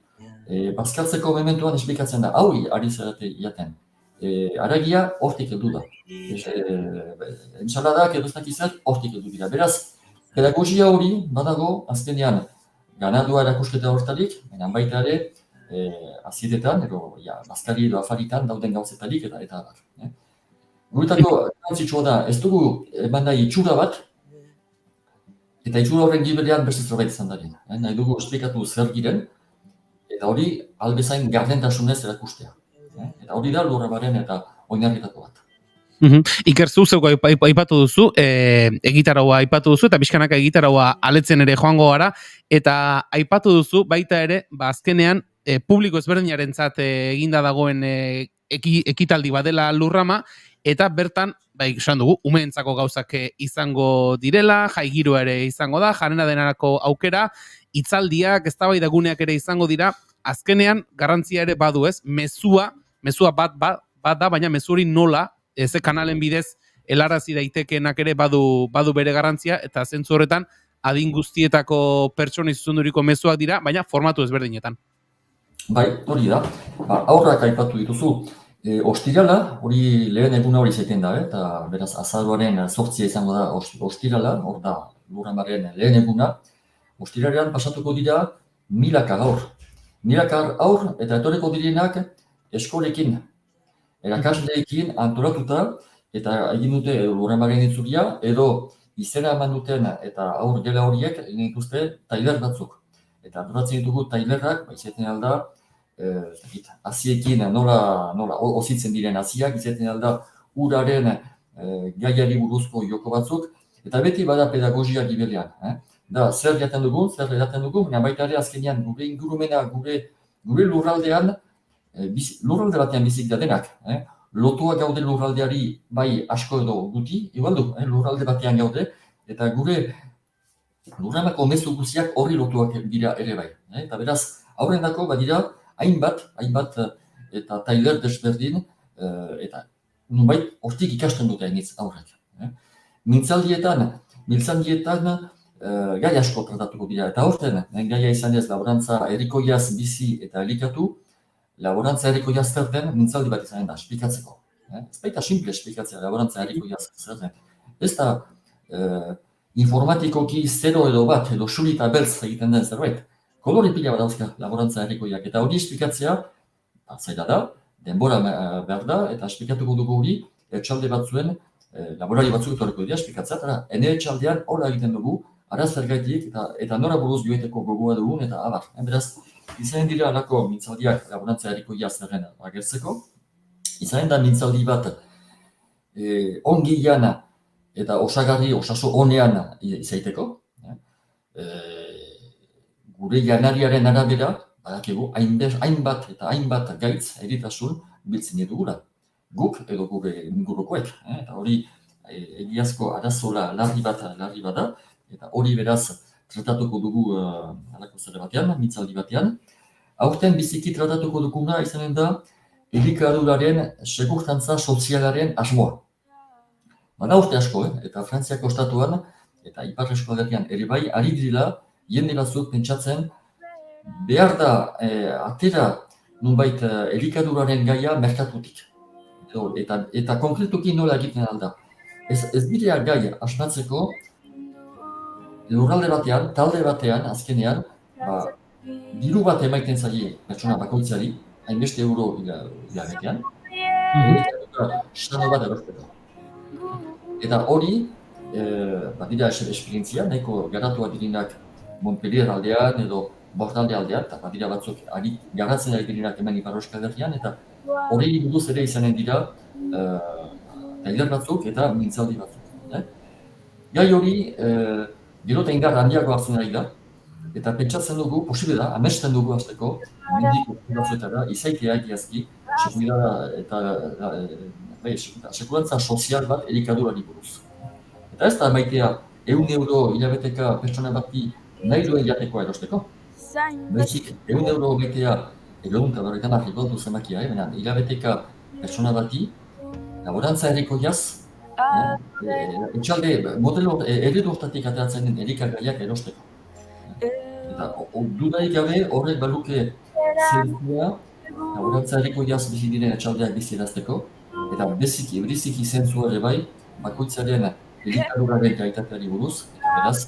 Bazkaltzeko mementuan esplikatzen da, hau ari zarete jaten. Aragia hortik heldu da. Entsaladak edo ez dakizat hortik heldu dira. Beraz, pedagogia hori badago azkenean ganadua erakusketa hortarik, baina baita ere azietetan, edo bazkari edo afaritan dauden gauzetarik eta abar. Guretako garrantzitsua da, ez dugu eman nahi itxura bat, eta itxura horren giberean beste zerbait izan darin. Nahi dugu esplikatu zer giren, eta hori albezain gardentasunez erakustea. Eta hori da lurrabaren eta oinarrietako bat. Iker, zuzeko aipatu duzu, egitaraua aipatu duzu, eta pixkanaka egitaraua aletzen ere joango gara, eta aipatu duzu baita ere, azkenean, publiko ezberdinarentzat eginda dagoen ekitaldi badela lurrama, eta bertan, esan dugu, umeentzako gauzak izango direla, jai giroa ere izango da, jarena denarako aukera, hitzaldiak, eztabaida guneak ere izango dira, azkenean garrantzia ere badu ez, mezua bat da, baina mezu hori nola, ze kanalen bidez helarazi daitekeenak ere badu bere garrantzia, eta zentzu horretan adin guztietako pertsonei zuzenduriko mezuak dira, baina formatu ezberdinetan. Bai, hori da. Aurrak aipatu dituzu. Ostirala, hori lehen eguna hori zaiten da, eta beraz azaroaren 8 izango da ostirala, hor da lurramaren lehen eguna. Ostiralean pasatuko dira milaka haur, eta etorriko direnak eskolekin, erakasleekin antolatuta, eta egin dute lurramaren itzulia, edo izena eman duten eta haur gela horiek egin dituzte tailer batzuk. Eta antolatzen ditugu tailerrak, izaten alda, aziekin nola ozitzen diren aziak, izaten alda uraren gaiari buruzko joko batzuk, eta beti bada pedagogia gibelean. Da, zer jaten dugun, baina baita ere azkenean gure ingurumena, gure lurraldean, lurralde batean bizik da denak. Lotua gaude lurraldeari bai asko edo guti, igual du, lurralde batean gaude, eta gure lurramako mezu guztiak horri lotuak dira ere bai. Eta beraz, aurrendako badira hainbat eta tailer desberdin, eta nunbait hortik ikasten dute hainitz aurrek. Mintzaldietan gai asko tratatuko dira, eta horten gaia izan ez laborantza herrikoiaz bizi eta elikatu, laborantza herrikoiaz zer den mintzaldi bat izanen da, esplikatzeko. Ez baita simple esplikatzea laborantza herrikoiaz zer den. Ez da informatikoki 0 edo 1 edo xurita beltz egiten den zerbait. Kolore pila bat dauzka laborantza herrikoiak, eta hori esplikatzea, zaila da, denbora behar da, eta esplikatuko dugu hori, etxalde batzuen, laborari batzuk etorriko dira esplikatzea, eta ene etxaldean hola egiten dugu, araz zergaitik, eta nora buruz joeteko gogoa dugun, eta abar. Beraz, izanen dira alako mintzaldiak laborantza herrikoia zerren agertzeko, izanen da mintzaldi bat ongi jana eta osagarri, osaso honean izaiteko, gure janariaren arabera, badakigu, hainbat gaitz, eritasun, biltzen edugula. Guk edo gure ingurukoek. Eta hori egiazko arazola larri bada, eta hori beraz tratatuko dugu alako zere batean, mintzaldi batean. Aurten biziki tratatuko duguna izanen da elikaduraren segurtantza sozialaren asmoa. Bada urte asko, eta Frantziako estatuan, eta Ipar Eskualdean ere bai, ari direla, jende batzuk pentsatzen, behar da atera nunbait elikaduraren gaia merkatutik. Eta konkretuki nola egiten alda. Ez bidea gai asmatzeko, lurralde batean, talde batean, azkenean, diru bat emaiten zaie pertsona bakoitzari, hainbeste euro hilabetean, sano bat erosteko. Eta hori, badira esperientzia, nahiko garatuak direnak Montpellier aldean edo Bordalde aldean, eta badira batzuk garatzen ari direnak hemen Ipar Euskal Herrian, eta hori buruz ere izanen dira tailer batzuk eta mintzaldi batzuk. Gai hori, gero eta indar handiago hartzen ari da, eta pentsatzen dugu, posible da, amesten dugu hasteko, mendiko batzuetara, izaitea egiazki, sekurantza sozial bat elikadurari buruz. Eta ez da maitea 100 euro hilabeteka pertsona bati nahi duen jatekoa erosteko. Baizik, 100 euro maitea egunta berretan arriko du zemakia, hilabeteka pertsona bati laborantza herrikoiaz Etxalde, modelo eredu hortatik ateratzen den elikagaiak erosteko. Eta dudarik gabe horrek baluke zentzua, laborantza erikoiaz bizi diren etxaldeak bizirazteko, eta beriziki zentzua ere bai, bakoitzaren elikaduraren gaitateari buruz, eta beraz,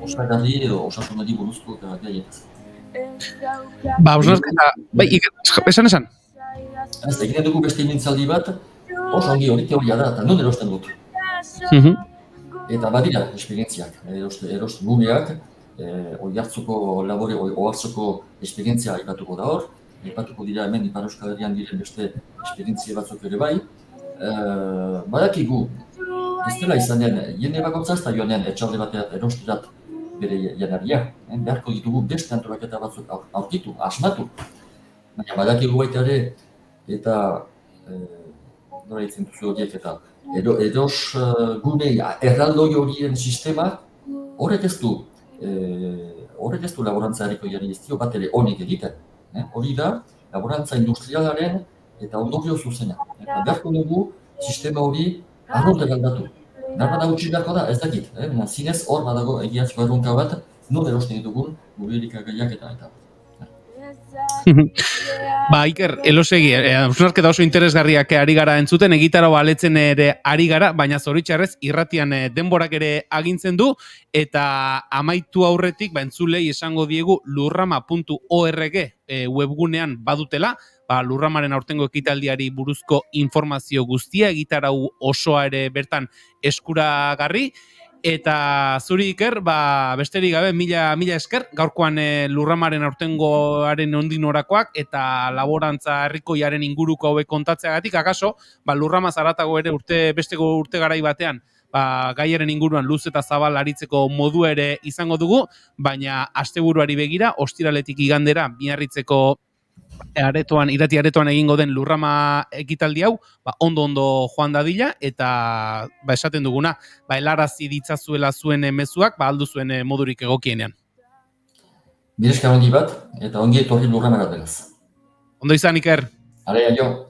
osagarri edo osasunari buruzko gaietaz. Hausnarketa, esan? Ez, egiten dugu beste mintzaldi bat, oso ongi hori teoria da, eta non erosten dut. Eta badira esperientziak, erosten guneak, oihartzoko labore, ohartzoko esperientzia aipatuko da hor, aipatuko dira hemen Ipar Euskal Herrian diren beste esperientzia batzuk ere bai. Badakigu, ez dela izanen, jende bakoitza ez da joanen etxalde batean erostirat bere janaria. Beharko ditugu beste antolaketa batzuk aurkitu, asmatu. Baina badakigu baita ere, eta nora ditzen duzu horiek eta eros gune erraldoi horien sistema horrek ez du laborantza erikoiari ez dio bat ere honik egiten. Hori da laborantza industrialaren eta ondorio zuzena. Eta beharko dugu sistema hori arrolde aldatu. Narbada utzi beharko da, ez dakit. Zinez hor badago egiazko erronka bat, non erosten ditugun gure elikagaiak eta. Iker, elosegi, hausnarketa oso interesgarriak ari gara entzuten, egitaro baletzen ere ari gara, baina zoritxarrez irratian denborak ere agintzen du, eta amaitu aurretik, entzulei esango diegu lurrama.org webgunean badutela, Lurramaren aurtengo ekitaldiari buruzko informazio guztia, egitarau osoa ere bertan eskuragarri, eta zuri Iker, besterik gabe, mila esker, gaurkoan Lurramaren aurtengoaren ondinorakoak, eta laborantza herrikoiaren inguruko hauek kontatzeagatik, akaso, Lurrama zaratago ere besteko urte garai batean, gaiaren inguruan luz eta zabal aritzeko modu ere izango dugu, baina asteburuari begira, ostiraletik igandera, Miarritzeko irati aretoan egingo den Lurrama ekitaldi hau, ondo joan dadila, eta esaten duguna, helarazi ditzazuela zuen mezuak, aldu zuen modurik egokienean. Bireska ongi bat, eta ongi etorri Lurramara beraz. Ondo izan, Iker. Alea, jo.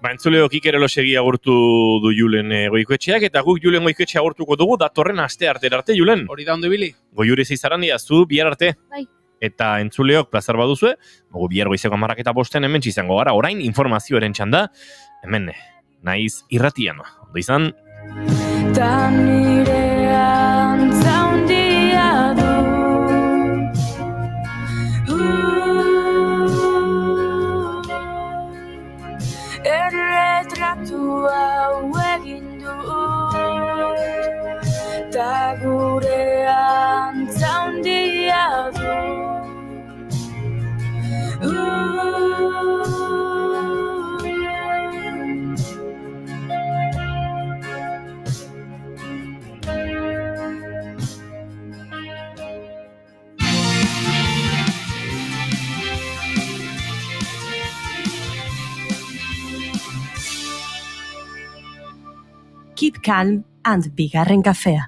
Entzuleok Iker Elosegi agurtu du Julen Goikoetxeak, eta guk Julen Goikoetxea agurtuko dugu datorren aste arte, Julen. Hori da ondo ibili. Goiure Zeizarandia, zu bihar arte. Bai. Eta entzuleok plazar baduzue, bihar goizeko 10:05 hemen izango gara, orain informazioaren txanda, hemen naiz irratian. Ondo izan? Ta nire antza hundia du erretratu hau egin dut ta gure antza hundia du Keep calm and bigarren kafea.